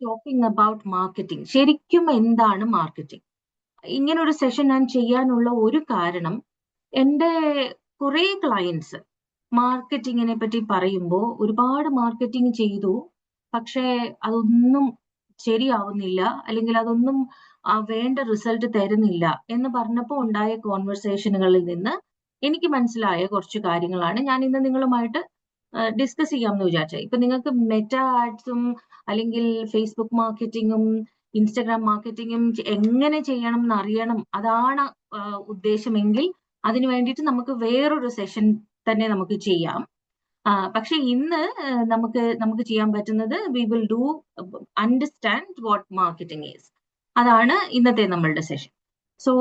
Talking about marketing. ശരിക്കും എന്താണ് marketing? ഇങ്ങനെ ഒരു സെഷൻ ഞാൻ ചെയ്യാനുള്ള ഒരു കാരണം, എൻ്റെ കുറെ ക്ലയൻസ് മാർക്കറ്റിങ്ങിനെ പറ്റി പറയുമ്പോൾ ഒരുപാട് മാർക്കറ്റിംഗ് ചെയ്തു, പക്ഷേ അതൊന്നും ശരിയാവുന്നില്ല, അല്ലെങ്കിൽ അതൊന്നും വേണ്ട റിസൾട്ട് തരുന്നില്ല എന്ന് പറഞ്ഞപ്പോൾ ഉണ്ടായ കോൺവെർസേഷനുകളിൽ നിന്ന് എനിക്ക് മനസ്സിലായ കുറച്ച് കാര്യങ്ങളാണ് ഞാൻ ഇന്ന് നിങ്ങളുമായിട്ട് ഡിസ്കസ് ചെയ്യാമെന്ന് വിചാരിച്ചത്. ഇപ്പൊ നിങ്ങൾക്ക് മെറ്റ ആഡ്സും അല്ലെങ്കിൽ ഫേസ്ബുക്ക് മാർക്കറ്റിങ്ങും ഇൻസ്റ്റഗ്രാം മാർക്കറ്റിങ്ങും എങ്ങനെ ചെയ്യണം എന്ന് അറിയണം, അതാണ് ഉദ്ദേശമെങ്കിൽ അതിനു വേണ്ടിയിട്ട് നമുക്ക് വേറൊരു സെഷൻ തന്നെ നമുക്ക് ചെയ്യാം. പക്ഷെ ഇന്ന് നമുക്ക് ചെയ്യാൻ പറ്റുന്നത് we will do understand what marketing is. അതാണ് ഇന്നത്തെ നമ്മളുടെ session. So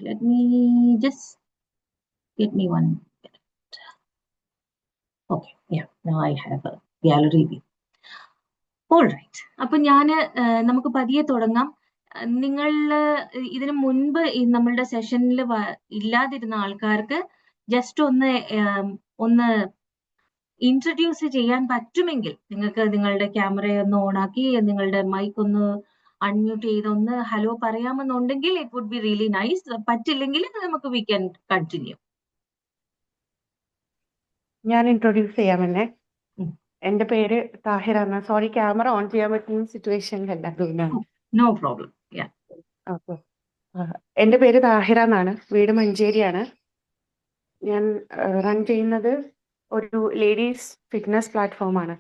let me just get me one. Okay, yeah, now I have a gallery view. All right. അപ്പൊ നമുക്ക് പതിയെ തുടങ്ങാം. നിങ്ങൾ ഇതിനു മുൻപ് നമ്മളുടെ സെഷനിൽ ഇല്ലാതിരുന്ന ആൾക്കാർക്ക് ജസ്റ്റ് ഒന്ന് ഇൻട്രൊഡ്യൂസ് ചെയ്യാൻ പറ്റുമെങ്കിൽ നിങ്ങൾക്ക് നിങ്ങളുടെ ക്യാമറയൊന്ന് ഓണാക്കി നിങ്ങളുടെ മൈക്ക് ഒന്ന് അൺമ്യൂട്ട് ചെയ്തൊന്ന് ഹലോ പറയാമെന്നുണ്ടെങ്കിൽ it would be really nice. പറ്റില്ലെങ്കിൽ നമുക്ക് വി ക്യാൻ കണ്ടിന്യൂ. ഞാൻ ഇൻട്രൊഡ്യൂസ് ചെയ്യാമെന്നെ. എന്റെ പേര് താഹിറാണ്. സോറി, ക്യാമറ ഓൺ ചെയ്യാൻ പറ്റുന്ന സിറ്റുവേഷനിലല്ല, അതുകൊണ്ടാണ്. No problem. ഓക്കെ. എന്റെ പേര് താഹിറ എന്നാണ്. വീട് മഞ്ചേരിയാണ്. ഞാൻ റൺ ചെയ്യുന്നത് ഒരു ലേഡീസ് ഫിറ്റ്നസ് പ്ലാറ്റ്ഫോമാണ്,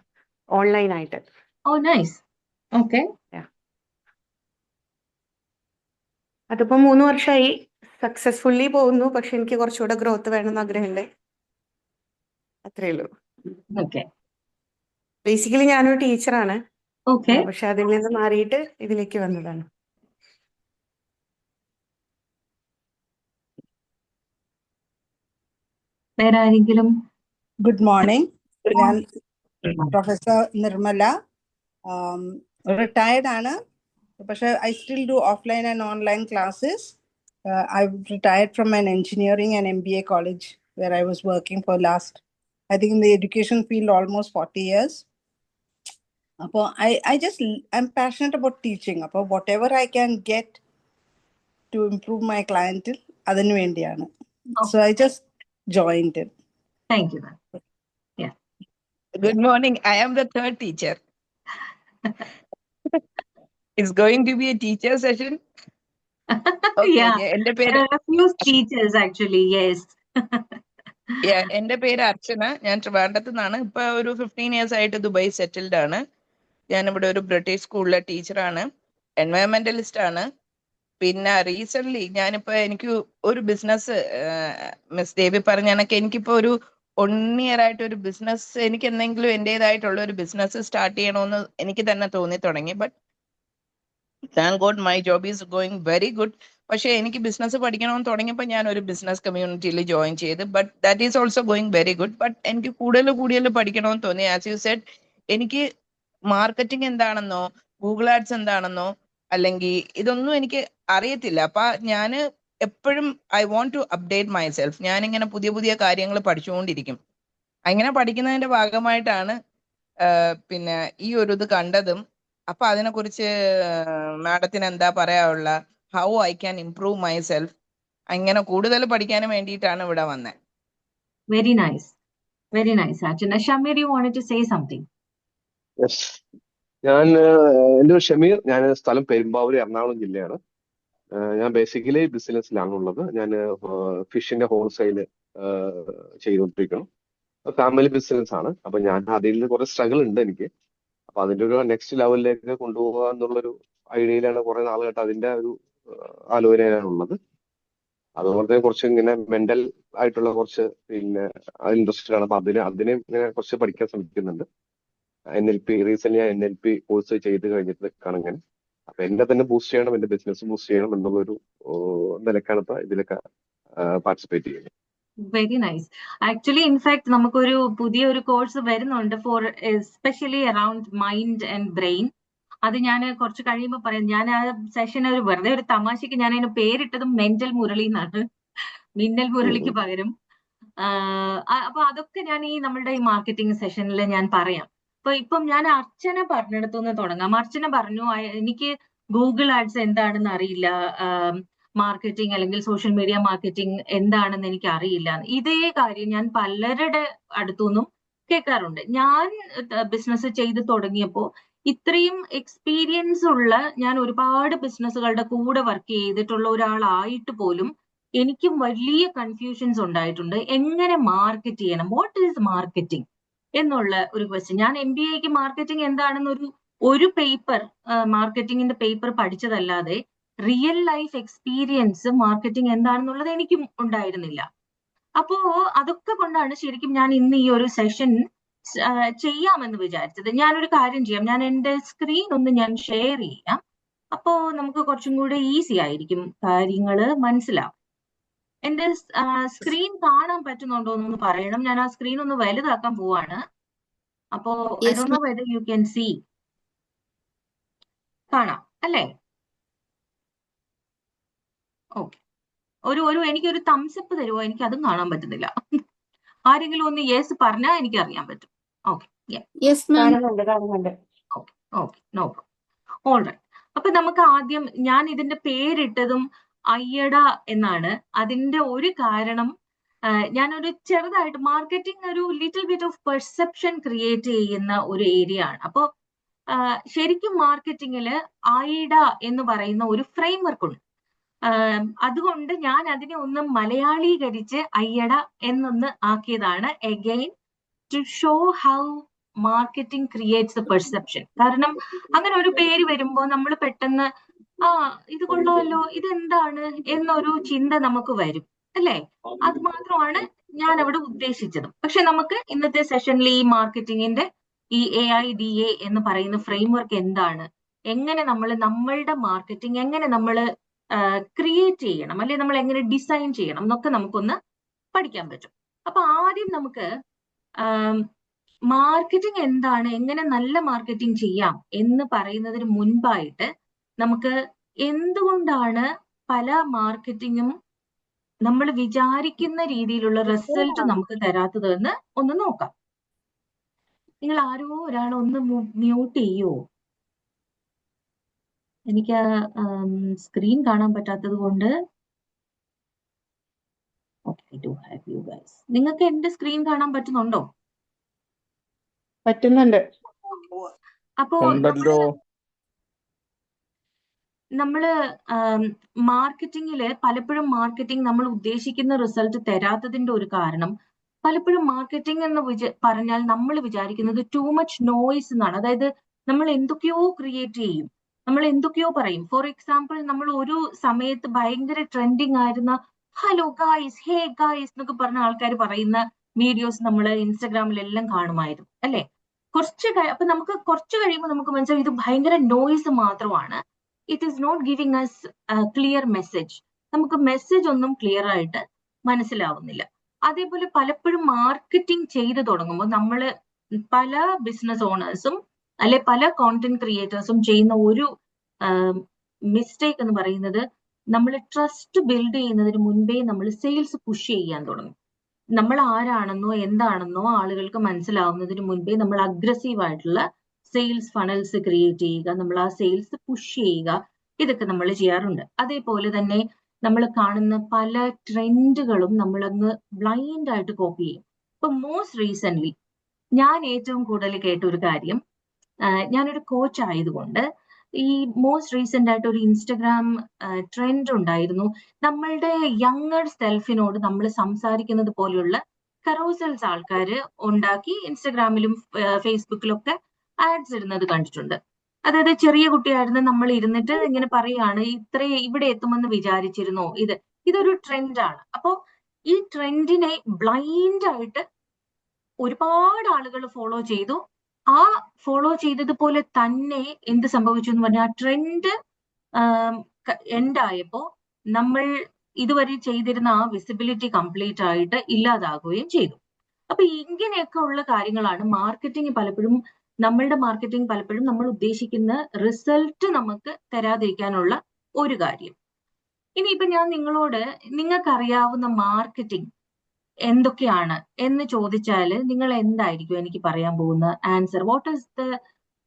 ഓൺലൈനായിട്ട്. ഓ നൈസ്. ഓക്കെ. അതിപ്പോ 3 വർഷമായി സക്സസ്ഫുള്ളി പോകുന്നു. പക്ഷെ എനിക്ക് കുറച്ചുകൂടെ ഗ്രോത്ത് വേണമെന്ന് ആഗ്രഹമുണ്ട്. അത്രേ ഉള്ളൂ. ഓക്കെ. ബേസിക്കലി ഞാനൊരു ടീച്ചറാണ്. ഓക്കെ. പക്ഷെ അതിൽ നിന്ന് മാറിയിട്ട് ഇതിലേക്ക് വന്നതാണ്. വേറെ ആരെങ്കിലും? Good morning. ഞാൻ പ്രൊഫസർ നിർമ്മല. റിട്ടയർഡ് ആണ്, പക്ഷെ I still do offline and online classes. I retired from an engineering and MBA college where I was working for last, I think in the education field, almost 40 years. അപ്പോൾ I'm passionate about teaching. അപ്പോൾ whatever I can get to improve my clientele, അതിനു വേണ്ടിയാണ്. So I just joined it. Thank you, ma'am. Yeah. Good morning. I am the third teacher. It's going to be a teacher session. Okay. Yeah. There are a few teachers actually. Yes. Yeah. എന്റെ പേര് അർച്ചന. ഞാൻ ട്രിവാൻഡ്രത്ത് നിന്നാണ്. ഇപ്പൊ ഒരു 15 years ആയിട്ട് Dubai settled ആണ്. ഞാനിവിടെ ഒരു ബ്രിട്ടീഷ് സ്കൂളിലെ ടീച്ചറാണ്, എൻവയറമെന്റലിസ്റ്റ് ആണ്. പിന്നെ റീസെന്റ് ഞാനിപ്പോ എനിക്ക് ഒരു ബിസിനസ്, മിസ് ദേവി പറഞ്ഞ കണക്ക് എനിക്കിപ്പോ ഒരു 1 year ആയിട്ട് ഒരു ബിസിനസ്, എനിക്ക് എന്തെങ്കിലും എന്റേതായിട്ടുള്ള ഒരു ബിസിനസ് സ്റ്റാർട്ട് ചെയ്യണമെന്ന് എനിക്ക് തന്നെ തോന്നി തുടങ്ങി. But thank God my job is going very good. പക്ഷെ എനിക്ക് ബിസിനസ് പഠിക്കണമെന്ന് തുടങ്ങിയപ്പോൾ ഞാൻ ഒരു ബിസിനസ് കമ്മ്യൂണിറ്റിയിൽ ജോയിൻ ചെയ്ത്. But that is also going very good. But എനിക്ക് കൂടുതൽ പഠിക്കണമെന്ന് തോന്നി. ആസ് യു സെഡ്, എനിക്ക് മാർക്കറ്റിംഗ് എന്താണെന്നോ ഗൂഗിൾ ആഡ്സ് എന്താണെന്നോ അല്ലെങ്കിൽ ഇതൊന്നും എനിക്ക് അറിയത്തില്ല. അപ്പൊ ഞാന് എപ്പോഴും I want to update myself. ഞാനിങ്ങനെ പുതിയ കാര്യങ്ങൾ പഠിച്ചുകൊണ്ടിരിക്കും. അങ്ങനെ പഠിക്കുന്നതിന്റെ ഭാഗമായിട്ടാണ് പിന്നെ ഈ ഒരു ഇത് കണ്ടതും. അപ്പൊ അതിനെക്കുറിച്ച് മാഡത്തിന് എന്താ പറയാനുള്ള, how I can improve my self, അങ്ങനെ കൂടുതൽ പഠിക്കാനും വേണ്ടിയിട്ടാണ് ഇവിടെ വന്നത്. Very nice. Very nice, Archana. Shamir, you wanted to say something? Yes. എൻ്റെ ഷമീർ. ഞാൻ സ്ഥലം പെരുമ്പാവൂർ, എറണാകുളം ജില്ലയാണ്. ഞാൻ ബേസിക്കലി ബിസിനസ്സിലാണുള്ളത്. ഞാൻ ഫിഷിന്റെ ഹോൾസെയിൽ ചെയ്തുകൊണ്ടിരിക്കണം. ഫാമിലി ബിസിനസ് ആണ്. അപ്പൊ ഞാൻ അതിൽ നിന്ന് കുറെ സ്ട്രഗിൾ ഉണ്ട് എനിക്ക്. അപ്പൊ അതിന്റെ ഒരു നെക്സ്റ്റ് ലെവലിലേക്ക് കൊണ്ടുപോകുക എന്നുള്ളൊരു ഐഡിയയിലാണ് കുറെ നാളുമായിട്ട് അതിന്റെ ഒരു ആലോചനയാണുള്ളത്. അതുപോലെ തന്നെ കുറച്ച് ഇങ്ങനെ മെന്റൽ ആയിട്ടുള്ള കുറച്ച് പിന്നെ ഇൻട്രസ്റ്റഡ് ആണ്. അപ്പൊ അതിനെ ഇങ്ങനെ കുറച്ച് പഠിക്കാൻ ശ്രമിക്കുന്നുണ്ട്. NLP റീസെന്റ് ഞാൻ NLP കോഴ്സ് ചെയ്ത് കഴിഞ്ഞിട്ട് നിൽക്കുകയാണ് ഇങ്ങനെ. അപ്പൊ എന്നെ തന്നെ ബൂസ്റ്റ് ചെയ്യണം, എന്റെ ബിസിനസ് ബൂസ്റ്റ് ചെയ്യണം എന്നുള്ളൊരു നിലക്കാണ് ഇപ്പൊ ഇതിലൊക്കെ പാർട്ടിസിപ്പേറ്റ് ചെയ്യുന്നത്. Very nice. ആക്ച്വലി ഇൻഫാക്ട് നമുക്കൊരു പുതിയൊരു കോഴ്സ് വരുന്നുണ്ട് four especially around mind and brain. അത് ഞാൻ കുറച്ച് കഴിയുമ്പോൾ പറയാം. ഞാൻ ആ സെഷൻ വെറുതെ ഒരു തമാശക്ക് ഞാൻ അതിന് പേരിട്ടത് മെന്റൽ മുരളി എന്നാണ്, മിന്നൽ മുരളിക്ക് പകരം. അപ്പൊ അതൊക്കെ ഞാൻ നമ്മളുടെ ഈ മാർക്കറ്റിംഗ് സെഷനിൽ ഞാൻ പറയാം. ഇപ്പം ഞാൻ അർച്ചന പറഞ്ഞിടത്തുനിന്ന് തുടങ്ങാം. അർച്ചന പറഞ്ഞു എനിക്ക് ഗൂഗിൾ ആഡ്സ് എന്താണെന്ന് അറിയില്ല, മാർക്കറ്റിംഗ് അല്ലെങ്കിൽ സോഷ്യൽ മീഡിയ മാർക്കറ്റിംഗ് എന്താണെന്ന് എനിക്ക് അറിയില്ല. ഇതേ കാര്യം ഞാൻ പലരുടെ അടുത്തുനിന്നും കേൾക്കാറുണ്ട്. ഞാൻ ബിസിനസ് ചെയ്ത് തുടങ്ങിയപ്പോൾ ഇത്രയും എക്സ്പീരിയൻസ് ഉള്ള, ഞാൻ ഒരുപാട് ബിസിനസ്സുകളുടെ കൂടെ വർക്ക് ചെയ്തിട്ടുള്ള ഒരാളായിട്ട് പോലും എനിക്കും വലിയ കൺഫ്യൂഷൻസ് ഉണ്ടായിട്ടുണ്ട്. എങ്ങനെ മാർക്കറ്റ് ചെയ്യണം, വാട്ട് ഈസ് മാർക്കറ്റിംഗ് എന്നുള്ള ഒരു ക്വസ്റ്റ്യൻ. ഞാൻ MBAക്ക് മാർക്കറ്റിംഗ് എന്താണെന്ന് ഒരു പേപ്പർ, മാർക്കറ്റിംഗിന്റെ പേപ്പർ പഠിച്ചതല്ലാതെ റിയൽ ലൈഫ് എക്സ്പീരിയൻസ് മാർക്കറ്റിംഗ് എന്താണെന്നുള്ളത് എനിക്കും ഉണ്ടായിരുന്നില്ല. അപ്പോ അതൊക്കെ കൊണ്ടാണ് ശരിക്കും ഞാൻ ഇന്ന് ഈ ഒരു സെഷൻ ചെയ്യാമെന്ന് വിചാരിച്ചത്. ഞാനൊരു കാര്യം ചെയ്യാം, ഞാൻ എൻ്റെ സ്ക്രീൻ ഒന്ന് ഞാൻ ഷെയർ ചെയ്യാം. അപ്പോ നമുക്ക് കുറച്ചും കൂടെ ഈസി ആയിരിക്കും കാര്യങ്ങൾ മനസ്സിലാവും. എന്റെ സ്ക്രീൻ കാണാൻ പറ്റുന്നുണ്ടോ എന്ന് പറയണം. ഞാൻ ആ സ്ക്രീൻ ഒന്ന് വലുതാക്കാൻ പോവാണ്. അപ്പോ I don't know whether you can see. കാണാം അല്ലേ? ഓക്കെ. എനിക്കൊരു തംസപ്പ് തരുമോ? എനിക്ക് അതും കാണാൻ പറ്റുന്നില്ല. ആരെങ്കിലും ഒന്ന് യെസ് പറഞ്ഞാൽ എനിക്ക് അറിയാൻ പറ്റും. ഓക്കെ, കാണുന്നുണ്ട്. Okay, no problem. All right. അപ്പൊ നമുക്ക് ആദ്യം, ഞാൻ ഇതിന്റെ പേരിട്ടതും അയ്യട എന്നാണ്. അതിന്റെ ഒരു കാരണം, ഞാനൊരു ചെറുതായിട്ട് മാർക്കറ്റിംഗ് ഒരു little bit of perception create ചെയ്യുന്ന ഒരു ഏരിയ ആണ്. അപ്പോ ശരിക്കും മാർക്കറ്റിംഗില് ഐഡ എന്ന് പറയുന്ന ഒരു ഫ്രെയിംവർക്ക് ഉണ്ട്. അതുകൊണ്ട് ഞാൻ അതിനെ ഒന്ന് മലയാളീകരിച്ച് അയ്യട എന്നൊന്ന് ആക്കിയതാണ്. Again to show how marketing creates a perception. കാരണം അങ്ങനെ ഒരു പേര് വരുമ്പോൾ നമ്മൾ പെട്ടെന്ന് ഇത് കൊള്ളാമല്ലോ, ഇതെന്താണ് എന്നൊരു ചിന്ത നമുക്ക് വരും അല്ലേ? അത് മാത്രമാണ് ഞാൻ അവിടെ ഉദ്ദേശിച്ചത്. പക്ഷെ നമുക്ക് ഇന്നത്തെ സെഷനിൽ ഈ മാർക്കറ്റിംഗിന്റെ ഈ AIDA എന്ന് പറയുന്ന ഫ്രെയിംവർക്ക് എന്താണ്, എങ്ങനെ നമ്മൾ നമ്മളുടെ മാർക്കറ്റിംഗ് എങ്ങനെ നമ്മൾ ക്രിയേറ്റ് ചെയ്യണം, അല്ലെങ്കിൽ നമ്മൾ എങ്ങനെ ഡിസൈൻ ചെയ്യണം എന്നൊക്കെ നമുക്കൊന്ന് പഠിക്കാൻ പറ്റും. അപ്പൊ ആദ്യം നമുക്ക് മാർക്കറ്റിംഗ് എന്താണ്, എങ്ങനെ നല്ല മാർക്കറ്റിംഗ് ചെയ്യാം എന്ന് പറയുന്നതിന് മുൻപായിട്ട് നമുക്ക് എന്തുകൊണ്ടാണ് പല മാർക്കറ്റിങ്ങും നമ്മൾ വിചാരിക്കുന്ന രീതിയിലുള്ള റിസൾട്ട് നമുക്ക് തരാത്തതെന്ന് ഒന്ന് നോക്കാം. നിങ്ങൾ ആരോ ഒരാൾ ഒന്ന് മ്യൂട്ട് ചെയ്യോ? എനിക്ക് സ്ക്രീൻ കാണാൻ പറ്റാത്തത് കൊണ്ട്. നിങ്ങൾക്ക് എന്റെ സ്ക്രീൻ കാണാൻ പറ്റുന്നുണ്ടോ? പറ്റുന്നുണ്ട്. അപ്പോ നമ്മള് മാർക്കറ്റിംഗില് പലപ്പോഴും മാർക്കറ്റിംഗ് നമ്മൾ ഉദ്ദേശിക്കുന്ന റിസൾട്ട് തരാത്തതിന്റെ ഒരു കാരണം, പലപ്പോഴും മാർക്കറ്റിംഗ് എന്ന് പറഞ്ഞാൽ നമ്മൾ വിചാരിക്കുന്നത് ടു മച്ച് നോയ്സ് എന്നാണ്. അതായത് നമ്മൾ എന്തൊക്കെയോ ക്രിയേറ്റ് ചെയ്യും, നമ്മൾ എന്തൊക്കെയോ പറയും. ഫോർ എക്സാമ്പിൾ, നമ്മൾ ഒരു സമയത്ത് ഭയങ്കര ട്രെൻഡിങ് ആയിരുന്ന ഹലോ ഗായ്സ്, ഹേ ഗായ്സ് എന്നൊക്കെ പറഞ്ഞ ആൾക്കാർ പറയുന്ന വീഡിയോസ് നമ്മൾ ഇൻസ്റ്റഗ്രാമിലെല്ലാം കാണുമായിരുന്നു അല്ലെ? അപ്പൊ നമുക്ക് കുറച്ച് കഴിയുമ്പോൾ നമുക്ക് മനസ്സിലാവും ഇത് ഭയങ്കര നോയ്സ് മാത്രമാണ്. It is not giving us clear message. നമുക്ക് മെസ്സേജ് ഒന്നും ക്ലിയർ ആയിട്ട് മനസ്സിലാവുന്നില്ല. അതേപോലെ പലപ്പോഴും മാർക്കറ്റിംഗ് ചെയ്തു തുടങ്ങുമ്പോൾ നമ്മൾ പല ബിസിനസ് ഓണേഴ്സും അല്ലെ പല കോണ്ടന്റ് ക്രിയേറ്റേഴ്സും ചെയ്യുന്ന ഒരു മിസ്റ്റേക്ക് എന്ന് പറയുന്നത്, നമ്മൾ ട്രസ്റ്റ് ബിൽഡ് ചെയ്യുന്നതിന് മുൻപേ നമ്മൾ സെയിൽസ് പുഷ് ചെയ്യാൻ തുടങ്ങും. നമ്മൾ ആരാണെന്നോ എന്താണെന്നോ ആളുകൾക്ക് മനസ്സിലാവുന്നതിന് മുൻപേ നമ്മൾ അഗ്രസീവ് ആയിട്ടുള്ള സെയിൽസ് ഫണൽസ് ക്രിയേറ്റ് ചെയ്യുക, നമ്മൾ ആ സെയിൽസ് പുഷ് ചെയ്യുക, ഇതൊക്കെ നമ്മൾ ചെയ്യാറുണ്ട്. അതേപോലെ തന്നെ നമ്മൾ കാണുന്ന പല ട്രെൻഡുകളും നമ്മളങ്ങ് ബ്ലൈൻഡ് ആയിട്ട് കോപ്പി ചെയ്യും. ഇപ്പൊ മോസ്റ്റ് റീസെന്റ് ഞാൻ ഏറ്റവും കൂടുതൽ കേട്ട ഒരു കാര്യം, ഞാനൊരു കോച്ച് ആയതുകൊണ്ട് ഈ മോസ്റ്റ് റീസെന്റ് ആയിട്ട് ഒരു ഇൻസ്റ്റഗ്രാം ട്രെൻഡ് ഉണ്ടായിരുന്നു. നമ്മളുടെ യങ്ങർ സെൽഫിനോട് നമ്മൾ സംസാരിക്കുന്നത് പോലെയുള്ള കറോസൽസ് ആൾക്കാർ ഉണ്ടാക്കി ഇൻസ്റ്റഗ്രാമിലും ഫേസ്ബുക്കിലും ഒക്കെ ആഡ്സ് ഇടുന്നത് കണ്ടിട്ടുണ്ട്. അതായത് ചെറിയ കുട്ടിയായിരുന്നു നമ്മൾ ഇരുന്നിട്ട് ഇങ്ങനെ പറയാണ്, ഇവിടെ എത്തുമെന്ന് വിചാരിച്ചിരുന്നോ, ഇതൊരു ട്രെൻഡാണ്. അപ്പോ ഈ ട്രെൻഡിനെ ബ്ലൈൻഡ് ആയിട്ട് ഒരുപാട് ആളുകൾ ഫോളോ ചെയ്തു. ആ ഫോളോ ചെയ്തതുപോലെ തന്നെ എന്ത് സംഭവിച്ചു എന്ന് പറഞ്ഞാൽ, ആ ട്രെൻഡ് എൻഡ് ആയപ്പോ നമ്മൾ ഇതുവരെ ചെയ്തിരുന്ന ആ വിസിബിലിറ്റി കംപ്ലീറ്റ് ആയിട്ട് ഇല്ലാതാകുകയും ചെയ്തു. അപ്പൊ ഇങ്ങനെയൊക്കെ ഉള്ള കാര്യങ്ങളാണ് മാർക്കറ്റിംഗ് പലപ്പോഴും, നമ്മളുടെ മാർക്കറ്റിംഗ് പലപ്പോഴും നമ്മൾ ഉദ്ദേശിക്കുന്ന റിസൾട്ട് നമുക്ക് തരാതിരിക്കാനുള്ള ഒരു കാര്യം. ഇനിയിപ്പൊ ഞാൻ നിങ്ങളോട് നിങ്ങൾക്കറിയാവുന്ന മാർക്കറ്റിംഗ് എന്തൊക്കെയാണ് എന്ന് ചോദിച്ചാൽ നിങ്ങൾ എന്തായിരിക്കും എനിക്ക് പറയാൻ പോകുന്ന answer? What is the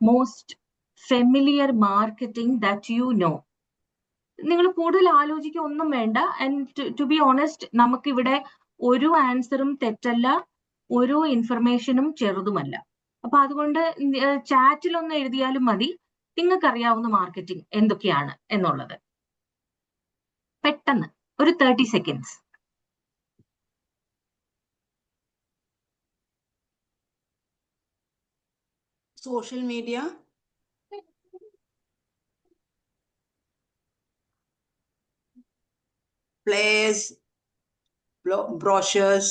most familiar marketing that you know? നിങ്ങൾ കൂടുതൽ ആലോചിക്കുക ഒന്നും വേണ്ട. ആൻഡ് ടു ബി ഓണസ്റ്റ്, നമുക്കിവിടെ ഒരു ആൻസറും തെറ്റല്ല, ഓരോ ഇൻഫർമേഷനും ചെറുതുമല്ല. അപ്പൊ അതുകൊണ്ട് ചാറ്റിലൊന്ന് എഴുതിയാലും മതി നിങ്ങൾക്ക് അറിയാവുന്ന മാർക്കറ്റിംഗ് എന്തൊക്കെയാണ് എന്നുള്ളത്. പെട്ടെന്ന് ഒരു 30 seconds. Social media, flyers, brochures,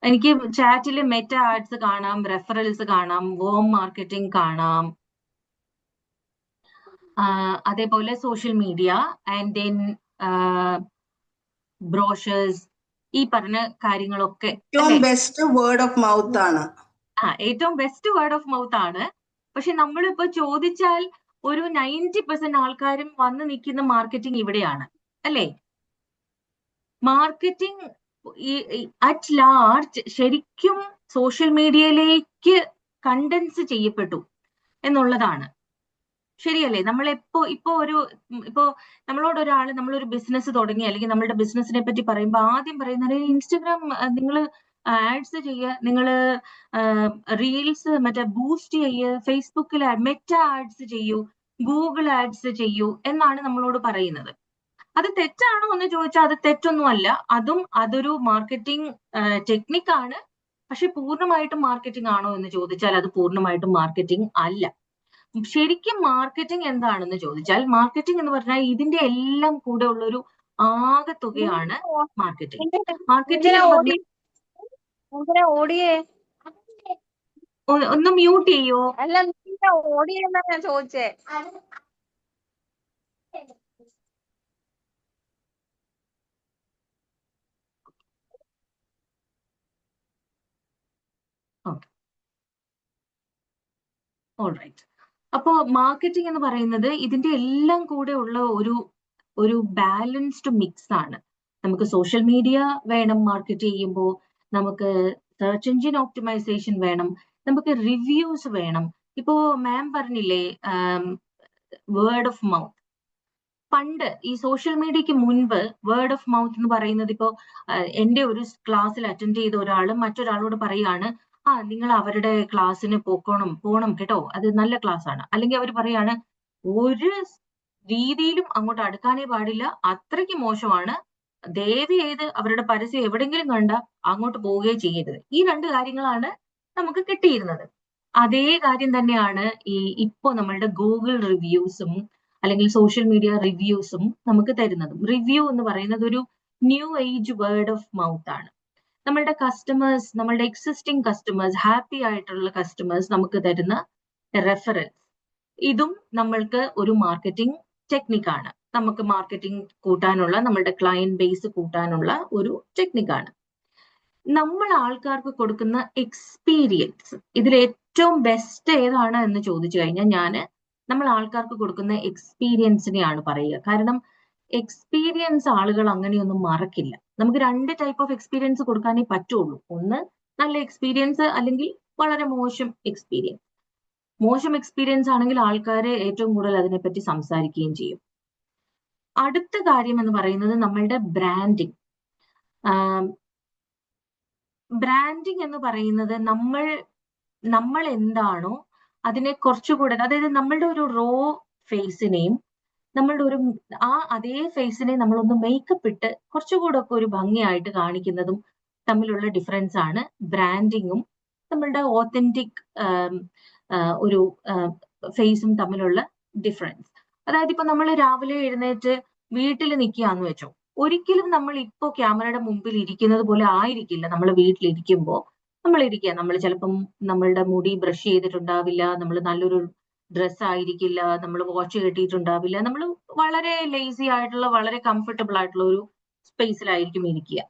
എനിക്ക് ചാറ്റിൽ മെറ്റ ആഡ്സ് കാണാം, റെഫറൽസ് കാണാം, വോം മാർക്കറ്റിംഗ് കാണാം, അതേപോലെ social media and then brochures, ഈ പറഞ്ഞ കാര്യങ്ങളൊക്കെ ഏറ്റവും ബെസ്റ്റ് വേർഡ് ഓഫ് മൗത്ത് ആണ്. ഏറ്റവും ബെസ്റ്റ് വേർഡ് ഓഫ് മൗത്ത് ആണ്. പക്ഷെ നമ്മളിപ്പോ ചോദിച്ചാൽ ഒരു 90% ആൾക്കാരും വന്ന് നിൽക്കുന്ന മാർക്കറ്റിംഗ് ഇവിടെയാണ്, അല്ലേ? മാർക്കറ്റിംഗ് അറ്റ് ലാർജ് ശരിക്കും സോഷ്യൽ മീഡിയയിലേക്ക് കണ്ടൻസ് ചെയ്യപ്പെട്ടു എന്നുള്ളതാണ്. ശരിയല്ലേ? ഇപ്പോ നമ്മളോട് ഒരാൾ നമ്മളൊരു ബിസിനസ് തുടങ്ങി അല്ലെങ്കിൽ നമ്മളുടെ ബിസിനസിനെ പറ്റി പറയുമ്പോൾ ആദ്യം പറയുന്നത് ഇൻസ്റ്റഗ്രാം നിങ്ങൾ ആഡ്സ് ചെയ്യുക, നിങ്ങൾ റീൽസ് മറ്റേ ബൂസ്റ്റ് ചെയ്യുക, ഫേസ്ബുക്കിൽ മെറ്റ ആഡ്സ് ചെയ്യൂ, ഗൂഗിൾ ആഡ്സ് ചെയ്യൂ എന്നാണ് നമ്മളോട് പറയുന്നത്. അത് തെറ്റാണോ എന്ന് ചോദിച്ചാൽ അത് തെറ്റൊന്നുമല്ല. അതൊരു മാർക്കറ്റിംഗ് ടെക്നിക്കാണ്. പക്ഷെ പൂർണ്ണമായിട്ടും മാർക്കറ്റിംഗ് ആണോ എന്ന് ചോദിച്ചാൽ അത് പൂർണ്ണമായിട്ടും മാർക്കറ്റിംഗ് അല്ല. ശരിക്കും മാർക്കറ്റിംഗ് എന്താണെന്ന് ചോദിച്ചാൽ മാർക്കറ്റിംഗ് എന്ന് പറഞ്ഞാൽ ഇതിന്റെ എല്ലാം കൂടെ ഉള്ളൊരു ആകെത്തുകയാണ് മാർക്കറ്റിംഗ്. മാർക്കറ്റിംഗ് ഒന്ന് മ്യൂട്ട് ചെയ്യോ? അല്ല, ഓഡിയോ എന്നാ ഞാൻ ചോദിച്ചേ. Okay, alright. അപ്പോ മാർക്കറ്റിംഗ് എന്ന് പറയുന്നത് ഇതിന്റെ എല്ലാം കൂടെ ഉള്ള ഒരു ബാലൻസ്ഡ് മിക്സ് ആണ്. നമുക്ക് സോഷ്യൽ മീഡിയ വേണം മാർക്കറ്റ് ചെയ്യുമ്പോൾ, നമുക്ക് സെർച്ച് എഞ്ചിൻ ഓപ്റ്റിമൈസേഷൻ വേണം, നമുക്ക് റിവ്യൂസ് വേണം. ഇപ്പോ മാം പറഞ്ഞില്ലേ വേർഡ് ഓഫ് മൗത്ത്. പണ്ട് ഈ സോഷ്യൽ മീഡിയക്ക് മുൻപ് വേർഡ് ഓഫ് മൗത്ത് എന്ന് പറയുന്നത് ഇപ്പോ എന്റെ ഒരു ക്ലാസ്സിൽ അറ്റൻഡ് ചെയ്ത ഒരാൾ മറ്റൊരാളോട് പറയാണ്, നിങ്ങൾ അവരുടെ ക്ലാസ്സിന് പോണം കേട്ടോ, അത് നല്ല ക്ലാസ് ആണ്. അല്ലെങ്കിൽ അവർ പറയാണ്, ഒരു രീതിയിലും അങ്ങോട്ട് അടുക്കാനേ പാടില്ല, അത്രയ്ക്ക് മോശമാണ്, ദയവ് ചെയ്ത് അവരുടെ പരസ്യം എവിടെങ്കിലും കണ്ട അങ്ങോട്ട് പോവുകയും ചെയ്യരുത്. ഈ 2 കാര്യങ്ങളാണ് നമുക്ക് കിട്ടിയിരുന്നത്. അതേ കാര്യം തന്നെയാണ് ഇപ്പോ നമ്മളുടെ ഗൂഗിൾ റിവ്യൂസും അല്ലെങ്കിൽ സോഷ്യൽ മീഡിയ റിവ്യൂസും നമുക്ക് തരുന്നതും. റിവ്യൂ എന്ന് പറയുന്നത് ഒരു new age word of mouth ആണ്. നമ്മളുടെ കസ്റ്റമേഴ്സ്, നമ്മളുടെ എക്സിസ്റ്റിംഗ് കസ്റ്റമേഴ്സ്, ഹാപ്പി ആയിട്ടുള്ള കസ്റ്റമേഴ്സ് നമുക്ക് തരുന്ന റെഫറൻസ്, ഇതും നമ്മൾക്ക് ഒരു മാർക്കറ്റിംഗ് ടെക്നിക്കാണ്. നമുക്ക് മാർക്കറ്റിംഗ് കൂട്ടാനുള്ള, നമ്മളുടെ ക്ലയന്റ് ബേസ് കൂട്ടാനുള്ള ഒരു ടെക്നിക്കാണ്. നമ്മൾ ആൾക്കാർക്ക് കൊടുക്കുന്ന എക്സ്പീരിയൻസ്, ഇതിൽ ഏറ്റവും ബെസ്റ്റ് ഏതാണ് എന്ന് ചോദിച്ചു കഴിഞ്ഞാൽ നമ്മൾ ആൾക്കാർക്ക് കൊടുക്കുന്ന എക്സ്പീരിയൻസിനെയാണ് പറയുക. കാരണം എക്സ്പീരിയൻസ് ആളുകൾ അങ്ങനെയൊന്നും മറക്കില്ല. നമുക്ക് 2 ടൈപ്പ് ഓഫ് എക്സ്പീരിയൻസ് കൊടുക്കാനേ പറ്റുള്ളൂ. ഒന്ന് നല്ല എക്സ്പീരിയൻസ്, അല്ലെങ്കിൽ വളരെ മോശം എക്സ്പീരിയൻസ്. മോശം എക്സ്പീരിയൻസ് ആണെങ്കിൽ ആൾക്കാരെ ഏറ്റവും കൂടുതൽ അതിനെപ്പറ്റി സംസാരിക്കുകയും ചെയ്യും. അടുത്ത കാര്യം എന്ന് പറയുന്നത് നമ്മളുടെ ബ്രാൻഡിങ്. ബ്രാൻഡിങ് എന്ന് പറയുന്നത് നമ്മൾ എന്താണോ അതിനെ കുറച്ചുകൂടെ, അതായത് നമ്മളുടെ ഒരു റോ ഫേസിനെയും നമ്മളുടെ അതേ ഫേസിനെ നമ്മളൊന്ന് മേക്കപ്പ് ഇട്ട് കുറച്ചുകൂടെ ഒക്കെ ഒരു ഭംഗിയായിട്ട് കാണിക്കുന്നതും തമ്മിലുള്ള ഡിഫറൻസ് ആണ് ബ്രാൻഡിങ്ങും നമ്മളുടെ ഓത്തന്റിക് ഒരു ഫേസും തമ്മിലുള്ള ഡിഫറൻസ്. അതായത് ഇപ്പൊ നമ്മൾ രാവിലെ എഴുന്നേറ്റ് വീട്ടിൽ നിൽക്കുകയെന്ന് വെച്ചോ, ഒരിക്കലും നമ്മൾ ഇപ്പോൾ ക്യാമറയുടെ മുമ്പിൽ ഇരിക്കുന്നത് പോലെ ആയിരിക്കില്ല നമ്മൾ വീട്ടിലിരിക്കുമ്പോൾ നമ്മൾ ചിലപ്പം നമ്മളുടെ മുടി ബ്രഷ് ചെയ്തിട്ടുണ്ടാവില്ല, നമ്മൾ നല്ലൊരു ഡ്രസ് ആയിരിക്കില്ല, നമ്മൾ വാച്ച് കെട്ടിയിട്ടുണ്ടാവില്ല, നമ്മൾ വളരെ ലേസി ആയിട്ടുള്ള, വളരെ കംഫർട്ടബിൾ ആയിട്ടുള്ള ഒരു സ്പേസിലായിരിക്കും ഇരിക്കുക.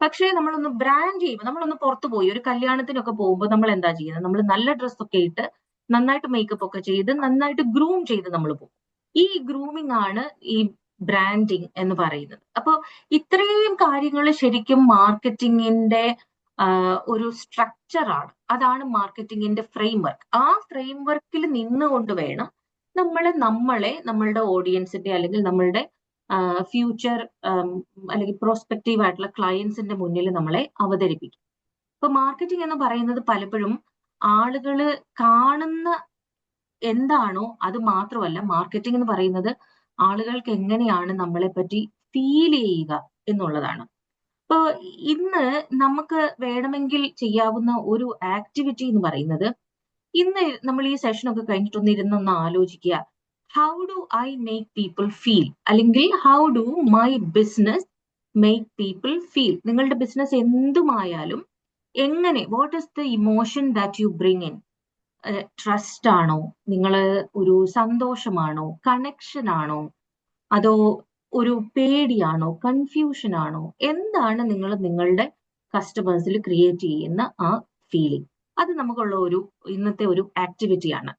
പക്ഷേ നമ്മളൊന്ന് ബ്രാൻഡ് ചെയ്യുമ്പോൾ, നമ്മളൊന്ന് പുറത്തു പോയി ഒരു കല്യാണത്തിനൊക്കെ പോകുമ്പോൾ നമ്മൾ എന്താ ചെയ്യുന്നത്? നമ്മൾ നല്ല ഡ്രസ്സൊക്കെ ഇട്ട് നന്നായിട്ട് മേക്കപ്പ് ഒക്കെ ചെയ്ത് നന്നായിട്ട് ഗ്രൂം ചെയ്ത് നമ്മൾ പോകും. ഈ ഗ്രൂമിംഗ് ആണ് ഈ ബ്രാൻഡിങ് എന്ന് പറയുന്നത്. അപ്പോൾ ഇത്രയും കാര്യങ്ങൾ ശരിക്കും മാർക്കറ്റിങ്ങിന്റെ ഒരു സ്ട്രക്ചറാണ്. അതാണ് മാർക്കറ്റിങ്ങിന്റെ ഫ്രെയിംവർക്ക്. ആ ഫ്രെയിംവർക്കിൽ നിന്നുകൊണ്ട് വേണം നമ്മളെ നമ്മളുടെ ഓഡിയൻസിന്റെ അല്ലെങ്കിൽ നമ്മളുടെ ഫ്യൂച്ചർ അല്ലെങ്കിൽ പ്രോസ്പെക്റ്റീവ് ആയിട്ടുള്ള ക്ലയൻസിന്റെ മുന്നിൽ നമ്മളെ അവതരിപ്പിക്കും. ഇപ്പൊ മാർക്കറ്റിംഗ് എന്ന് പറയുന്നത് പലപ്പോഴും ആളുകൾ കാണുന്ന എന്താണോ അത് മാത്രമല്ല. മാർക്കറ്റിംഗ് എന്ന് പറയുന്നത് ആളുകൾക്ക് എങ്ങനെയാണ് നമ്മളെ പറ്റി ഫീൽ ചെയ്യുക എന്നുള്ളതാണ്. ഇപ്പൊ ഇന്ന് നമുക്ക് വേണമെങ്കിൽ ചെയ്യാവുന്ന ഒരു ആക്ടിവിറ്റി എന്ന് പറയുന്നത്, ഇന്ന് നമ്മൾ ഈ സെഷനൊക്കെ കഴിഞ്ഞിട്ടൊന്ന് ഇരുന്നൊന്ന് ആലോചിക്കുക, how do I make people feel, അല്ലെങ്കിൽ how do my business make people feel. നിങ്ങളുടെ ബിസിനസ് എന്തുമായാലും എങ്ങനെ, what is the emotion that you bring in? Trust ആണോ, നിങ്ങൾ ഒരു സന്തോഷമാണോ, കണക്ഷൻ ആണോ, അതോ ഒരു പേടിയാണോ, കൺഫ്യൂഷൻ ആണോ? എന്താണ് നിങ്ങൾ നിങ്ങളുടെ കസ്റ്റമേഴ്സിൽ ക്രിയേറ്റ് ചെയ്യുന്ന ആ ഫീലിംഗ്? അത് നമുക്കുള്ള ഒരു ഇന്നത്തെ ഒരു ആക്ടിവിറ്റിയാണ്.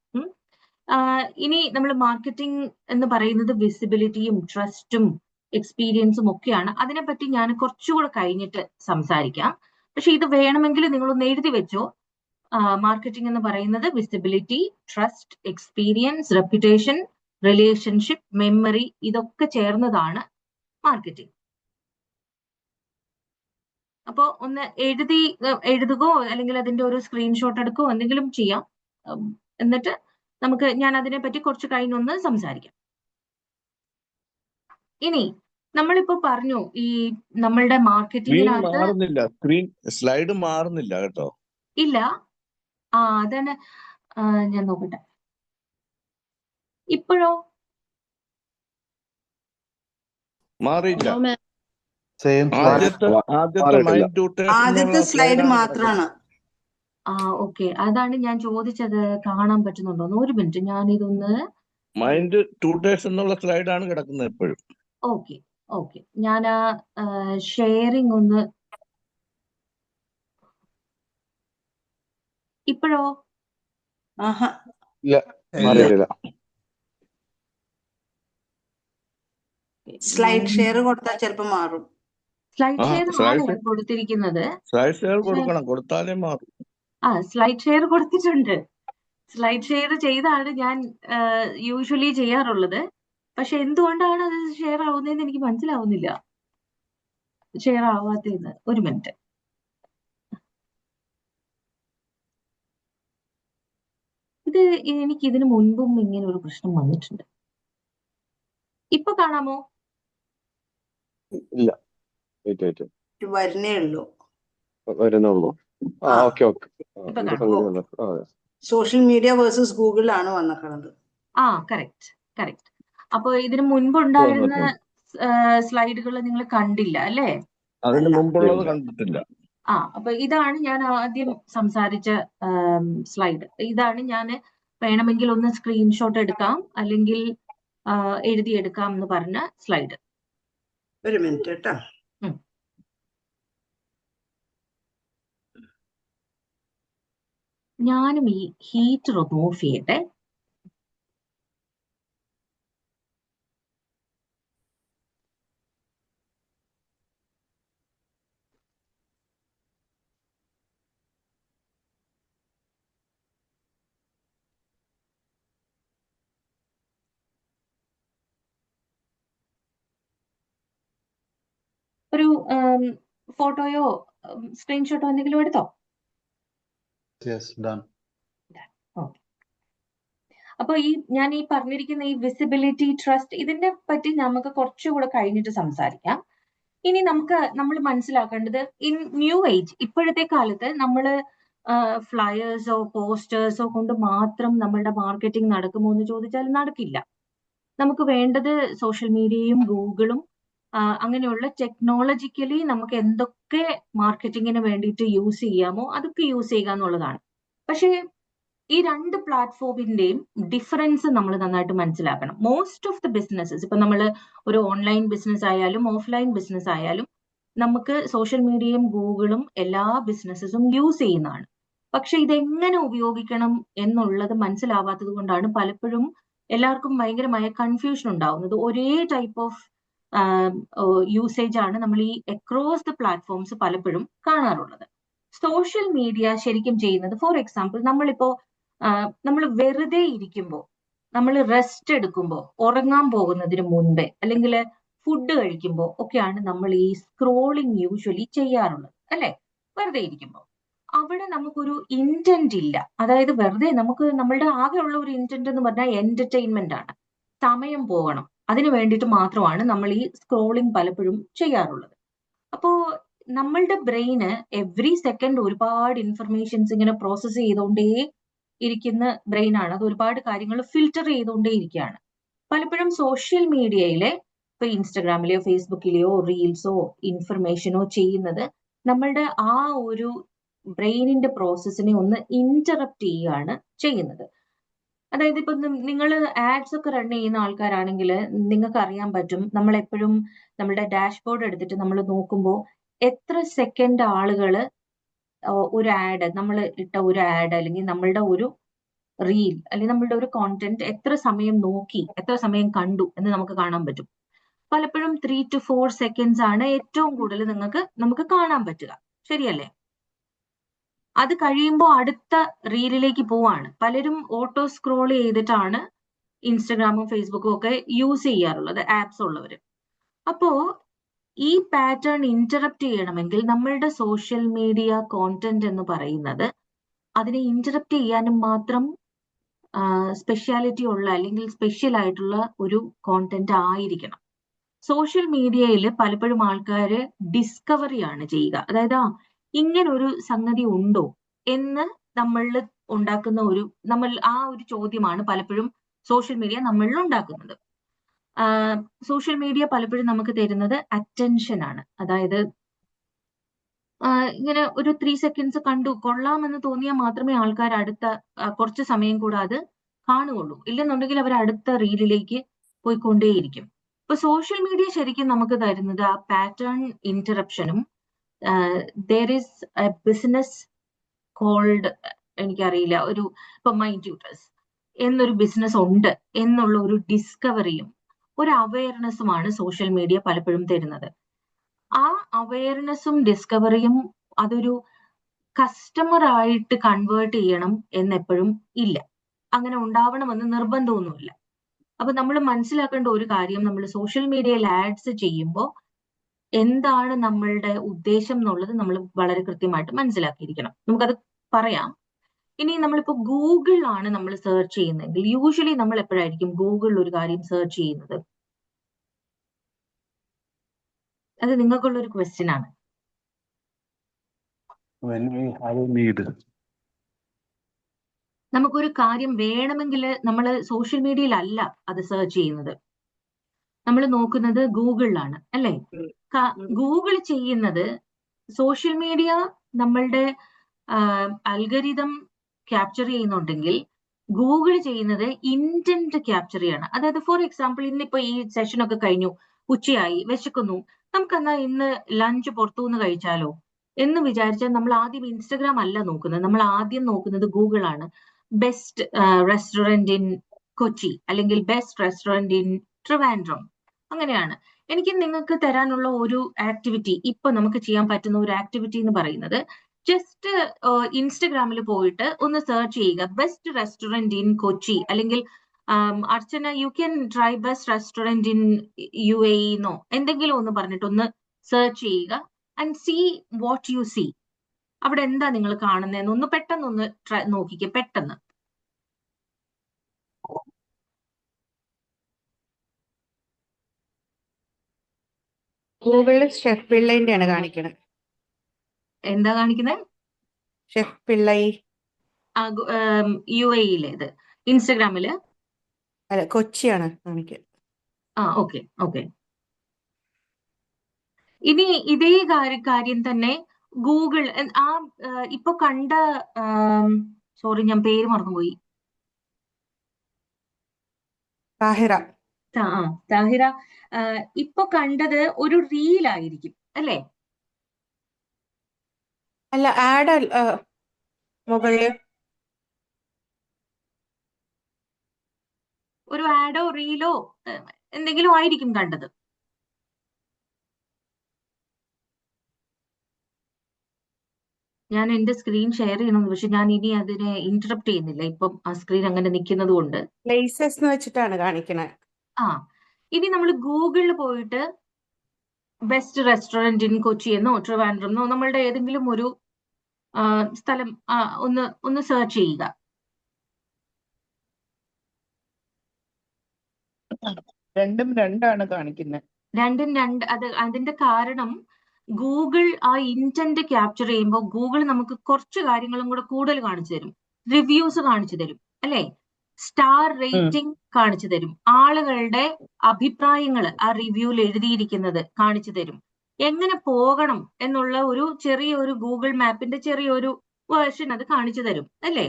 ഇനി നമ്മൾ മാർക്കറ്റിംഗ് എന്ന് പറയുന്നത് വിസിബിലിറ്റിയും ട്രസ്റ്റും എക്സ്പീരിയൻസും ഒക്കെയാണ്. അതിനെപ്പറ്റി ഞാൻ കുറച്ചുകൂടെ കഴിഞ്ഞിട്ട് സംസാരിക്കാം. പക്ഷെ ഇത് വേണമെങ്കിൽ നിങ്ങളൊന്ന് എഴുതി വെച്ചോ. മാർക്കറ്റിംഗ് എന്ന് പറയുന്നത് visibility, trust, experience, reputation, relationship, memory, ഇതൊക്കെ ചേർന്നതാണ് മാർക്കറ്റിംഗ്. അപ്പോ ഒന്ന് എഴുതുകയോ അല്ലെങ്കിൽ അതിന്റെ ഒരു സ്ക്രീൻഷോട്ട് എടുക്കുകയോ എന്തെങ്കിലും ചെയ്യാം. എന്നിട്ട് ഞാൻ അതിനെപ്പറ്റി കുറച്ച് കഴിഞ്ഞൊന്ന് സംസാരിക്കാം. ഇനി നമ്മളിപ്പോ പറഞ്ഞു ഈ നമ്മളുടെ മാർക്കറ്റിംഗിനകത്ത് മാറുന്നില്ല, സ്ക്രീൻ സ്ലൈഡ് മാറുന്നില്ല കേട്ടോ. ഇല്ല. അതാണ്. ഞാൻ നോക്കട്ടെ. ഇപ്പോഴോ? മാറിയില്ല. ആദ്യത്തെ സ്ലൈഡ് മാത്രമാണ്. ഓക്കെ, അതാണ് ഞാൻ ചോദിച്ചത്. കാണാൻ പറ്റുന്നുണ്ടോ? ഒരു മിനിറ്റ്, ഞാൻ ഇതൊന്ന് മൈൻഡ് ടു ഡേയ്സ് എന്നുള്ള സ്ലൈഡാണ് കിടക്കുന്നത് എപ്പോഴും. ഓക്കെ ഓക്കെ, ഞാൻ ഷെയറിംഗ് ഒന്ന്. ഇപ്പോഴോ? സ്ലൈഡ് ഷെയർ കൊടുത്താൽ ചിലപ്പോൾ മാറും. സ്ലൈഡ് ഷെയർ ആണ് കൊടുത്തിരിക്കുന്നത്. സ്ലൈഡ് ഷെയർ കൊടുക്കണം, കൊടുത്താലേ മാറും. സ്ലൈഡ് ഷെയർ കൊടുത്തിട്ടുണ്ട്. സ്ലൈഡ് ഷെയർ ചെയ്താണ് ഞാൻ യൂഷ്വലി ചെയ്യാറുള്ളത്. പക്ഷെ എന്തുകൊണ്ടാണ് അത് ഷെയർ ആവുന്നതെന്ന് എനിക്ക് മനസ്സിലാവുന്നില്ല. ഷെയർ ആവാത്തത്. ഒരു മിനിറ്റ്. എനിക്ക് ഇതിനു മുൻപും ഇങ്ങനെ ഒരു പ്രശ്നം വന്നിട്ടുണ്ട്. ഇപ്പൊ കാണാമോ? ഇല്ല, വരുന്നുള്ളൂ. സോഷ്യൽ മീഡിയ വേഴ്സസ് ഗൂഗിൾ ആണ് വന്നിട്ടുള്ളത്. കറക്റ്റ്. അപ്പൊ ഇതിനു മുൻപുണ്ടായിരുന്ന സ്ലൈഡുകൾ നിങ്ങൾ കണ്ടില്ല അല്ലേ? അതിന് മുമ്പുള്ളത് കണ്ടിട്ടില്ല. അപ്പൊ ഇതാണ് ഞാൻ ആദ്യം സംസാരിച്ച സ്ലൈഡ്. ഇതാണ് ഞാൻ വേണമെങ്കിൽ ഒന്ന് സ്ക്രീൻഷോട്ട് എടുക്കാം അല്ലെങ്കിൽ എഴുതിയെടുക്കാം എന്ന് പറഞ്ഞ സ്ലൈഡ്. ഒരു മിനിറ്റ് കേട്ടോ. ഞാനും ഈ ഹീറ്റർ ഒന്ന് ഓഫ് ചെയ്യട്ടെ. ഒരു ഫോട്ടോയോ സ്ക്രീൻഷോട്ടോ എന്തെങ്കിലും എടുത്തോ? അപ്പൊ ഞാൻ ഈ പറഞ്ഞിരിക്കുന്ന ഈ വിസിബിലിറ്റി, ട്രസ്റ്റ്, ഇതിനെ പറ്റി നമുക്ക് കുറച്ചുകൂടെ കഴിഞ്ഞിട്ട് സംസാരിക്കാം. ഇനി നമ്മൾ മനസ്സിലാക്കേണ്ടത് ഇൻ ന്യൂ ഏജ്, ഇപ്പോഴത്തെ കാലത്ത് നമ്മള് ഫ്ലയേഴ്സോ പോസ്റ്റേഴ്സോ കൊണ്ട് മാത്രം നമ്മളുടെ മാർക്കറ്റിംഗ് നടക്കുമോ എന്ന് ചോദിച്ചാൽ നടക്കില്ല. നമുക്ക് വേണ്ടത് സോഷ്യൽ മീഡിയയും ഗൂഗിളും അങ്ങനെയുള്ള ടെക്നോളജിക്കലി നമുക്ക് എന്തൊക്കെ മാർക്കറ്റിങ്ങിന് വേണ്ടിയിട്ട് യൂസ് ചെയ്യാമോ അതൊക്കെ യൂസ് ചെയ്യുക എന്നുള്ളതാണ്. പക്ഷേ ഈ രണ്ട് പ്ലാറ്റ്ഫോമിന്റെയും ഡിഫറൻസ് നമ്മൾ നന്നായിട്ട് മനസ്സിലാക്കണം. മോസ്റ്റ് ഓഫ് ദി ബിസിനസ്സസ്, ഇപ്പൊ നമ്മൾ ഒരു ഓൺലൈൻ ബിസിനസ് ആയാലും ഓഫ്ലൈൻ ബിസിനസ് ആയാലും നമുക്ക് സോഷ്യൽ മീഡിയയും ഗൂഗിളും എല്ലാ ബിസിനസ്സസും യൂസ് ചെയ്യുന്നതാണ്. പക്ഷെ ഇതെങ്ങനെ ഉപയോഗിക്കണം എന്നുള്ളത് മനസ്സിലാവാത്തത് കൊണ്ടാണ് പലപ്പോഴും എല്ലാവർക്കും ഭയങ്കരമായ കൺഫ്യൂഷൻ ഉണ്ടാവുന്നത്. ഒരേ ടൈപ്പ് ഓഫ് യൂസേജ് ആണ് നമ്മൾ ഈ അക്രോസ് ദ പ്ലാറ്റ്ഫോംസ് പലപ്പോഴും കാണാറുള്ളത്. സോഷ്യൽ മീഡിയ ശരിക്കും ചെയ്യുന്നത്, ഫോർ എക്സാമ്പിൾ നമ്മളിപ്പോ നമ്മൾ വെറുതെ ഇരിക്കുമ്പോൾ, നമ്മൾ റെസ്റ്റ് എടുക്കുമ്പോൾ, ഉറങ്ങാൻ പോകുന്നതിന് മുൻപേ അല്ലെങ്കിൽ ഫുഡ് കഴിക്കുമ്പോൾ ഒക്കെയാണ് നമ്മൾ ഈ സ്ക്രോളിംഗ് യൂഷ്വലി ചെയ്യാറുള്ളത് അല്ലെ? വെറുതെ ഇരിക്കുമ്പോൾ അവിടെ നമുക്കൊരു ഇന്റന്റ് ഇല്ല. അതായത് വെറുതെ നമുക്ക് നമ്മളുടെ ആകെയുള്ള ഒരു ഇന്റന്റ് എന്ന് പറഞ്ഞാൽ എന്റർടൈൻമെന്റ് ആണ്, സമയം പോകണം, അതിന് വേണ്ടിയിട്ട് മാത്രമാണ് നമ്മൾ ഈ സ്ക്രോളിംഗ് പലപ്പോഴും ചെയ്യാറുള്ളത്. അപ്പോ നമ്മളുടെ ബ്രെയിന് എവറി സെക്കൻഡ് ഒരുപാട് ഇൻഫർമേഷൻസ് ഇങ്ങനെ പ്രോസസ്സ് ചെയ്തുകൊണ്ടേ ഇരിക്കുന്ന ബ്രെയിൻ ആണ്. അത് ഒരുപാട് കാര്യങ്ങൾ ഫിൽറ്റർ ചെയ്തുകൊണ്ടേ ഇരിക്കുകയാണ്. പലപ്പോഴും സോഷ്യൽ മീഡിയയിലെ ഇപ്പൊ ഇൻസ്റ്റഗ്രാമിലെയോ ഫേസ്ബുക്കിലെയോ റീൽസോ ഇൻഫർമേഷനോ ചെയ്യുന്നത് നമ്മളുടെ ആ ഒരു ബ്രെയിനിന്റെ പ്രോസസ്സിനെ ഒന്ന് ഇന്ററപ്റ്റ് ചെയ്യുകയാണ് ചെയ്യുന്നത്. അതായത് ഇപ്പൊ നിങ്ങൾ ആഡ്സ് ഒക്കെ റൺ ചെയ്യുന്ന ആൾക്കാരാണെങ്കിൽ നിങ്ങൾക്ക് അറിയാൻ പറ്റും, നമ്മൾ എപ്പോഴും നമ്മുടെ ഡാഷ്ബോർഡ് എടുത്തിട്ട് നമ്മൾ നോക്കുമ്പോൾ എത്ര സെക്കൻഡ് ആളുകൾ ഒരു ആഡ്, നമ്മൾ ഇട്ട ഒരു ആഡ് അല്ലെങ്കിൽ നമ്മളുടെ ഒരു റീൽ അല്ലെങ്കിൽ നമ്മളുടെ ഒരു കോണ്ടന്റ് എത്ര സമയം നോക്കി, എത്ര സമയം കണ്ടു എന്ന് നമുക്ക് കാണാൻ പറ്റും. പലപ്പോഴും 3 to 4 seconds ആണ് ഏറ്റവും കൂടുതൽ നമുക്ക് കാണാൻ പറ്റുക. ശരിയല്ലേ? അത് കഴിയുമ്പോൾ അടുത്ത റീലിലേക്ക് പോവാണ്. പലരും ഓട്ടോ സ്ക്രോൾ ചെയ്തിട്ടാണ് ഇൻസ്റ്റഗ്രാമും ഫേസ്ബുക്കും ഒക്കെ യൂസ് ചെയ്യാറുള്ളത്, ആപ്സ് ഉള്ളവർ. അപ്പോ ഈ പാറ്റേൺ ഇന്ററപ്റ്റ് ചെയ്യണമെങ്കിൽ നമ്മളുടെ സോഷ്യൽ മീഡിയ കോണ്ടന്റ് എന്ന് പറയുന്നത് അതിനെ ഇന്ററപ്റ്റ് ചെയ്യാനും മാത്രം സ്പെഷ്യാലിറ്റി ഉള്ള അല്ലെങ്കിൽ സ്പെഷ്യൽ ആയിട്ടുള്ള ഒരു കോണ്ടന്റ് ആയിരിക്കണം. സോഷ്യൽ മീഡിയയിൽ പലപ്പോഴും ആൾക്കാർ ഡിസ്കവറിയാണ് ചെയ്യുക. അതായത് ഇങ്ങനൊരു സംഗതി ഉണ്ടോ എന്ന് നമ്മളിൽ ഉണ്ടാക്കുന്ന ആ ഒരു ചോദ്യമാണ് പലപ്പോഴും സോഷ്യൽ മീഡിയ നമ്മളിൽ ഉണ്ടാക്കുന്നത്. സോഷ്യൽ മീഡിയ പലപ്പോഴും നമുക്ക് തരുന്നത് അറ്റൻഷൻ ആണ്. അതായത് ഇങ്ങനെ ഒരു 3 seconds കണ്ടു കൊള്ളാമെന്ന് തോന്നിയാൽ മാത്രമേ ആൾക്കാർ അടുത്ത കുറച്ച് സമയം കൂടെ അത് കാണുകയുള്ളൂ. ഇല്ലെന്നുണ്ടെങ്കിൽ അവർ അടുത്ത റീലിലേക്ക് പോയിക്കൊണ്ടേയിരിക്കും. ഇപ്പൊ സോഷ്യൽ മീഡിയ ശരിക്കും നമുക്ക് തരുന്നത് ആ pattern ഇന്ററപ്ഷനും there is a business called, എനിക്കറിയില്ല, ഇപ്പൊ മൈൻഡ് ട്യൂട്ടേഴ്സ് എന്നൊരു ബിസിനസ് ഉണ്ട് എന്നുള്ള ഒരു ഡിസ്കവറിയും ഒരു അവയർനെസ്സുമാണ് സോഷ്യൽ മീഡിയ പലപ്പോഴും തരുന്നത്. ആ അവയർനെസ്സും ഡിസ്കവറിയും അതൊരു കസ്റ്റമർ ആയിട്ട് കൺവേർട്ട് ചെയ്യണം എന്നെപ്പോഴും ഇല്ല. അങ്ങനെ ഉണ്ടാവണമെന്ന് നിർബന്ധമൊന്നുമില്ല. അപ്പൊ നമ്മൾ മനസ്സിലാക്കേണ്ട ഒരു കാര്യം, നമ്മൾ സോഷ്യൽ മീഡിയയിൽ ആഡ്സ് ചെയ്യുമ്പോൾ എന്താണ് നമ്മളുടെ ഉദ്ദേശം എന്നുള്ളത് നമ്മൾ വളരെ കൃത്യമായിട്ട് മനസ്സിലാക്കിയിരിക്കണം. നമുക്കത് പറയാം. ഇനി നമ്മളിപ്പോ ഗൂഗിളിലാണ് നമ്മൾ സെർച്ച് ചെയ്യുന്നതെങ്കിൽ യൂഷ്വലി നമ്മൾ എപ്പോഴായിരിക്കും ഗൂഗിളിൽ ഒരു കാര്യം സെർച്ച് ചെയ്യുന്നത്? അത് നിങ്ങൾക്കുള്ള ഒരു ക്വസ്റ്റ്യൻ ആണ്. When we have a need. നമുക്കൊരു കാര്യം വേണമെങ്കിൽ നമ്മൾ സോഷ്യൽ മീഡിയയിലല്ല അത് സെർച്ച് ചെയ്യുന്നത്, നമ്മൾ നോക്കുന്നത് ഗൂഗിളിലാണ് അല്ലേ? ഗൂഗിൾ ചെയ്യുന്നത് സോഷ്യൽ മീഡിയ നമ്മളുടെ അൽഗരിതം ക്യാപ്ചർ ചെയ്യുന്നുണ്ടെങ്കിൽ ഗൂഗിൾ ചെയ്യുന്നത് ഇന്റന്റ് ക്യാപ്ചർ ചെയ്യാണ്. അതായത് ഫോർ എക്സാമ്പിൾ ഇന്നിപ്പോ ഈ സെഷൻ ഒക്കെ കഴിഞ്ഞു, ഉച്ചയായി, വിശക്കുന്നു, നമുക്കെന്നാ ഇന്ന് ലഞ്ച് പുറത്തുനിന്ന് കഴിച്ചാലോ എന്ന് വിചാരിച്ചാൽ നമ്മൾ ആദ്യം ഇൻസ്റ്റഗ്രാം അല്ല നോക്കുന്നത്, നമ്മൾ ആദ്യം നോക്കുന്നത് ഗൂഗിൾ ആണ്. ബെസ്റ്റ് റെസ്റ്റോറന്റ് ഇൻ കൊച്ചി അല്ലെങ്കിൽ ബെസ്റ്റ് റെസ്റ്റോറന്റ് ഇൻ ട്രിവാൻഡ്രം. അങ്ങനെയാണ്. എനിക്ക് നിങ്ങൾക്ക് തരാനുള്ള ഒരു ആക്ടിവിറ്റി, ഇപ്പൊ നമുക്ക് ചെയ്യാൻ പറ്റുന്ന ഒരു ആക്ടിവിറ്റി എന്ന് പറയുന്നത് ജസ്റ്റ് ഇൻസ്റ്റഗ്രാമിൽ പോയിട്ട് ഒന്ന് സെർച്ച് ചെയ്യുക ബെസ്റ്റ് റെസ്റ്റോറന്റ് ഇൻ കൊച്ചി, അല്ലെങ്കിൽ Archana you can try best restaurant in UAE എന്നോ എന്തെങ്കിലും ഒന്ന് പറഞ്ഞിട്ട് ഒന്ന് സെർച്ച് ചെയ്യുക and see what you see. അവിടെ എന്താ നിങ്ങൾ കാണുന്നതെന്ന് ഒന്ന് പെട്ടെന്നൊന്ന് നോക്കിക്കേ, പെട്ടെന്ന്. ഗൂഗിളിൽ ഷെഫ് പിള്ളൈന്റെ ആണ് കാണിക്കുന്നത്. എന്താ കാണിക്കുന്നത്? ഷെഫ് പിള്ളൈ. UAE-ലേത് ഇൻസ്റ്റഗ്രാമില്? അല്ല, കൊച്ചിയാണ് കാണിക്കുക. Okay okay. ഇനി ഇതേ കാര്യം തന്നെ ഗൂഗിൾ ഇപ്പൊ കണ്ട, സോറി ഞാൻ പേര് മറന്നുപോയി. താഹിറ. താഹിറ ഇപ്പൊ കണ്ടത് ഒരു റീലായിരിക്കും അല്ലേ? അല്ല, ആഡ് മുകളില് ഒരു ആഡോ റീലോ എന്തെങ്കിലും ആയിരിക്കും കണ്ടത്. ഞാൻ എന്റെ സ്ക്രീൻ ഷെയർ ചെയ്യണമെന്ന്, പക്ഷെ ഞാൻ ഇനി അതിനെ ഇന്ററപ്റ്റ് ചെയ്യുന്നില്ല. ഇപ്പം ആ സ്ക്രീൻ അങ്ങനെ നിൽക്കുന്നത് കൊണ്ട്. പ്ലേസസ് എന്ന് വെച്ചിട്ടാണ് കാണിക്കണേ. ആ ഇനി നമ്മൾ ഗൂഗിളിൽ പോയിട്ട് ബെസ്റ്റ് റെസ്റ്റോറന്റ് ഇൻ കൊച്ചി എന്നോ ട്രിവാൻഡ്രം എന്നോ നമ്മളുടെ ഏതെങ്കിലും ഒരു സ്ഥലം ഒന്ന് സെർച്ച് ചെയ്യുക. രണ്ടും രണ്ടാണ് കാണിക്കുന്നത്. രണ്ടും രണ്ട്. അതിന്റെ കാരണം ഗൂഗിൾ ആ ഇന്റന്റ് ക്യാപ്ചർ ചെയ്യുമ്പോൾ ഗൂഗിൾ നമുക്ക് കുറച്ച് കാര്യങ്ങളും കൂടെ കൂടുതൽ കാണിച്ചു തരും. റിവ്യൂസ് കാണിച്ചു തരും, അല്ലെ? സ്റ്റാർ റേറ്റിംഗ് കാണിച്ചു തരും. ആളുകളുടെ അഭിപ്രായങ്ങൾ ആ റിവ്യൂവിൽ എഴുതിയിരിക്കുന്നത് കാണിച്ചു തരും. എങ്ങനെ പോകണം എന്നുള്ള ഒരു ചെറിയൊരു ഗൂഗിൾ മാപ്പിന്റെ ചെറിയൊരു വേർഷൻ അത് കാണിച്ചു തരും, അല്ലേ?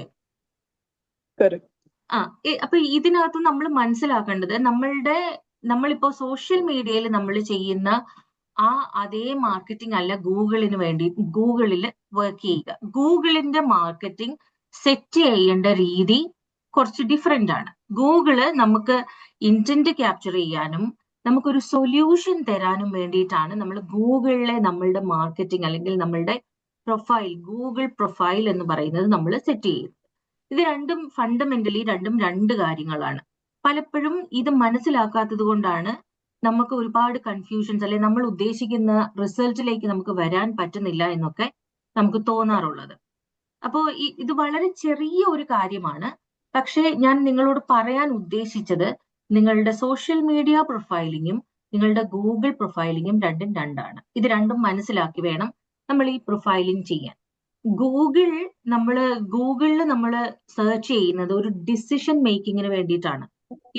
അപ്പൊ ഇതിനകത്ത് നമ്മൾ മനസ്സിലാക്കേണ്ടത് നമ്മളിപ്പോ സോഷ്യൽ മീഡിയയിൽ നമ്മൾ ചെയ്യുന്ന ആ അതേ മാർക്കറ്റിംഗ് അല്ല ഗൂഗിളിൽ വർക്ക് ചെയ്യുക. ഗൂഗിളിന്റെ മാർക്കറ്റിംഗ് സെറ്റ് ചെയ്യേണ്ട രീതി കുറച്ച് ഡിഫറെന്റ് ആണ്. ഗൂഗിള് നമുക്ക് ഇന്റന്റ് ക്യാപ്ചർ ചെയ്യാനും നമുക്കൊരു സൊല്യൂഷൻ തരാനും വേണ്ടിയിട്ടാണ് നമ്മൾ ഗൂഗിളിലെ നമ്മളുടെ മാർക്കറ്റിംഗ് അല്ലെങ്കിൽ നമ്മളുടെ പ്രൊഫൈൽ, ഗൂഗിൾ പ്രൊഫൈൽ എന്ന് പറയുന്നത് നമ്മൾ സെറ്റ് ചെയ്യുന്നത്. ഇത് രണ്ടും ഫണ്ടമെന്റലി രണ്ട് കാര്യങ്ങളാണ്. പലപ്പോഴും ഇത് മനസ്സിലാക്കാത്തത് കൊണ്ടാണ് നമുക്ക് ഒരുപാട് കൺഫ്യൂഷൻസ്, അല്ലെങ്കിൽ നമ്മൾ ഉദ്ദേശിക്കുന്ന റിസൾട്ടിലേക്ക് നമുക്ക് വരാൻ പറ്റുന്നില്ല എന്നൊക്കെ നമുക്ക് തോന്നാറുള്ളത്. അപ്പോൾ ഇത് വളരെ ചെറിയ ഒരു കാര്യമാണ്. പക്ഷേ ഞാൻ നിങ്ങളോട് പറയാൻ ഉദ്ദേശിച്ചത് നിങ്ങളുടെ സോഷ്യൽ മീഡിയ പ്രൊഫൈലിങ്ങും നിങ്ങളുടെ ഗൂഗിൾ പ്രൊഫൈലിങ്ങും രണ്ടാണ്. ഇത് രണ്ടും മനസ്സിലാക്കി വേണം നമ്മൾ ഈ പ്രൊഫൈലിംഗ് ചെയ്യാൻ. ഗൂഗിളിൽ നമ്മൾ സെർച്ച് ചെയ്യുന്നത് ഒരു ഡിസിഷൻ മേക്കിങ്ങിന് വേണ്ടിയിട്ടാണ്.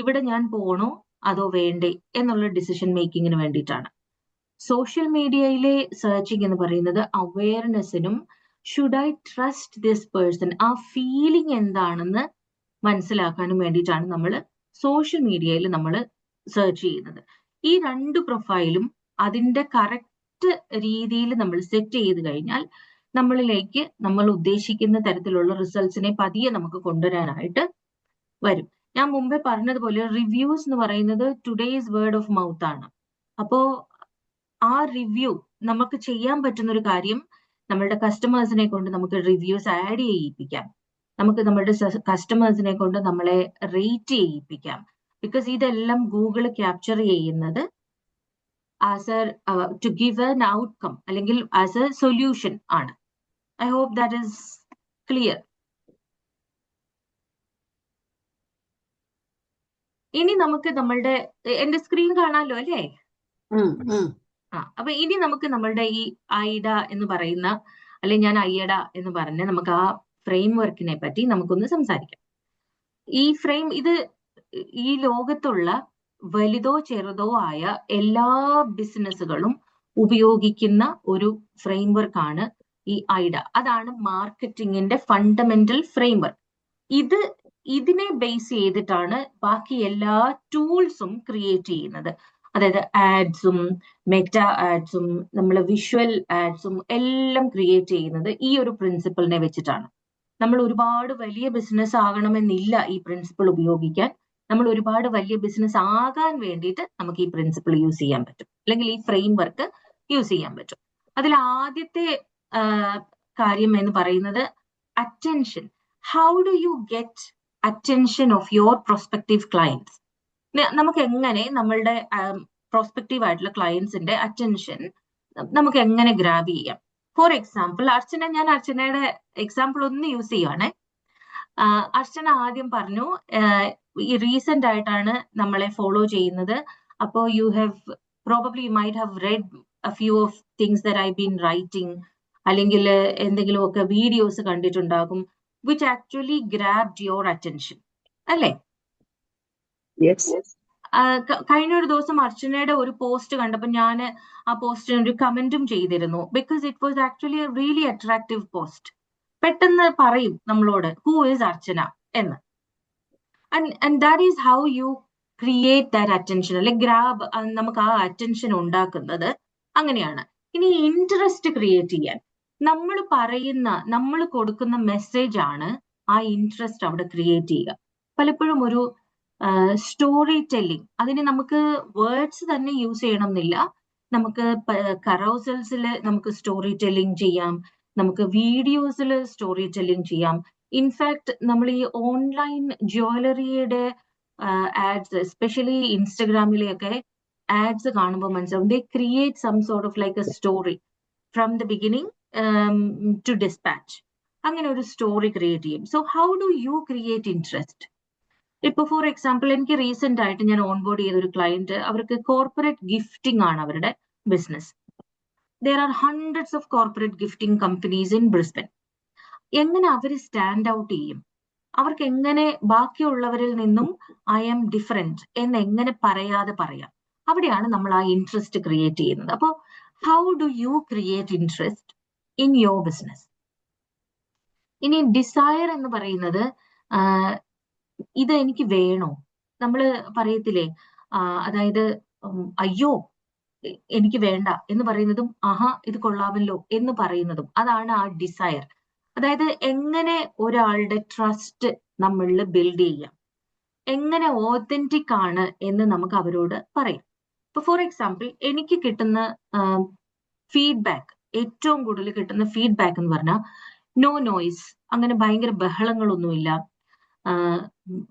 ഇവിടെ ഞാൻ പോണോ അതോ വേണ്ടേ എന്നുള്ള ഡിസിഷൻ മേക്കിങ്ങിന് വേണ്ടിയിട്ടാണ്. സോഷ്യൽ മീഡിയയിലെ സെർച്ചിങ് എന്ന് പറയുന്നത് അവയർനെസ്സിനും should I trust this person, ആ ഫീലിംഗ് എന്താണെന്ന് മനസ്സിലാക്കാനും വേണ്ടിയിട്ടാണ് നമ്മൾ സോഷ്യൽ മീഡിയയിൽ നമ്മൾ സെർച്ച് ചെയ്യുന്നത്. ഈ രണ്ട് പ്രൊഫൈലും അതിന്റെ കറക്റ്റ് രീതിയിൽ നമ്മൾ സെറ്റ് ചെയ്ത് കഴിഞ്ഞാൽ നമ്മളിലേക്ക് നമ്മൾ ഉദ്ദേശിക്കുന്ന തരത്തിലുള്ള റിസൾട്ട്സിനെ പതിയെ നമുക്ക് കൊണ്ടുവരാനായിട്ട് വരും. ഞാൻ മുമ്പേ പറഞ്ഞതുപോലെ റിവ്യൂസ് എന്ന് പറയുന്നത് ടുഡേസ് വേർഡ് ഓഫ് മൗത്ത് ആണ്. അപ്പോ ആ റിവ്യൂ നമുക്ക് ചെയ്യാൻ പറ്റുന്ന ഒരു കാര്യം, നമ്മളുടെ കസ്റ്റമേഴ്സിനെ കൊണ്ട് നമുക്ക് റിവ്യൂസ് ആഡ് ചെയ്യിപ്പിക്കാം. നമുക്ക് നമ്മളുടെ കസ്റ്റമേഴ്സിനെ കൊണ്ട് നമ്മളെ റേറ്റ് ചെയ്യിപ്പിക്കാം. ബിക്കോസ് ഇതെല്ലാം ഗൂഗിൾ ക്യാപ്ചർ ചെയ്യുന്നത് as to give an outcome അല്ലെങ്കിൽ ആസ് എ സൊല്യൂഷൻ ആണ്. I hope that is clear. ഇനി നമുക്ക് എന്റെ സ്ക്രീൻ കാണാമല്ലോ, അല്ലേ? അപ്പൊ ഇനി നമുക്ക് നമ്മളുടെ ഈ ഐഡ എന്ന് പറയുന്ന, അല്ലെങ്കിൽ ഞാൻ അയ്യഡ എന്ന് പറഞ്ഞ നമുക്ക് ആ ഫ്രെയിം വർക്കിനെ പറ്റി നമുക്കൊന്ന് സംസാരിക്കാം. ഇത് ഈ ലോകത്തുള്ള വലുതോ ചെറുതോ ആയ എല്ലാ ബിസിനസ്സുകളും ഉപയോഗിക്കുന്ന ഒരു ഫ്രെയിം വർക്കാണ് ഈ ഐഡ. അതാണ് മാർക്കറ്റിംഗിന്റെ ഫണ്ടമെന്റൽ ഫ്രെയിംവർക്ക്. ഇതിനെ ബേസ് ചെയ്തിട്ടാണ് ബാക്കി എല്ലാ ടൂൾസും ക്രിയേറ്റ് ചെയ്യുന്നത്. അതായത് ആഡ്സും മെറ്റാ ആഡ്സും നമ്മൾ വിഷ്വൽ ആഡ്സും എല്ലാം ക്രിയേറ്റ് ചെയ്യുന്നത് ഈ ഒരു പ്രിൻസിപ്പിളിനെ വെച്ചിട്ടാണ്. നമ്മൾ ഒരുപാട് വലിയ ബിസിനസ് ആകണമെന്നില്ല ഈ പ്രിൻസിപ്പിൾ ഉപയോഗിക്കാൻ. നമ്മൾ ഒരുപാട് വലിയ ബിസിനസ് ആകാൻ വേണ്ടിയിട്ട് നമുക്ക് ഈ പ്രിൻസിപ്പിൾ യൂസ് ചെയ്യാൻ പറ്റും, അല്ലെങ്കിൽ ഈ ഫ്രെയിം വർക്ക് യൂസ് ചെയ്യാൻ പറ്റും. അതിൽ ആദ്യത്തെ കാര്യം എന്ന് പറയുന്നത് attention. How do you get attention of your prospective clients? നമുക്ക് എങ്ങനെ നമ്മളുടെ പ്രോസ്പെക്റ്റീവ് ആയിട്ടുള്ള ക്ലയൻസിന്റെ അറ്റൻഷൻ നമുക്ക് എങ്ങനെ ഗ്രാബ് ചെയ്യാം? ഫോർ എക്സാമ്പിൾ, ഞാൻ അർച്ചനയുടെ എക്സാമ്പിൾ ഒന്ന് യൂസ് ചെയ്യുവാണേ. അർച്ചന ആദ്യം പറഞ്ഞു ഈ റീസെന്റ് ആയിട്ടാണ് നമ്മളെ ഫോളോ ചെയ്യുന്നത്. അപ്പോൾ you might have red a few of things that I've been writing, അല്ലെങ്കിൽ എന്തെങ്കിലുമൊക്കെ വീഡിയോസ് കണ്ടിട്ടുണ്ടാകും which actually grabbed your attention, അല്ലേ? കഴിഞ്ഞ ഒരു ദിവസം അർച്ചനയുടെ ഒരു പോസ്റ്റ് കണ്ടപ്പോൾ ഞാൻ ആ പോസ്റ്റിന് ഒരു കമന്റും ചെയ്തിരുന്നു. Because it was actually A really attractive post. പെട്ടെന്ന് പറയും നമ്മളോട് ഹൂ ഈസ് അർച്ചന എന്ന്. And that is how you create that attention, അല്ലെ ഗ്രാബ്. നമുക്ക് ആ അറ്റൻഷൻ ഉണ്ടാക്കുന്നത് അങ്ങനെയാണ്. ഇനി ഇൻട്രസ്റ്റ് ക്രിയേറ്റ് ചെയ്യാൻ നമ്മൾ കൊടുക്കുന്ന മെസ്സേജ് ആണ് ആ ഇൻട്രസ്റ്റ് അവിടെ ക്രിയേറ്റ് ചെയ്യുക. പലപ്പോഴും ഒരു സ്റ്റോറി ടെല്ലിംഗ്. അതിന് നമുക്ക് വേർഡ്സ് തന്നെ യൂസ് ചെയ്യണം എന്നില്ല. നമുക്ക് കറോസൽസിൽ നമുക്ക് സ്റ്റോറി ടെല്ലിംഗ് ചെയ്യാം, നമുക്ക് വീഡിയോസിൽ സ്റ്റോറി ടെല്ലിംഗ് ചെയ്യാം. ഇൻഫാക്ട് നമ്മൾ ഈ ഓൺലൈൻ ജ്വല്ലറിയുടെ ആഡ്സ്, എസ്പെഷ്യലി ഇൻസ്റ്റഗ്രാമിലെയൊക്കെ ആഡ്സ് കാണുമ്പോൾ മനസ്സിലാവും, they create some sort of like a story from the beginning to dispatch. അങ്ങനെ ഒരു സ്റ്റോറി ക്രിയേറ്റ് ചെയ്യും. So how do you create interest? ഇപ്പൊ ഫോർ എക്സാമ്പിൾ, എനിക്ക് റീസെന്റ് ആയിട്ട് ഞാൻ ഓൺബോർഡ് ചെയ്ത ഒരു ക്ലയന്റ്, അവർക്ക് കോർപ്പറേറ്റ് ഗിഫ്റ്റിംഗ് ആണ് അവരുടെ business. There are hundreds of corporate gifting companies in Brisbane. എങ്ങനെ അവർ സ്റ്റാൻഡ് ഔട്ട് ചെയ്യും? അവർക്ക് എങ്ങനെ ബാക്കിയുള്ളവരിൽ നിന്നും ഐ ആം ഡിഫറെന്റ് എന്ന് എങ്ങനെ പറയാതെ പറയാം? അവിടെയാണ് നമ്മൾ ആ ഇൻട്രസ്റ്റ് ക്രിയേറ്റ് ചെയ്യുന്നത്. അപ്പോൾ how do you create interest in your business? ഇനി ഡിസയർ എന്ന് പറയുന്നത്, ഇത് എനിക്ക് വേണോ? നമ്മൾ പറയത്തില്ലേ, അതായത് അയ്യോ എനിക്ക് വേണ്ട എന്ന് പറയുന്നതും ആഹാ ഇത് കൊള്ളാമല്ലോ എന്ന് പറയുന്നതും, അതാണ് ആ ഡിസയർ. അതായത് എങ്ങനെ ഒരാളുടെ ട്രസ്റ്റ് നമ്മളിൽ ബിൽഡ് ചെയ്യാം, എങ്ങനെ ഓതന്റിക് ആണ് എന്ന് നമുക്ക് അവരോട് പറയാം. ഇപ്പൊ ഫോർ എക്സാമ്പിൾ, എനിക്ക് കിട്ടുന്ന ഫീഡ്ബാക്ക്, ഏറ്റവും കൂടുതൽ കിട്ടുന്ന ഫീഡ്ബാക്ക് എന്ന് പറഞ്ഞാൽ നോ നോയ്സ്, അങ്ങനെ ഭയങ്കര ബഹളങ്ങളൊന്നുമില്ല,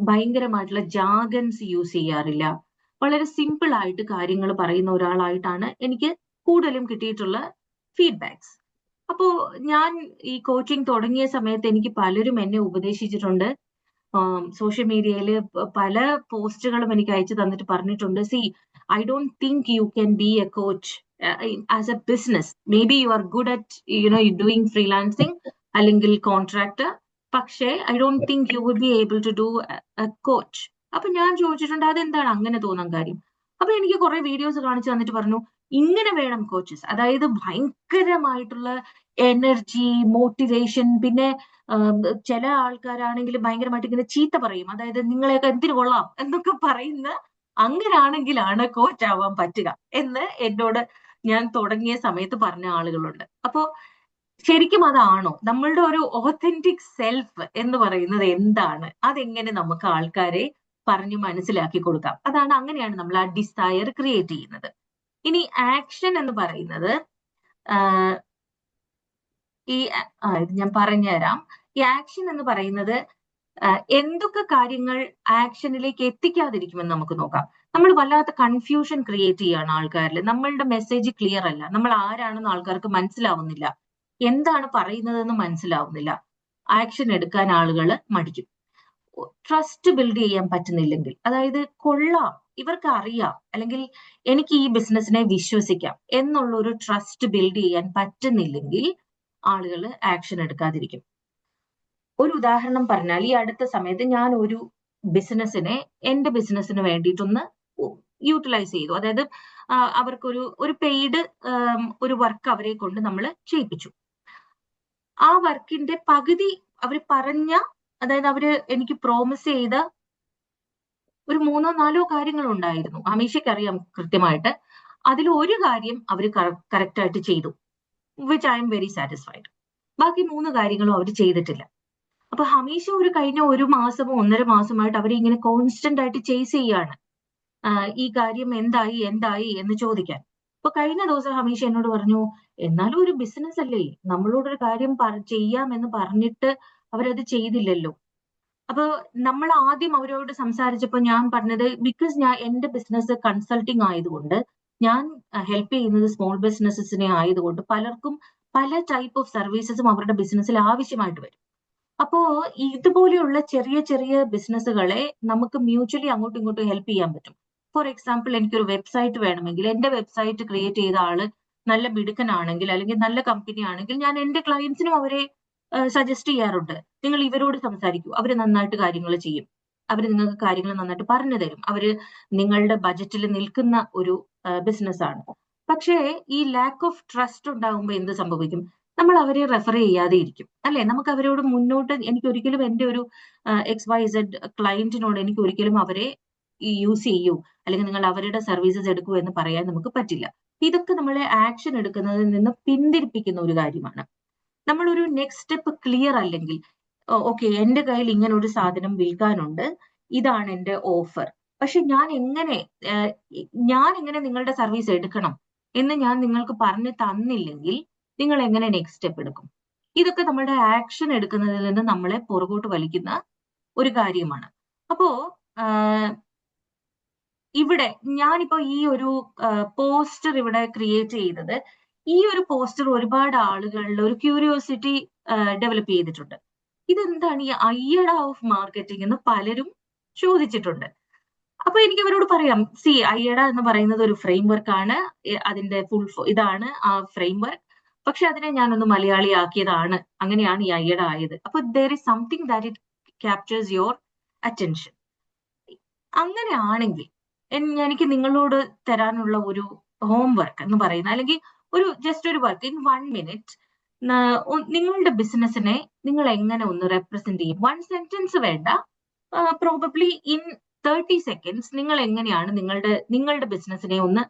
ഭയങ്കരമായിട്ടുള്ള ജാഗൻസ് യൂസ് ചെയ്യാറില്ല, വളരെ സിമ്പിൾ ആയിട്ട് കാര്യങ്ങൾ പറയുന്ന ഒരാളായിട്ടാണ് എനിക്ക് കൂടുതലും കിട്ടിയിട്ടുള്ള ഫീഡ്ബാക്സ്. അപ്പോ ഞാൻ ഈ കോച്ചിങ് തുടങ്ങിയ സമയത്ത് എനിക്ക് പലരും എന്നെ ഉപദേശിച്ചിട്ടുണ്ട്. സോഷ്യൽ മീഡിയയിൽ പല പോസ്റ്റുകളും എനിക്ക് അയച്ചു തന്നിട്ട് പറഞ്ഞിട്ടുണ്ട്, see I don't think you can be a coach as a business. Maybe you are good at doing freelancing അല്ലെങ്കിൽ കോൺട്രാക്ടർ, പക്ഷേ I don't think you will be able to do a coach. അപ്പൊ ഞാൻ ചോദിച്ചിട്ടുണ്ട് അതെന്താണ് അങ്ങനെ തോന്നാൻ കാര്യം? അപ്പൊ എനിക്ക് കുറെ വീഡിയോസ് കാണിച്ചു തന്നിട്ട് പറഞ്ഞു, ഇങ്ങനെ വേണം കോച്ചസ്. അതായത് ഭയങ്കരമായിട്ടുള്ള എനർജി, മോട്ടിവേഷൻ, പിന്നെ ചില ആൾക്കാരാണെങ്കിൽ ഭയങ്കരമായിട്ട് ഇങ്ങനെ ചീത്ത പറയും, അതായത് നിങ്ങളെയൊക്കെ എന്തിനു കൊള്ളാം എന്നൊക്കെ പറയുന്ന, അങ്ങനെയാണെങ്കിലാണ് കോച്ച് ആവാൻ പറ്റുക എന്ന് എന്നോട് ഞാൻ തുടങ്ങിയ സമയത്ത് പറഞ്ഞ ആളുകളുണ്ട്. അപ്പോ ശരിക്കും അതാണോ? നമ്മളുടെ ഒരു ഓതന്റിക് സെൽഫ് എന്ന് പറയുന്നത് എന്താണ്? അതെങ്ങനെ നമുക്ക് ആൾക്കാരെ പറഞ്ഞു മനസ്സിലാക്കി കൊടുക്കാം? അതാണ്, അങ്ങനെയാണ് നമ്മൾ ആ ഡിസയർ ക്രിയേറ്റ് ചെയ്യുന്നത്. ഇനി ആക്ഷൻ എന്ന് പറയുന്നത്, ഇത് ഞാൻ പറഞ്ഞുതരാം. ഈ ആക്ഷൻ എന്ന് പറയുന്നത് എന്തൊക്കെ കാര്യങ്ങൾ ആക്ഷനിലേക്ക് എത്തിക്കാതിരിക്കുമെന്ന് നമുക്ക് നോക്കാം. നമ്മൾ വല്ലാത്ത കൺഫ്യൂഷൻ ക്രിയേറ്റ് ചെയ്യാണ് ആൾക്കാരിൽ. നമ്മളുടെ മെസ്സേജ് ക്ലിയർ അല്ല, നമ്മൾ ആരാണെന്ന് ആൾക്കാർക്ക് മനസ്സിലാവുന്നില്ല, എന്താണ് പറയുന്നതെന്ന് മനസ്സിലാവുന്നില്ല, ആക്ഷൻ എടുക്കാൻ ആളുകൾ മടിക്കും. ട്രസ്റ്റ് ബിൽഡ് ചെയ്യാൻ പറ്റുന്നില്ലെങ്കിൽ, അതായത് കൊള്ളാം, ഇവർക്ക് അറിയാം, അല്ലെങ്കിൽ എനിക്ക് ഈ ബിസിനസ്സിനെ വിശ്വസിക്കാം എന്നുള്ള ഒരു ട്രസ്റ്റ് ബിൽഡ് ചെയ്യാൻ പറ്റുന്നില്ലെങ്കിൽ ആളുകൾ ആക്ഷൻ എടുക്കാതിരിക്കും. ഒരു ഉദാഹരണം പറഞ്ഞാൽ, ഈ അടുത്ത സമയത്ത് ഞാൻ ഒരു ബിസിനസ്സിനെ എന്റെ ബിസിനസ്സിന് വേണ്ടിയിട്ടൊന്ന് യൂട്ടിലൈസ് ചെയ്തു. അതായത് അവർക്കൊരു പെയ്ഡ് ഒരു വർക്ക് അവരെ കൊണ്ട് നമ്മൾ ചെയ്യിപ്പിച്ചു. ആ വർക്കിന്റെ പകുതി അവർ പറഞ്ഞ, അതായത് അവര് എനിക്ക് പ്രോമിസ് ചെയ്ത ഒരു 3-4 കാര്യങ്ങൾ ഉണ്ടായിരുന്നു. ഹമീഷയ്ക്ക് അറിയാം കൃത്യമായിട്ട്. അതിൽ ഒരു കാര്യം അവർ കറക്റ്റ് ആയിട്ട് ചെയ്തു, which I am very satisfied. ബാക്കി 3 കാര്യങ്ങളും അവർ ചെയ്തിട്ടില്ല. അപ്പൊ ഹമീഷ കഴിഞ്ഞ 1 മാസമോ 1.5 മാസമായിട്ട് അവരെ ഇങ്ങനെ കോൺസ്റ്റന്റ് ആയിട്ട് ചേസ് ചെയ്യാണ്, ഈ കാര്യം എന്തായി എന്ന് ചോദിക്കാൻ. അപ്പൊ കഴിഞ്ഞ ദിവസം ഹമീഷ എന്നോട് പറഞ്ഞു, എന്നാലും ഒരു ബിസിനസ് അല്ലേ, നമ്മളോടൊരു കാര്യം ചെയ്യാമെന്ന് പറഞ്ഞിട്ട് അവരത് ചെയ്തില്ലല്ലോ. അപ്പൊ നമ്മൾ ആദ്യം അവരോട് സംസാരിച്ചപ്പോ ഞാൻ പറഞ്ഞത്, ബിക്കോസ് എന്റെ ബിസിനസ് കൺസൾട്ടിങ് ആയതുകൊണ്ട്, ഞാൻ ഹെൽപ്പ് ചെയ്യുന്നത് സ്മോൾ ബിസിനസ്സിനെ ആയതുകൊണ്ട് പലർക്കും പല ടൈപ്പ് ഓഫ് സർവീസസും അവരുടെ ബിസിനസ്സിൽ ആവശ്യമായിട്ട് വരും. അപ്പോ ഇതുപോലെയുള്ള ചെറിയ ചെറിയ ബിസിനസ്സുകളെ നമുക്ക് മ്യൂച്വലി അങ്ങോട്ടും ഇങ്ങോട്ടും ഹെൽപ്പ് ചെയ്യാൻ പറ്റും. ഫോർ എക്സാമ്പിൾ, എനിക്കൊരു വെബ്സൈറ്റ് വേണമെങ്കിൽ, എന്റെ വെബ്സൈറ്റ് ക്രിയേറ്റ് ചെയ്ത ആള് നല്ല മിടുക്കനാണെങ്കിൽ അല്ലെങ്കിൽ നല്ല കമ്പനി ആണെങ്കിൽ, ഞാൻ എന്റെ ക്ലയൻസിനും അവരെ സജസ്റ്റ് ചെയ്യാറുണ്ട്, നിങ്ങൾ ഇവരോട് സംസാരിക്കൂ, അവര് നന്നായിട്ട് കാര്യങ്ങൾ ചെയ്യും, അവര് നിങ്ങൾക്ക് കാര്യങ്ങൾ നന്നായിട്ട് പറഞ്ഞു തരും, അവര് നിങ്ങളുടെ ബജറ്റിൽ നിൽക്കുന്ന ഒരു ബിസിനസ്സാണ്. പക്ഷേ ഈ ലാക്ക് ഓഫ് ട്രസ്റ്റ് ഉണ്ടാകുമ്പോൾ എന്ത് സംഭവിക്കും? നമ്മൾ അവരെ റെഫർ ചെയ്യാതെ ഇരിക്കും, അല്ലെ? നമുക്ക് അവരോട് മുന്നോട്ട്, എനിക്ക് ഒരിക്കലും എന്റെ ഒരു XYZ ക്ലയന്റിനോട് എനിക്ക് ഒരിക്കലും അവരെ യൂസ് ചെയ്യൂ അല്ലെങ്കിൽ നിങ്ങൾ അവരുടെ സർവീസസ് എടുക്കൂ എന്ന് പറയാൻ നമുക്ക് പറ്റില്ല. ഇതൊക്കെ നമ്മളെ ആക്ഷൻ എടുക്കുന്നതിൽ നിന്ന് പിന്തിരിപ്പിക്കുന്ന ഒരു കാര്യമാണ്. നമ്മളൊരു നെക്സ്റ്റ് സ്റ്റെപ്പ് ക്ലിയർ അല്ലെങ്കിൽ, ഓക്കെ, എന്റെ കയ്യിൽ ഇങ്ങനെ ഒരു സാധനം വിൽക്കാനുണ്ട്, ഇതാണ് എൻ്റെ ഓഫർ. പക്ഷെ ഞാൻ എങ്ങനെ നിങ്ങളുടെ സർവീസ് എടുക്കണം എന്ന് ഞാൻ നിങ്ങൾക്ക് പറഞ്ഞു തന്നില്ലെങ്കിൽ നിങ്ങൾ എങ്ങനെ നെക്സ്റ്റ് സ്റ്റെപ്പ് എടുക്കും? ഇതൊക്കെ നമ്മുടെ ആക്ഷൻ എടുക്കുന്നതിൽ നിന്ന് നമ്മളെ പുറകോട്ട് വലിക്കുന്ന ഒരു കാര്യമാണ്. അപ്പോ ഇവിടെ ഞാനിപ്പോ ഈ ഒരു പോസ്റ്റർ ഇവിടെ ക്രിയേറ്റ് ചെയ്തത്, ഈ ഒരു പോസ്റ്റർ ഒരുപാട് ആളുകളിൽ ഒരു ക്യൂരിയോസിറ്റി ഡെവലപ്പ് ചെയ്തിട്ടുണ്ട്. ഇതെന്താണ് ഈ അയ്യഡ ഓഫ് മാർക്കറ്റിംഗ് എന്ന് പലരും ചോദിച്ചിട്ടുണ്ട്. അപ്പൊ എനിക്ക് അവരോട് പറയാം, അയ്യഡ എന്ന് പറയുന്നത് ഒരു ഫ്രെയിംവർക്ക് ആണ്, അതിന്റെ ഇതാണ് ആ ഫ്രെയിംവർക്ക്. പക്ഷെ അതിനെ ഞാനൊന്ന് മലയാളിയാക്കിയതാണ്, അങ്ങനെയാണ് ഈ അയ്യഡ ആയത്. അപ്പൊ there is something that it captures your attention. അങ്ങനെയാണെങ്കിൽ എനിക്ക് നിങ്ങളോട് തരാനുള്ള ഒരു ഹോംവർക്ക് എന്ന് പറയുന്ന, അല്ലെങ്കിൽ ജസ്റ്റ് ഒരു വർക്ക് ഇൻ 1 minute, നിങ്ങളുടെ ബിസിനസിനെ നിങ്ങൾ എങ്ങനെ ഒന്ന് റെപ്രസെന്റ് ചെയ്യും? 1 sentence വേണ്ട, പ്രോബബ്ലി ഇൻ 30 seconds നിങ്ങൾ എങ്ങനെയാണ് നിങ്ങളുടെ ബിസിനസിനെ ഒന്ന്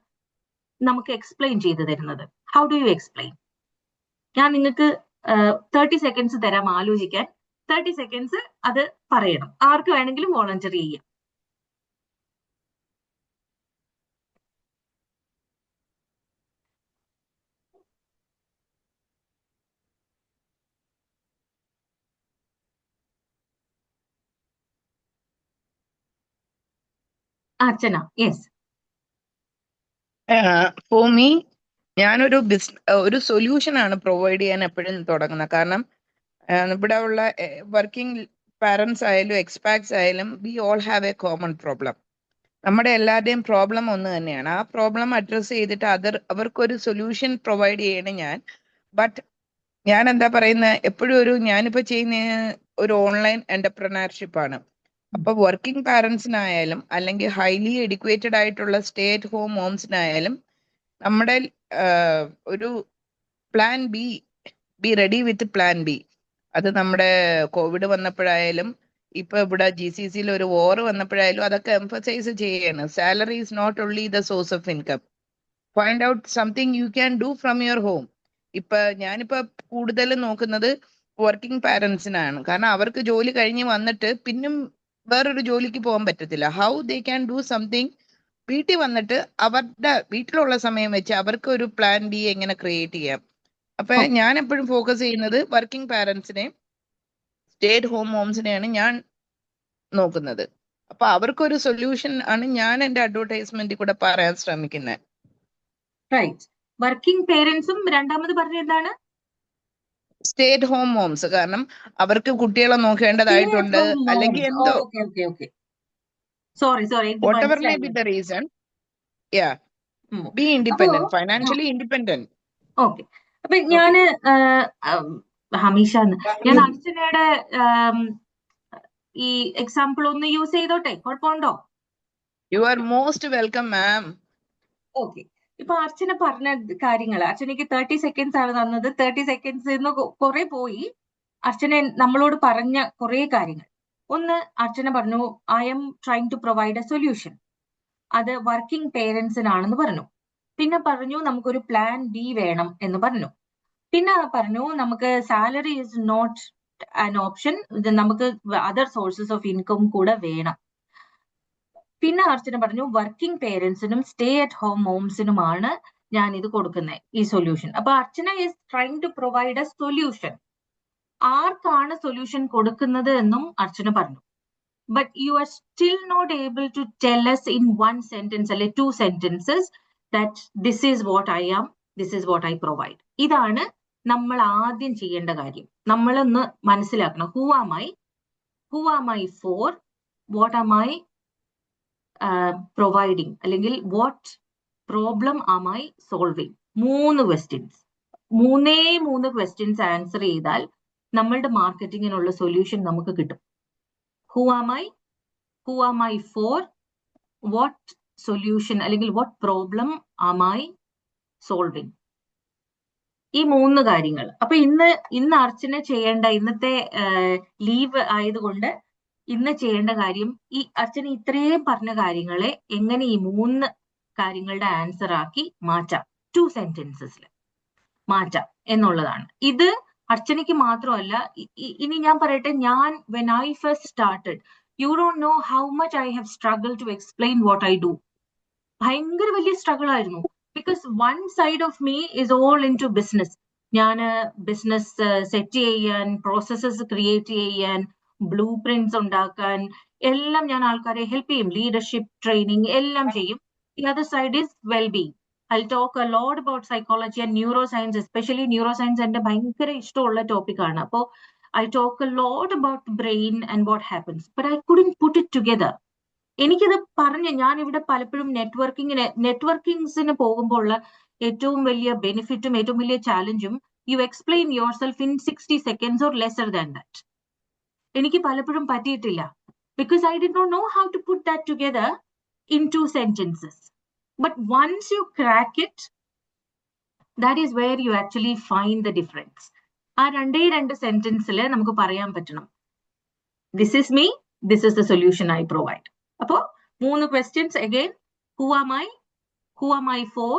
നമുക്ക് എക്സ്പ്ലെയിൻ ചെയ്തു തരുന്നത്? How do you explain? ഞാൻ നിങ്ങൾക്ക് 30 seconds തരാം ആലോചിക്കാൻ. 30 seconds അത് പറയണം. ആർക്ക് വേണമെങ്കിലും വോളണ്ടിയർ ചെയ്യാം. അർച്ചന, യെസ്. ഫോർ മീ, ഞാനൊരു ഒരു സൊല്യൂഷൻ ആണ് പ്രൊവൈഡ് ചെയ്യാൻ എപ്പോഴും തുടങ്ങുന്നത്. കാരണം ഇവിടെ ഉള്ള വർക്കിംഗ് പാരന്റ്സ് ആയാലും എക്സ്പാക്ട്സ് ആയാലും we all have A common problem. നമ്മുടെ എല്ലാവരുടെയും പ്രോബ്ലം ഒന്ന് തന്നെയാണ്. ആ പ്രോബ്ലം അഡ്രസ്സ് ചെയ്തിട്ട് അവർക്കൊരു സൊല്യൂഷൻ പ്രൊവൈഡ് ചെയ്യണം ഞാൻ. ബട്ട് ഞാൻ എന്താ പറയുന്നത്, എപ്പോഴും ഞാനിപ്പോ ചെയ്യുന്ന ഒരു ഓൺലൈൻ എന്റർപ്രണർഷിപ്പ് ആണ്. അപ്പൊ വർക്കിംഗ് പാരന്റ്സിനായാലും അല്ലെങ്കിൽ ഹൈലി എഡ്യൂക്കേറ്റഡ് ആയിട്ടുള്ള സ്റ്റേ അറ്റ് ഹോം മോംസിനായാലും നമ്മുടെ ഒരു plan be ready with plan B. അത് നമ്മുടെ കോവിഡ് വന്നപ്പോഴായാലും ഇപ്പൊ ഇവിടെ GCCയിൽ ഒരു വോർ വന്നപ്പോഴായാലും അതൊക്കെ എംഫസൈസ് ചെയ്യാണ്. Salary is not only the source of income. Find out something you can do from your home. ഞാനിപ്പോ കൂടുതൽ നോക്കുന്നത് വർക്കിംഗ് പാരന്റ്സിനാണ്. കാരണം അവർക്ക് ജോലി കഴിഞ്ഞ് വന്നിട്ട് പിന്നും വേറൊരു ജോലിക്ക് പോകാൻ പറ്റത്തില്ല. How they can do something വീട്ടിൽ വന്നിട്ട് അവരുടെ വീട്ടിലുള്ള സമയം വെച്ച് അവർക്ക് ഒരു പ്ലാൻ ബി എങ്ങനെ ക്രിയേറ്റ് ചെയ്യാം. അപ്പൊ ഞാൻ എപ്പോഴും ഫോക്കസ് ചെയ്യുന്നത് വർക്കിംഗ് പാരന്റ്സിനെ, സ്റ്റേ അറ്റ് ഹോം മോംസിനെയാണ് ഞാൻ നോക്കുന്നത്. അപ്പൊ അവർക്കൊരു സൊല്യൂഷൻ ആണ് ഞാൻ എന്റെ അഡ്വർടൈസ്മെന്റിൽ കൂടെ പറയാൻ ശ്രമിക്കുന്നത്. റൈറ്റ്. വർക്കിംഗ് പേരൻസും രണ്ടാമത് പറഞ്ഞ എന്താണ്? Stay at home moms. കാരണം അവർക്ക് കുട്ടികളെ നോക്കേണ്ടതായിട്ടുണ്ട്, അല്ലെങ്കിൽ എന്തോ whatever may be the reason, yeah, be independent, financially independent. Okay. അപ്പൊ ഞാന് ഹമീഷ, ഞാൻ അർച്ചനയുടെ ഈ എക്സാമ്പിൾ ഒന്ന് യൂസ് ചെയ്തോട്ടെ? കുഴപ്പമുണ്ടോ? You are most welcome, ma'am. Okay. ഇപ്പൊ അർച്ചന പറഞ്ഞ കാര്യങ്ങൾ, അർച്ചനയ്ക്ക് 30 seconds ആണ് തന്നത്. 30 seconds കുറെ പോയി. അർച്ചന നമ്മളോട് പറഞ്ഞ കുറെ കാര്യങ്ങൾ. ഒന്ന്, അർച്ചന പറഞ്ഞു I'm trying to provide a solution. അത് വർക്കിംഗ് പേരൻസിനാണെന്ന് പറഞ്ഞു. പിന്നെ പറഞ്ഞു നമുക്കൊരു പ്ലാൻ ബി വേണം എന്ന് പറഞ്ഞു. പിന്നെ പറഞ്ഞു നമുക്ക് salary is not an option, നമുക്ക് അതർ സോഴ്സസ് ഓഫ് ഇൻകം കൂടെ വേണം. പിന്നെ അർച്ചന പറഞ്ഞു വർക്കിംഗ് പേരൻസിനും സ്റ്റേ അറ്റ് ഹോം മോംസിനുമാണ് ഞാൻ ഇത് കൊടുക്കുന്നത്, ഈ സൊല്യൂഷൻ. അപ്പൊ Archana is trying to provide a solution. ആർക്കാണ് സൊല്യൂഷൻ കൊടുക്കുന്നത് എന്നും അർച്ചന പറഞ്ഞു. But you are still not able to tell us in 1 sentence അല്ലെ 2 sentences that this is what I am, this is what I provide. ഇതാണ് നമ്മൾ ആദ്യം ചെയ്യേണ്ട കാര്യം. നമ്മളൊന്ന് മനസ്സിലാക്കണം, who am I for, what am I providing, അല്ലെങ്കിൽ what problem am I solving. 3 questions, 3 questions answer ചെയ്താൽ നമ്മളുടെ മാർക്കറ്റിങ്ങിനുള്ള സൊല്യൂഷൻ നമുക്ക് കിട്ടും. Who am I for, what solution അല്ലെങ്കിൽ what problem am I solving. ഈ 3 കാര്യങ്ങൾ. അപ്പൊ ഇന്ന് അർച്ചന ചെയ്യേണ്ട, ഇന്നത്തെ ലീവ് ആയതുകൊണ്ട് ഇന്ന് ചെയ്യേണ്ട കാര്യം, ഈ അർച്ചന ഇത്രയും പറഞ്ഞ കാര്യങ്ങളെ എങ്ങനെ ഈ 3 കാര്യങ്ങളുടെ ആൻസർ ആക്കി മാറ്റാം, 2 sentences മാറ്റാം എന്നുള്ളതാണ്. ഇത് അർച്ചനയ്ക്ക് മാത്രമല്ല, ഇനി ഞാൻ പറയട്ടെ, when I first started, You don't know how much I have struggled to explain what I do. ഭയങ്കര വലിയ സ്ട്രഗിൾ ആയിരുന്നു. Because one side of me is all into business. ഞാൻ ബിസിനസ് സെറ്റ് ചെയ്യാൻ, പ്രോസസ്സസ് ക്രിയേറ്റ് ചെയ്യാൻ, blueprints ഉണ്ടാക്കാൻ എല്ലാം ഞാൻ ആൾക്കാരെ ഹെൽപ്പ് ചെയ്യും. ലീഡർഷിപ്പ് ട്രെയിനിങ് എല്ലാം ചെയ്യും. The other side is wellbeing. I'll talk a lot about psychology and neuroscience, especially neuroscience എന്റെ ഭയങ്കര ഇഷ്ടമുള്ള ടോപ്പിക്കാണ്. അപ്പോൾ I talk a lot about brain and what happens, but I couldn't put it together. എനിക്കത് പറഞ്ഞ് ഞാൻ ഇവിടെ പലപ്പോഴും നെറ്റ്വർക്കിങ്സിന് പോകുമ്പോൾ ഉള്ള ഏറ്റവും വലിയ ബെനിഫിറ്റും ഏറ്റവും വലിയ ചാലഞ്ചും you explain yourself in 60 seconds or lesser than that. എനിക്ക് പലപ്പോഴും പറ്റിയിട്ടില്ല. Because I did not know how to put that together in 2 sentences. But once you crack it, that is where you actually find the difference. ആ രണ്ട് സെന്റൻസിൽ നമുക്ക് പറയാൻ പറ്റണം, this is me, this is the solution I provide. അപ്പോ 3 questions again. Who am I? Who am I for?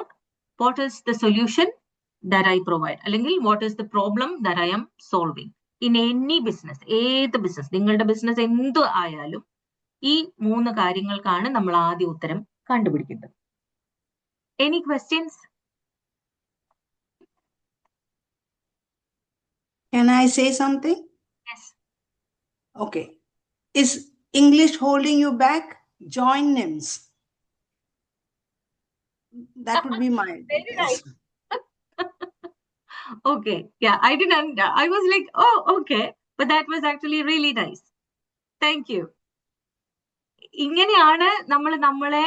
What is the solution that I provide? അല്ലെങ്കിൽ what is the problem that I am solving? In any business, ഏത് business, നിങ്ങളുടെ business എന്ത് ആയാലും ഈ 3 കാര്യങ്ങൾക്കാണ് നമ്മൾ ആദ്യ ഉത്തരം കണ്ടുപിടിക്കുന്നത്. Any questions? Can I say something? Yes. Okay. Is English holding you back? Join NIMS. That would be my Very nice. request. Okay. Yeah, I didn't. I was like, oh, okay. But that was actually really nice. Thank you. ഇങ്ങനെയാണ് നമ്മൾ നമ്മളെ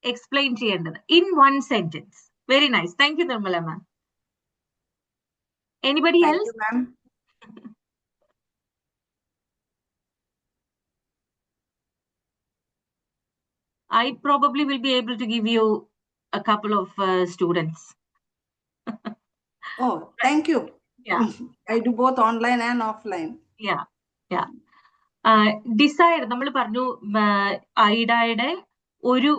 explain ചെയ്യേണ്ടത്. In 1 sentence. Very nice. Thank you, Nirmala ma'am. Anybody Thank else? you, ma'am. I probably will be able to give you a couple of students. Oh, thank you. Yeah. I do both online and offline. Yeah. Yeah. Decide നമ്മൾ പറഞ്ഞു, ഐഡയുടെ ഒരു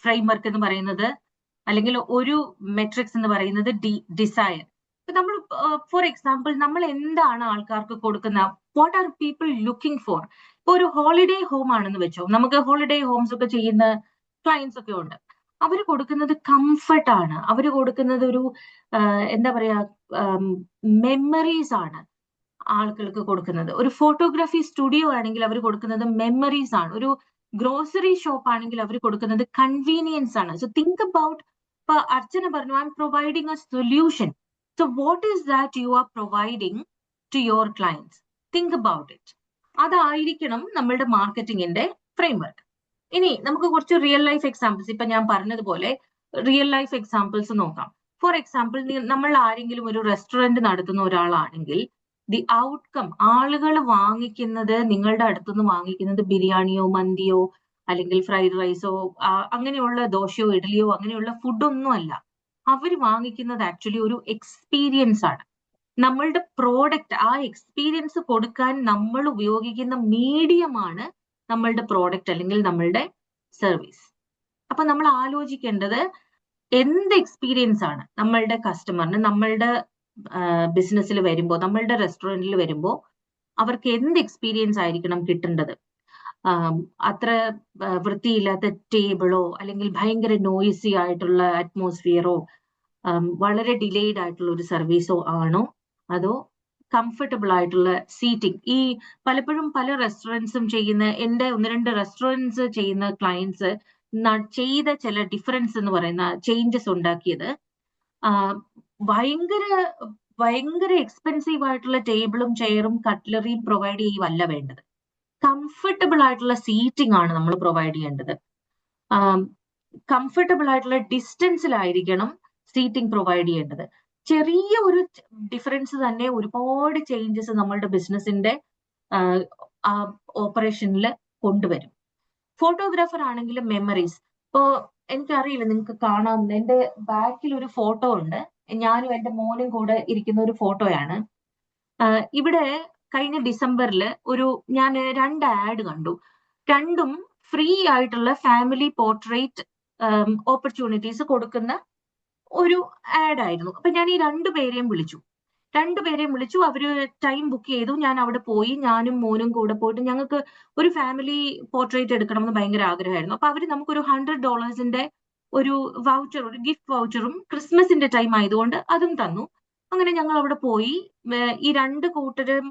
framework എന്ന് പറയുന്നത് അല്ലെങ്കിൽ ഒരു matrix എന്ന് പറയുന്നത് desire. നമ്മൾ ഫോർ എക്സാമ്പിൾ നമ്മൾ എന്താണ് ആൾക്കാർക്ക് കൊടുക്കുന്ന, what are people looking for? ഇപ്പൊ ഒരു ഹോളിഡേ ഹോം ആണെന്ന് വെച്ചോ, നമുക്ക് ഹോളിഡേ ഹോംസ് ഒക്കെ ചെയ്യുന്ന ക്ലയൻസ് ഒക്കെ ഉണ്ട്. അവർ കൊടുക്കുന്നത് കംഫർട്ട് ആണ്, അവർ കൊടുക്കുന്നത് ഒരു എന്താ പറയാ മെമ്മറീസ് ആണ് ആളുകൾക്ക് കൊടുക്കുന്നത്. ഒരു ഫോട്ടോഗ്രാഫി സ്റ്റുഡിയോ ആണെങ്കിൽ അവർ കൊടുക്കുന്നത് മെമ്മറീസ് ആണ്. ഒരു ഗ്രോസറി ഷോപ്പ് ആണെങ്കിൽ അവർ കൊടുക്കുന്നത് കൺവീനിയൻസ് ആണ്. സോ തിങ്ക് അബൌട്ട്, ഇപ്പൊ അർച്ചന പറഞ്ഞു I'm providing a solution. So what is that you are providing to your clients? Think about it. അതായിരിക്കണം നമ്മളുടെ മാർക്കറ്റിംഗിന്റെ ഫ്രെയിംവർക്ക്. ഇനി നമുക്ക് കുറച്ച് റിയൽ ലൈഫ് എക്സാമ്പിൾസ്, ഇപ്പൊ ഞാൻ പറഞ്ഞതുപോലെ റിയൽ ലൈഫ് എക്സാമ്പിൾസ് നോക്കാം. ഫോർ എക്സാമ്പിൾ, നമ്മൾ ആരെങ്കിലും ഒരു റെസ്റ്റോറന്റ് നടത്തുന്ന ഒരാളാണെങ്കിൽ ദി ഔട്ട്കം, ആളുകൾ വാങ്ങിക്കുന്നത്, നിങ്ങളുടെ അടുത്തുനിന്ന് വാങ്ങിക്കുന്നത് ബിരിയാണിയോ മന്തിയോ അല്ലെങ്കിൽ ഫ്രൈഡ് റൈസോ അങ്ങനെയുള്ള ദോശയോ ഇഡ്ഡലിയോ അങ്ങനെയുള്ള ഫുഡൊന്നും അല്ല. അവർ വാങ്ങിക്കുന്നത് ആക്ച്വലി ഒരു എക്സ്പീരിയൻസ് ആണ്. നമ്മളുടെ പ്രോഡക്റ്റ്, ആ എക്സ്പീരിയൻസ് കൊടുക്കാൻ നമ്മൾ ഉപയോഗിക്കുന്ന മീഡിയമാണ് നമ്മളുടെ പ്രോഡക്റ്റ് അല്ലെങ്കിൽ നമ്മളുടെ സർവീസ്. അപ്പൊ നമ്മൾ ആലോചിക്കേണ്ടത് എന്ത് എക്സ്പീരിയൻസ് ആണ് നമ്മളുടെ കസ്റ്റമറിന് നമ്മളുടെ ബിസിനസ്സിൽ വരുമ്പോൾ, നമ്മളുടെ റെസ്റ്റോറൻറ്റിൽ വരുമ്പോൾ അവർക്ക് എന്ത് എക്സ്പീരിയൻസ് ആയിരിക്കണം കിട്ടേണ്ടത്. അത്ര വൃത്തിയില്ലാത്ത ടേബിളോ അല്ലെങ്കിൽ ഭയങ്കര നോയിസി ആയിട്ടുള്ള അറ്റ്മോസ്ഫിയറോ വളരെ ഡിലേഡ് ആയിട്ടുള്ള ഒരു സർവീസോ ആണോ, അതോ കംഫർട്ടബിൾ ആയിട്ടുള്ള സീറ്റിംഗ്? ഈ പലപ്പോഴും പല റെസ്റ്റോറൻറ്റ്സും ചെയ്യുന്ന, എൻ്റെ 1-2 റെസ്റ്റോറൻറ്റ്സ് ചെയ്യുന്ന ക്ലയൻസ് ചെയ്ത ചില ഡിഫറൻസ് എന്ന് പറയുന്ന ചേഞ്ചസ് ഉണ്ടാക്കിയത് ഭയങ്കര എക്സ്പെൻസീവ് ആയിട്ടുള്ള ടേബിളും ചെയറും കട്ട്ലറിയും പ്രൊവൈഡ് ചെയ്യുവല്ല വേണ്ടത്. കംഫർട്ടബിൾ ആയിട്ടുള്ള സീറ്റിംഗ് ആണ് നമ്മൾ പ്രൊവൈഡ് ചെയ്യേണ്ടത്. കംഫർട്ടബിൾ ആയിട്ടുള്ള ഡിസ്റ്റൻസിലായിരിക്കണം സീറ്റിംഗ് പ്രൊവൈഡ് ചെയ്യേണ്ടത്. ചെറിയ ഒരു ഡിഫറൻസ് തന്നെ ഒരുപാട് ചേഞ്ചസ് നമ്മളുടെ ബിസിനസിന്റെ ഓപ്പറേഷനിൽ കൊണ്ടുവരും. ഫോട്ടോഗ്രാഫർ ആണെങ്കിലും മെമ്മറീസ്. ഇപ്പോ എനിക്കറിയില്ല, നിങ്ങൾക്ക് കാണാം, എന്റെ ബാക്കിൽ ഒരു ഫോട്ടോ ഉണ്ട്. ഞാനും എന്റെ മോനും കൂടെ ഇരിക്കുന്ന ഒരു ഫോട്ടോയാണ്. ഇവിടെ കഴിഞ്ഞ ഡിസംബറിൽ ഞാൻ 2 ആഡ് കണ്ടു. രണ്ടും ഫ്രീ ആയിട്ടുള്ള ഫാമിലി പോർട്രേറ്റ് ഓപ്പർച്യൂണിറ്റീസ് കൊടുക്കുന്ന ഒരു ആഡ് ആയിരുന്നു. അപ്പൊ ഞാൻ ഈ 2 പേരെയും വിളിച്ചു. രണ്ടുപേരെയും വിളിച്ചു. അവര് ടൈം ബുക്ക് ചെയ്തു. ഞാൻ അവിടെ പോയി. ഞാനും മോനും കൂടെ പോയിട്ട് ഞങ്ങൾക്ക് ഒരു ഫാമിലി പോർട്രേറ്റ് എടുക്കണം എന്ന് ഭയങ്കര ആഗ്രഹമായിരുന്നു. അപ്പൊ അവര് നമുക്കൊരു $100 ഒരു വൗച്ചർ, ഒരു ഗിഫ്റ്റ് വൗച്ചറും ക്രിസ്മസിന്റെ ടൈം ആയതുകൊണ്ട് അതും തന്നു. അങ്ങനെ ഞങ്ങൾ അവിടെ പോയി. ഈ രണ്ട് കൂട്ടരും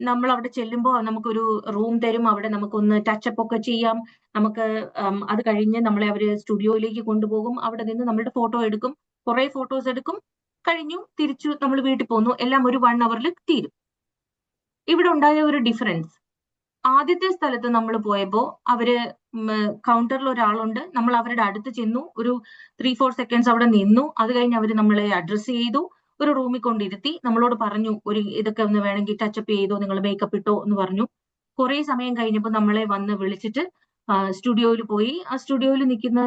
നമ്മൾ അവിടെ ചെല്ലുമ്പോൾ നമുക്കൊരു റൂം തരും. അവിടെ നമുക്കൊന്ന് ടച്ചപ്പ് ഒക്കെ ചെയ്യാം. നമുക്ക് അത് കഴിഞ്ഞ് നമ്മളെ അവര് സ്റ്റുഡിയോയിലേക്ക് കൊണ്ടുപോകും. അവിടെ നിന്ന് നമ്മളുടെ ഫോട്ടോ എടുക്കും. കുറെ ഫോട്ടോസ് എടുക്കും. കഴിഞ്ഞു, തിരിച്ചു നമ്മൾ വീട്ടിൽ പോന്നു. എല്ലാം ഒരു 1 hour തീരും. ഇവിടെ ഉണ്ടായ ഒരു ഡിഫറൻസ്, ആദ്യത്തെ സ്ഥലത്ത് നമ്മൾ പോയപ്പോ അവര് കൗണ്ടറിൽ ഒരാളുണ്ട്. നമ്മൾ അവരുടെ അടുത്ത് ചെന്നു. ഒരു 3-4 seconds അവിടെ നിന്നു. അത് കഴിഞ്ഞ് അവര് നമ്മളെ അഡ്രസ് ചെയ്തു. ഒരു റൂമിൽ കൊണ്ടിരുത്തി. നമ്മളോട് പറഞ്ഞു, ഒരു ഇതൊക്കെ ഒന്ന് വേണമെങ്കിൽ ടച്ചപ്പ് ചെയ്തോ, നിങ്ങൾ മേക്കപ്പ് ഇട്ടോ എന്ന് പറഞ്ഞു. കുറെ സമയം കഴിഞ്ഞപ്പോൾ നമ്മളെ വന്ന് വിളിച്ചിട്ട് സ്റ്റുഡിയോയിൽ പോയി. ആ സ്റ്റുഡിയോയിൽ നിൽക്കുന്ന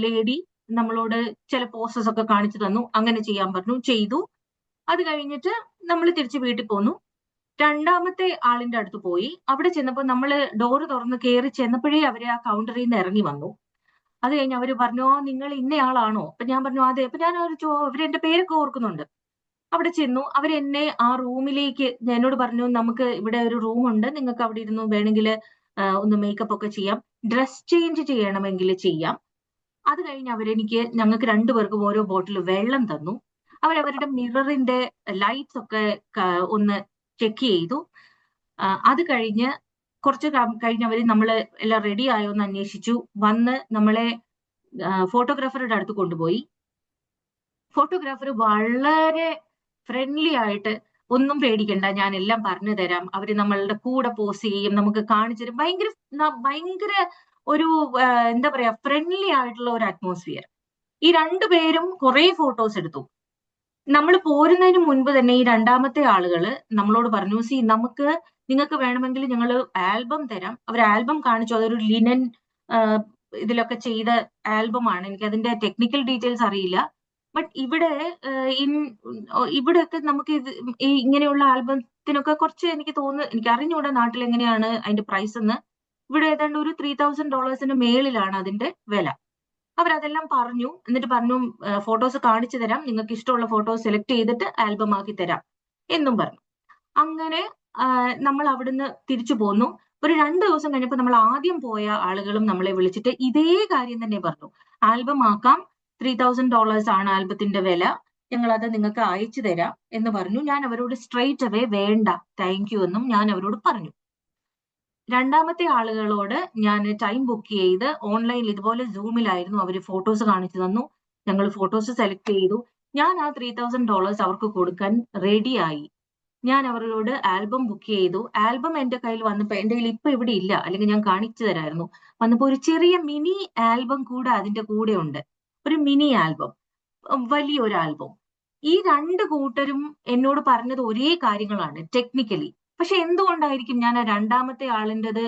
ലേഡി നമ്മളോട് ചില പോസ്റ്റേഴ്സ് ഒക്കെ കാണിച്ചു തന്നു. അങ്ങനെ ചെയ്യാൻ പറഞ്ഞു, ചെയ്തു. അത് കഴിഞ്ഞിട്ട് നമ്മൾ തിരിച്ച് വീട്ടിൽ പോന്നു. രണ്ടാമത്തെ ആളിന്റെ അടുത്ത് പോയി. അവിടെ ചെന്നപ്പോൾ നമ്മൾ ഡോറ് തുറന്ന് കയറി ചെന്നപ്പോഴേ അവര് ആ കൗണ്ടറിൽ നിന്ന് ഇറങ്ങി വന്നു. അത് കഴിഞ്ഞ് അവര് പറഞ്ഞു, നിങ്ങൾ ഇന്നയാളാണോ? അപ്പൊ ഞാൻ പറഞ്ഞു അതെ. അപ്പൊ ഞാൻ അവര് എന്റെ പേരൊക്കെ ഓർക്കുന്നുണ്ട്. അവിടെ ചെന്നു. അവരെന്നെ ആ റൂമിലേക്ക് എന്നോട് പറഞ്ഞു, നമുക്ക് ഇവിടെ ഒരു റൂം ഉണ്ട്, നിങ്ങൾക്ക് അവിടെ ഇരുന്ന് വേണമെങ്കിൽ ഒന്ന് മേക്കപ്പ് ഒക്കെ ചെയ്യാം, ഡ്രസ് ചേഞ്ച് ചെയ്യണമെങ്കിൽ ചെയ്യാം. അത് കഴിഞ്ഞ് അവരെനിക്ക് ഞങ്ങൾക്ക് രണ്ടുപേർക്കും ഓരോ ബോട്ടിൽ വെള്ളം തന്നു. അവരവരുടെ മിററിന്റെ ലൈറ്റ്സ് ഒക്കെ ഒന്ന് ചെക്ക് ചെയ്തു. അത് കഴിഞ്ഞ് കുറച്ച് കഴിഞ്ഞ് അവര് നമ്മള് എല്ലാം റെഡി ആയോ എന്ന് അന്വേഷിച്ചു. വന്ന് നമ്മളെ ഫോട്ടോഗ്രാഫറുടെ അടുത്ത് കൊണ്ടുപോയി. ഫോട്ടോഗ്രാഫർ വളരെ ഫ്രണ്ട്ലി ആയിട്ട്, ഒന്നും പേടിക്കണ്ട, ഞാൻ എല്ലാം പറഞ്ഞു തരാം, അവര് നമ്മളുടെ കൂടെ പോസ് ചെയ്യും, നമുക്ക് കാണിച്ചു തരും. ഭയങ്കര ഒരു എന്താ പറയാ, ഫ്രണ്ട്ലി ആയിട്ടുള്ള ഒരു അറ്റ്മോസ്ഫിയർ. ഈ രണ്ടുപേരും കുറെ ഫോട്ടോസ് എടുത്തു. നമ്മൾ പോരുന്നതിന് മുൻപ് തന്നെ ഈ രണ്ടാമത്തെ ആളുകള് നമ്മളോട് പറഞ്ഞു, നിങ്ങൾക്ക് വേണമെങ്കിൽ ഞങ്ങൾ ആൽബം തരാം. അവർ ആൽബം കാണിച്ചു. അതൊരു ലിനൻ ഇതിലൊക്കെ ചെയ്ത ആൽബമാണ്. എനിക്ക് അതിന്റെ ടെക്നിക്കൽ ഡീറ്റെയിൽസ് അറിയില്ല. ബട്ട് ഇവിടെയൊക്കെ നമുക്ക് ഇങ്ങനെയുള്ള ആൽബത്തിനൊക്കെ കുറച്ച് എനിക്ക് തോന്നുന്നു, എനിക്ക് അറിഞ്ഞൂടെ നാട്ടിൽ എങ്ങനെയാണ് അതിന്റെ പ്രൈസ് എന്ന്. ഇവിടെ ഏതാണ്ട് ഒരു $3,000 മേളിലാണ് അതിന്റെ വില. അവരതെല്ലാം പറഞ്ഞു. എന്നിട്ട് പറഞ്ഞു, ഫോട്ടോസ് കാണിച്ചു തരാം, നിങ്ങൾക്ക് ഇഷ്ടമുള്ള ഫോട്ടോസ് സെലക്ട് ചെയ്തിട്ട് ആൽബം ആക്കി തരാം എന്നും പറഞ്ഞു. അങ്ങനെ നമ്മൾ അവിടുന്ന് തിരിച്ചു പോന്നു. ഒരു 2 ദിവസം കഴിഞ്ഞപ്പോൾ നമ്മൾ ആദ്യം പോയ ആളുകളും നമ്മളെ വിളിച്ചിട്ട് ഇതേ കാര്യം തന്നെ പറഞ്ഞു. ആൽബം ആക്കാം, $3,000 ആണ് ആൽബത്തിന്റെ വില, ഞങ്ങൾ അത് നിങ്ങൾക്ക് അയച്ചു തരാം എന്ന് പറഞ്ഞു. ഞാൻ അവരോട് സ്ട്രെയിറ്റ് അവേ വേണ്ട, താങ്ക് യു എന്നും ഞാൻ അവരോട് പറഞ്ഞു. രണ്ടാമത്തെ ആളുകളോട് ഞാൻ ടൈം ബുക്ക് ചെയ്ത് ഓൺലൈനിൽ ഇതുപോലെ സൂമിലായിരുന്നു. അവര് ഫോട്ടോസ് കാണിച്ചു തന്നു. ഞങ്ങൾ ഫോട്ടോസ് സെലക്ട് ചെയ്തു. ഞാൻ ആ $3,000 അവർക്ക് കൊടുക്കാൻ റെഡിയായി. ഞാൻ അവരോട് ആൽബം ബുക്ക് ചെയ്തു. ആൽബം എന്റെ കയ്യിൽ വന്നപ്പോ, എന്റെ കയ്യിൽ ഇപ്പൊ ഇവിടെ ഇല്ല, അല്ലെങ്കിൽ ഞാൻ കാണിച്ചു തരായിരുന്നു. വന്നപ്പോ ഒരു ചെറിയ മിനി ആൽബം കൂടെ അതിന്റെ കൂടെ ഉണ്ട്. ഒരു മിനി ആൽബം, വലിയൊരു ആൽബം. ഈ രണ്ട് കൂട്ടരും എന്നോട് പറഞ്ഞത് ഒരേ കാര്യങ്ങളാണ് ടെക്നിക്കലി. പക്ഷെ എന്തുകൊണ്ടായിരിക്കും ഞാൻ ആ രണ്ടാമത്തെ ആളിൻ്റെത്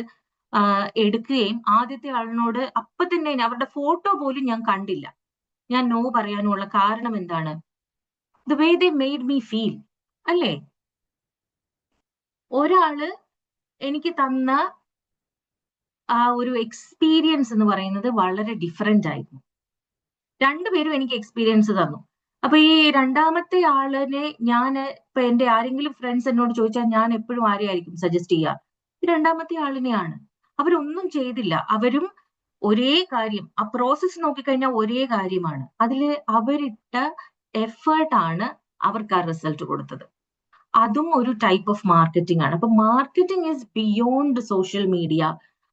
എടുക്കുകയും ആദ്യത്തെ ആളിനോട് അപ്പൊ തന്നെ അവരുടെ ഫോട്ടോ പോലും ഞാൻ കണ്ടില്ല, ഞാൻ നോ പറയാനുള്ള കാരണം എന്താണ്? The way they made me feel. അല്ലേ? ഒരാള് എനിക്ക് തന്ന ആ ഒരു എക്സ്പീരിയൻസ് എന്ന് പറയുന്നത് വളരെ ഡിഫറെന്റ് ആയിരുന്നു. രണ്ടുപേരും എനിക്ക് എക്സ്പീരിയൻസ് തന്നു. അപ്പൊ ഈ രണ്ടാമത്തെ ആളിനെ ഇപ്പൊ എന്റെ ആരെങ്കിലും ഫ്രണ്ട്സ് എന്നോട് ചോദിച്ചാൽ ഞാൻ എപ്പോഴും ആരെയായിരിക്കും സജസ്റ്റ് ചെയ്യുക? രണ്ടാമത്തെ ആളിനെയാണ്. അവരൊന്നും ചെയ്തില്ല. അവരും ഒരേ കാര്യം, ആ പ്രോസസ്സ് നോക്കിക്കഴിഞ്ഞാൽ ഒരേ കാര്യമാണ്. അതില് അവരിട്ട എഫേർട്ടാണ് അവർക്ക് ആ റിസൾട്ട് കൊടുത്തത്. അതും ഒരു ടൈപ്പ് ഓഫ് മാർക്കറ്റിംഗ് ആണ്. അപ്പൊ marketing is beyond social media,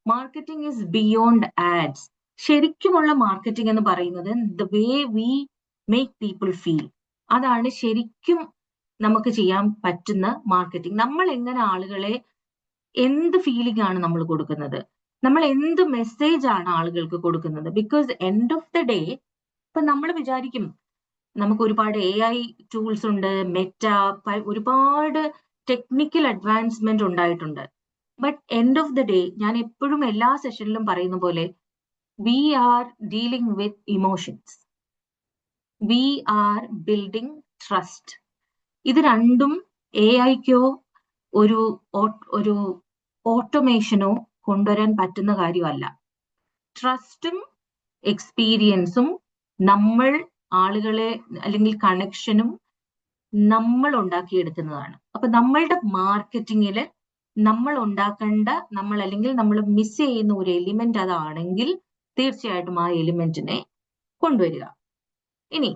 marketing is beyond ads. ശരിക്കുമുള്ള മാർക്കറ്റിംഗ് എന്ന് പറയുന്നത് the way we make people feel. അതാണ് ശരിക്കും നമുക്ക് ചെയ്യാൻ പറ്റുന്ന മാർക്കറ്റിംഗ്. നമ്മൾ എങ്ങനെ ആളുകളെ, എന്ത് ഫീലിംഗ് ആണ് നമ്മൾ കൊടുക്കുന്നത്, നമ്മൾ എന്ത് മെസ്സേജ് ആണ് ആളുകൾക്ക് കൊടുക്കുന്നത്. Because end of the day ഇപ്പൊ നമ്മൾ വിചാരിക്കും നമുക്ക് ഒരുപാട് AI ടൂൾസ് ഉണ്ട്, മെറ്റ, ഒരുപാട് ടെക്നിക്കൽ അഡ്വാൻസ്മെന്റ് ഉണ്ടായിട്ടുണ്ട്. But end of the day ഞാൻ എപ്പോഴും എല്ലാ സെഷനിലും പറയുന്ന പോലെ, we are dealing with emotions, we are building trust. ഇത് രണ്ടും AIക്കോ ഒരു ഓട്ടോമേഷനോ കൊണ്ടുവരാൻ പറ്റുന്ന കാര്യമല്ല. ട്രസ്റ്റും എക്സ്പീരിയൻസും നമ്മൾ ആളുകളെ, അല്ലെങ്കിൽ കണക്ഷനും നമ്മൾ ഉണ്ടാക്കിയെടുക്കുന്നതാണ്. അപ്പൊ നമ്മളുടെ മാർക്കറ്റിങ്ങിൽ നമ്മൾ ഉണ്ടാക്കേണ്ട, നമ്മൾ അല്ലെങ്കിൽ നമ്മൾ മിസ് ചെയ്യുന്ന ഒരു എലിമെന്റ് അതാണെങ്കിൽ തീർച്ചയായിട്ടും ആ എലിമെന്റിനെ കൊണ്ടുവരിക. ഇനി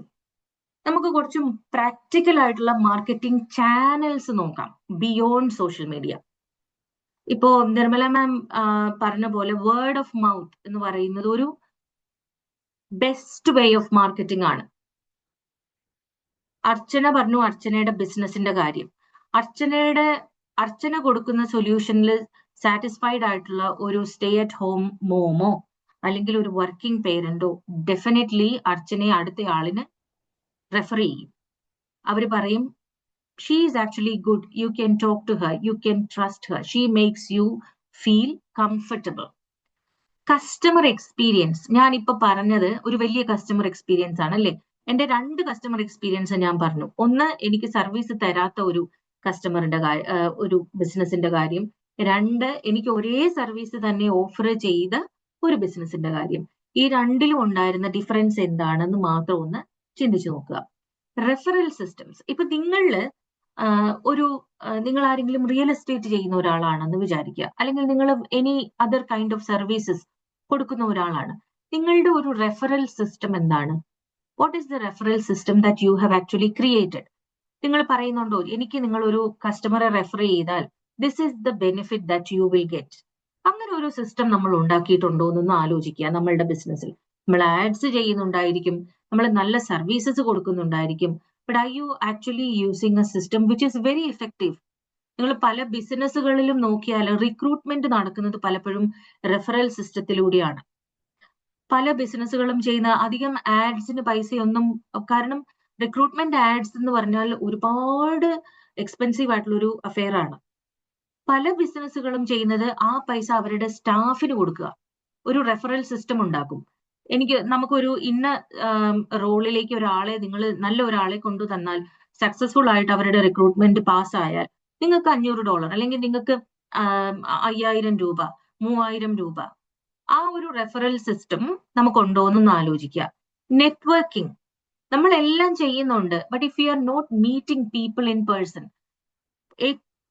നമുക്ക് കുറച്ച് പ്രാക്ടിക്കൽ ആയിട്ടുള്ള മാർക്കറ്റിംഗ് ചാനൽസ് നോക്കാം ബിയോണ്ട് സോഷ്യൽ മീഡിയ. ഇപ്പോ നിർമ്മല മാം പറഞ്ഞ പോലെ വേർഡ് ഓഫ് മൗത്ത് എന്ന് പറയുന്നത് ഒരു ബെസ്റ്റ് വേ ഓഫ് മാർക്കറ്റിംഗ് ആണ്. അർച്ചന പറഞ്ഞു അർച്ചനയുടെ ബിസിനസിന്റെ കാര്യം. അർച്ചന കൊടുക്കുന്ന സൊല്യൂഷനിൽ സാറ്റിസ്ഫൈഡ് ആയിട്ടുള്ള ഒരു സ്റ്റേ അറ്റ് ഹോം മോമോ അല്ലെങ്കിൽ ഒരു വർക്കിംഗ് പേരന്റോ ഡെഫിനറ്റ്ലി അർച്ചനയെ അടുത്ത ആളിന് റെഫർ ചെയ്യും. അവർ പറയും she is actually good, you can talk to her, you can trust her, she makes you feel comfortable. Customer experience ഞാൻ ഇപ്പൊ പറഞ്ഞത് ഒരു വലിയ കസ്റ്റമർ എക്സ്പീരിയൻസ് ആണ് അല്ലേ. എന്റെ 2 കസ്റ്റമർ എക്സ്പീരിയൻസ് ഞാൻ പറഞ്ഞു. ഒന്ന്, എനിക്ക് സർവീസ് തരാത്ത ഒരു കസ്റ്റമറിന്റെ ഒരു ബിസിനസിന്റെ കാര്യം. 2, എനിക്ക് ഒരേ സർവീസ് തന്നെ ഓഫർ ചെയ്ത ഒരു ബിസിനസിന്റെ കാര്യം. ഈ 2ലും ഉണ്ടായിരുന്ന ഡിഫറൻസ് എന്താണെന്ന് മാത്രം ഒന്ന് ചിന്തിച്ചു നോക്കുക. Referral systems. ഇപ്പൊ നിങ്ങൾ ആരെങ്കിലും റിയൽ എസ്റ്റേറ്റ് ചെയ്യുന്ന ഒരാളാണെന്ന് വിചാരിക്കുക, അല്ലെങ്കിൽ നിങ്ങൾ any other kind of services കൊടുക്കുന്ന ഒരാളാണ്. നിങ്ങളുടെ ഒരു റെഫറൽ സിസ്റ്റം എന്താണ്? What is the referral system that you have actually created? നിങ്ങൾ പറയുന്നുണ്ടോ എനിക്ക് നിങ്ങൾ ഒരു കസ്റ്റമറെ റെഫർ ചെയ്താൽ this is the benefit that you will get? അങ്ങനെ ഒരു സിസ്റ്റം നമ്മൾ ഉണ്ടാക്കിയിട്ടുണ്ടോ എന്നൊന്ന് ആലോചിക്കുക. നമ്മളുടെ ബിസിനസ്സിൽ നമ്മൾ ആഡ്സ് ചെയ്യുന്നുണ്ടായിരിക്കും, നമ്മൾ നല്ല services കൊടുക്കുന്നുണ്ടായിരിക്കും, but are you actually using a system which is very effective? നിങ്ങൾ പല ബിസിനസ്സുകളിലും നോക്കിയാൽ റിക്രൂട്ട്മെന്റ് നടക്കുന്നത് പലപ്പോഴും റെഫറൽ സിസ്റ്റത്തിലൂടെയാണ്. പല ബിസിനസ്സുകളും ചെയ്യുന്ന അധികം ആഡ്സിന് പൈസയൊന്നും, കാരണം റിക്രൂട്ട്മെന്റ് ആഡ്സ് എന്ന് പറഞ്ഞാൽ ഒരുപാട് എക്സ്പെൻസീവ് ആയിട്ടുള്ള ഒരു അഫെയർ ആണ്. പല ബിസിനസ്സുകളും ചെയ്യുന്നത് ആ പൈസ അവരുടെ സ്റ്റാഫിന് കൊടുക്കുക, ഒരു റെഫറൽ സിസ്റ്റം ഉണ്ടാക്കും. നമുക്കൊരു ഇന്ന റോളിലേക്ക് ഒരാളെ നിങ്ങൾ നല്ല ഒരാളെ കൊണ്ടു തന്നാൽ സക്സസ്ഫുൾ ആയിട്ട് അവരുടെ റിക്രൂട്ട്മെന്റ് പാസ്സായാൽ നിങ്ങൾക്ക് $500 അല്ലെങ്കിൽ നിങ്ങൾക്ക് 5000 രൂപ 3000 രൂപ. ആ ഒരു റെഫറൽ സിസ്റ്റം നമുക്കുണ്ടോ എന്നൊന്ന് ആലോചിക്കുക. നെറ്റ്വർക്കിംഗ് നമ്മളെല്ലാം ചെയ്യുന്നുണ്ട്, but if you are not meeting people in person,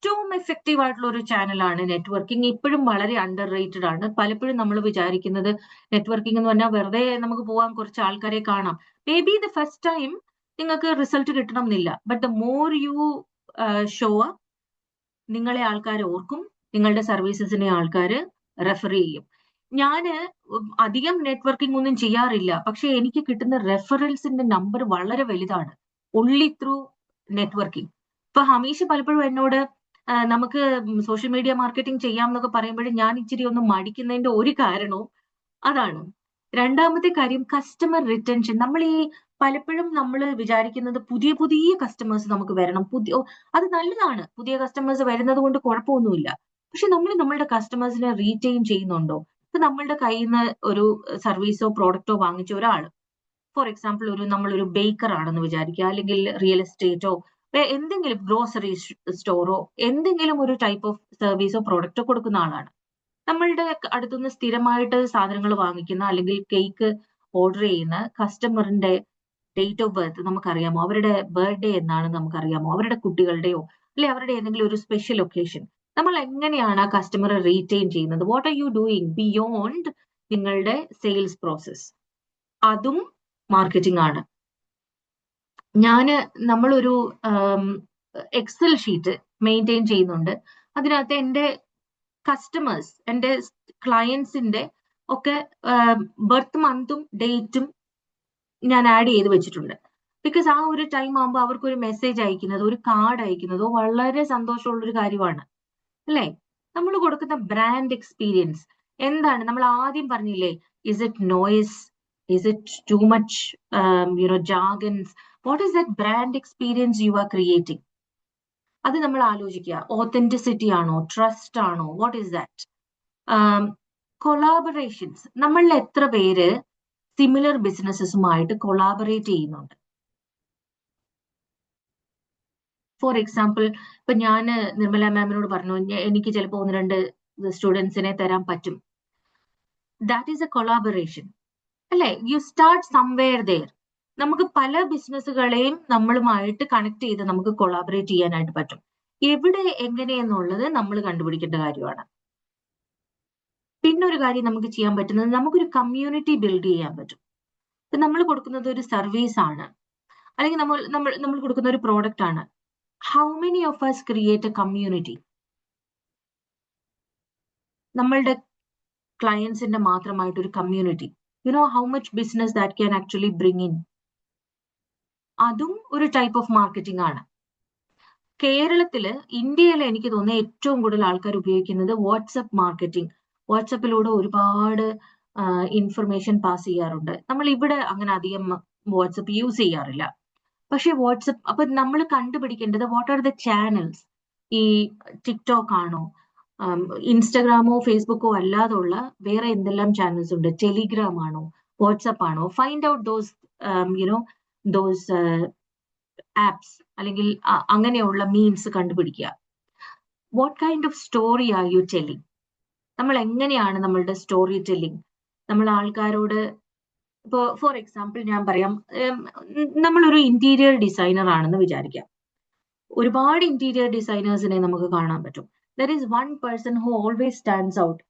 ഏറ്റവും എഫക്റ്റീവ് ആയിട്ടുള്ള ഒരു ചാനലാണ് നെറ്റ്വർക്കിംഗ്. ഇപ്പോഴും വളരെ അണ്ടർ റേറ്റഡ് ആണ്. പലപ്പോഴും നമ്മൾ വിചാരിക്കുന്നത് നെറ്റ്വർക്കിംഗ് എന്ന് പറഞ്ഞാൽ വെറുതെ നമുക്ക് പോകാൻ കുറച്ച് ആൾക്കാരെ കാണാം. May be the first time നിങ്ങൾക്ക് റിസൾട്ട് കിട്ടണം എന്നില്ല, but the more you show up, നിങ്ങളെ ആൾക്കാർ ഓർക്കും, നിങ്ങളുടെ സർവീസസിനെ ആൾക്കാർ റെഫർ ചെയ്യും. ഞാന് അധികം നെറ്റ്വർക്കിംഗ് ഒന്നും ചെയ്യാറില്ല, പക്ഷെ എനിക്ക് കിട്ടുന്ന റെഫറൽസിന്റെ നമ്പർ വളരെ വലുതാണ്, ഒൺലി ത്രൂ നെറ്റ്വർക്കിംഗ്. ഇപ്പൊ ഹമീഷ് പലപ്പോഴും എന്നോട് നമുക്ക് സോഷ്യൽ മീഡിയ മാർക്കറ്റിംഗ് ചെയ്യാം എന്നൊക്കെ പറയുമ്പോഴും ഞാൻ ഇച്ചിരി ഒന്ന് മടിക്കുന്നതിന്റെ ഒരു കാരണവും അതാണ്. രണ്ടാമത്തെ കാര്യം കസ്റ്റമർ റിട്ടൻഷൻ. പലപ്പോഴും നമ്മൾ വിചാരിക്കുന്നത് പുതിയ പുതിയ കസ്റ്റമേഴ്സ് നമുക്ക് വരണം, അത് നല്ലതാണ്, പുതിയ കസ്റ്റമേഴ്സ് വരുന്നത് കൊണ്ട് കുഴപ്പമൊന്നുമില്ല. പക്ഷെ നമ്മളുടെ കസ്റ്റമേഴ്സിനെ റീറ്റെയിൻ ചെയ്യുന്നുണ്ടോ? ഇപ്പൊ നമ്മളുടെ കയ്യിൽ നിന്ന് ഒരു സർവീസോ പ്രോഡക്റ്റോ വാങ്ങിച്ച ഒരാൾ, ഫോർ എക്സാമ്പിൾ നമ്മളൊരു ബേക്കർ ആണെന്ന് വിചാരിക്കുക, അല്ലെങ്കിൽ റിയൽ എസ്റ്റേറ്റോ എന്തെങ്കിലും ഗ്രോസറി സ്റ്റോറോ എന്തെങ്കിലും ഒരു ടൈപ്പ് ഓഫ് സർവീസോ പ്രോഡക്റ്റോ കൊടുക്കുന്ന ആളാണ്. നമ്മളുടെ അടുത്തുനിന്ന് സ്ഥിരമായിട്ട് സാധനങ്ങൾ വാങ്ങിക്കുന്ന അല്ലെങ്കിൽ കേക്ക് ഓർഡർ ചെയ്യുന്ന കസ്റ്റമറിന്റെ ഡേറ്റ് ഓഫ് ബർത്ത് നമുക്കറിയാമോ? അവരുടെ ബർത്ത്ഡേ എന്നാണെന്ന് നമുക്കറിയാമോ? അവരുടെ കുട്ടികളുടെയോ അല്ലെ അവരുടെ ഏതെങ്കിലും ഒരു സ്പെഷ്യൽ ഒക്കേഷൻ. നമ്മൾ എങ്ങനെയാണ് ആ കസ്റ്റമറെ റീറ്റെയിൻ ചെയ്യുന്നത്? What are you doing beyond നിങ്ങളുടെ സെയിൽസ് പ്രോസസ്? അതും മാർക്കറ്റിംഗ് ആണ്. നമ്മളൊരു എക്സൽ ഷീറ്റ് മെയിൻറ്റെയിൻ ചെയ്യുന്നുണ്ട്. അതിനകത്ത് എൻ്റെ കസ്റ്റമേഴ്സ്, എൻ്റെ ക്ലയൻസിന്റെ ഒക്കെ ബർത്ത് മന്തും ഡേറ്റും ഞാൻ ആഡ് ചെയ്ത് വെച്ചിട്ടുണ്ട്. ബിക്കോസ് ആ ഒരു ടൈം ആകുമ്പോൾ അവർക്കൊരു മെസ്സേജ് അയക്കുന്നതോ ഒരു കാർഡ് അയക്കുന്നതോ വളരെ സന്തോഷമുള്ളൊരു കാര്യമാണ് അല്ലേ? നമ്മൾ കൊടുക്കുന്ന ബ്രാൻഡ് എക്സ്പീരിയൻസ് എന്താണ്? നമ്മൾ ആദ്യം പറഞ്ഞില്ലേ, is it noise, is it too much jargons? What is that brand experience you are creating? അത് നമ്മൾ ആലോചിക്കുക. ഓതന്റിസിറ്റി ആണോ? ട്രസ്റ്റ് ആണോ? What is that? കൊളാബറേഷൻസ്. നമ്മളിൽ എത്ര പേര് സിമിലർ ബിസിനസ്സുമായിട്ട് കൊളാബറേറ്റ് ചെയ്യുന്നുണ്ട്? ഫോർ എക്സാമ്പിൾ, ഇപ്പൊ ഞാൻ നിർമ്മല മാമിനോട് പറഞ്ഞു എനിക്ക് ചിലപ്പോൾ 1-2 സ്റ്റുഡൻസിനെ തരാൻ പറ്റും. ദാറ്റ് ഈസ് എ കൊളാബറേഷൻ അല്ലേ? You start somewhere there. നമുക്ക് പല ബിസിനസ്സുകളെയും നമ്മളുമായിട്ട് കണക്ട് ചെയ്ത് നമുക്ക് കൊളാബറേറ്റ് ചെയ്യാനായിട്ട് പറ്റും. എവിടെ എങ്ങനെയെന്നുള്ളത് നമ്മൾ കണ്ടുപിടിക്കേണ്ട കാര്യമാണ്. പിന്നെ ഒരു കാര്യം നമുക്ക് ചെയ്യാൻ പറ്റുന്നത്, നമുക്കൊരു കമ്മ്യൂണിറ്റി ബിൽഡ് ചെയ്യാൻ പറ്റും. ഇപ്പൊ നമ്മൾ കൊടുക്കുന്നത് ഒരു സർവീസ് ആണ്, അല്ലെങ്കിൽ നമ്മൾ കൊടുക്കുന്ന ഒരു പ്രോഡക്റ്റ് ആണ്. How many of us create A community? നമ്മളുടെ ക്ലയൻസിന്റെ മാത്രമായിട്ട് ഒരു community. U know how much business that can actually bring in. അതും ഒരു ടൈപ്പ് ഓഫ് മാർക്കറ്റിംഗ് ആണ്. കേരളത്തില്, ഇന്ത്യയിൽ എനിക്ക് തോന്നുന്നത് ഏറ്റവും കൂടുതൽ ആൾക്കാർ ഉപയോഗിക്കുന്നത് വാട്സപ്പ് മാർക്കറ്റിംഗ്. വാട്സപ്പിലൂടെ ഒരുപാട് ഇൻഫർമേഷൻ പാസ് ചെയ്യാറുണ്ട്. നമ്മൾ ഇവിടെ അങ്ങനെ അധികം വാട്സപ്പ് യൂസ് ചെയ്യാറില്ല. പക്ഷെ വാട്സപ്പ്, അപ്പൊ നമ്മൾ കണ്ടുപിടിക്കേണ്ടത് വാട്ട് ആർ ദ ചാനൽസ്. ഈ ടിക്ടോക്ക് ആണോ, ഇൻസ്റ്റഗ്രാമോ ഫേസ്ബുക്കോ അല്ലാതുള്ള വേറെ എന്തെല്ലാം ചാനൽസ് ഉണ്ട്, ടെലിഗ്രാം ആണോ, വാട്സപ്പ് ആണോ? Find out those those apps, അല്ലെങ്കിൽ അങ്ങനെയുള്ള മീൻസ് കണ്ടുപിടിക്കുക. What kind of story are you telling? നമ്മൾ എങ്ങനെയാണ് നമ്മളുടെ സ്റ്റോറി ടെല്ലിങ്? നമ്മൾ ആൾക്കാരോട്, ഇപ്പോ ഫോർ എക്സാമ്പിൾ ഞാൻ പറയാം, നമ്മളൊരു ഇന്റീരിയർ ഡിസൈനർ ആണെന്ന് വിചാരിക്കാം. ഒരുപാട് ഇന്റീരിയർ ഡിസൈനേഴ്സിനെ നമുക്ക് കാണാൻ പറ്റും. There is one person who always stands out.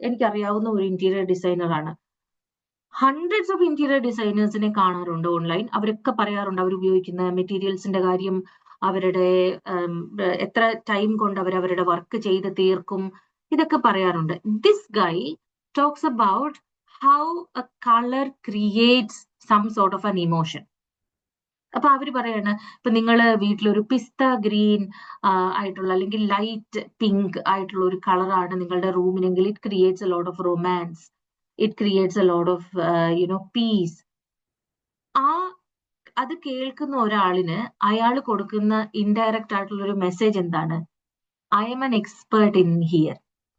എനിക്കറിയാവുന്ന ഒരു ഇന്റീരിയർ ഡിസൈനർ ആണ്. ഹൺഡ്രഡ്സ് ഓഫ് ഇന്റീരിയർ ഡിസൈനേഴ്സിനെ കാണാറുണ്ട് ഓൺലൈൻ. അവരൊക്കെ പറയാറുണ്ട് അവർ ഉപയോഗിക്കുന്ന മെറ്റീരിയൽസിന്റെ കാര്യം, അവരുടെ എത്ര ടൈം കൊണ്ട് അവരുടെ വർക്ക് ചെയ്ത് തീർക്കും, ഇതൊക്കെ പറയാറുണ്ട്. This guy talks about how a colour creates some sort of an emotion. അപ്പൊ അവര് പറയാണ്, ഇപ്പൊ നിങ്ങൾ വീട്ടിലൊരു പിസ്ത ഗ്രീൻ ആയിട്ടുള്ള അല്ലെങ്കിൽ ലൈറ്റ് പിങ്ക് ആയിട്ടുള്ള ഒരു കളറാണ് നിങ്ങളുടെ റൂമിനെങ്കിൽ it creates a lot of romance, it creates a lot of peace. അത് കേൾക്കുന്ന ഒരാളിന് അയാൾ കൊടുക്കുന്ന ഇൻഡയറക്റ്റ് ആയിട്ടുള്ള ഒരു മെസ്സേജ് എന്താണ്? I M an expert in here.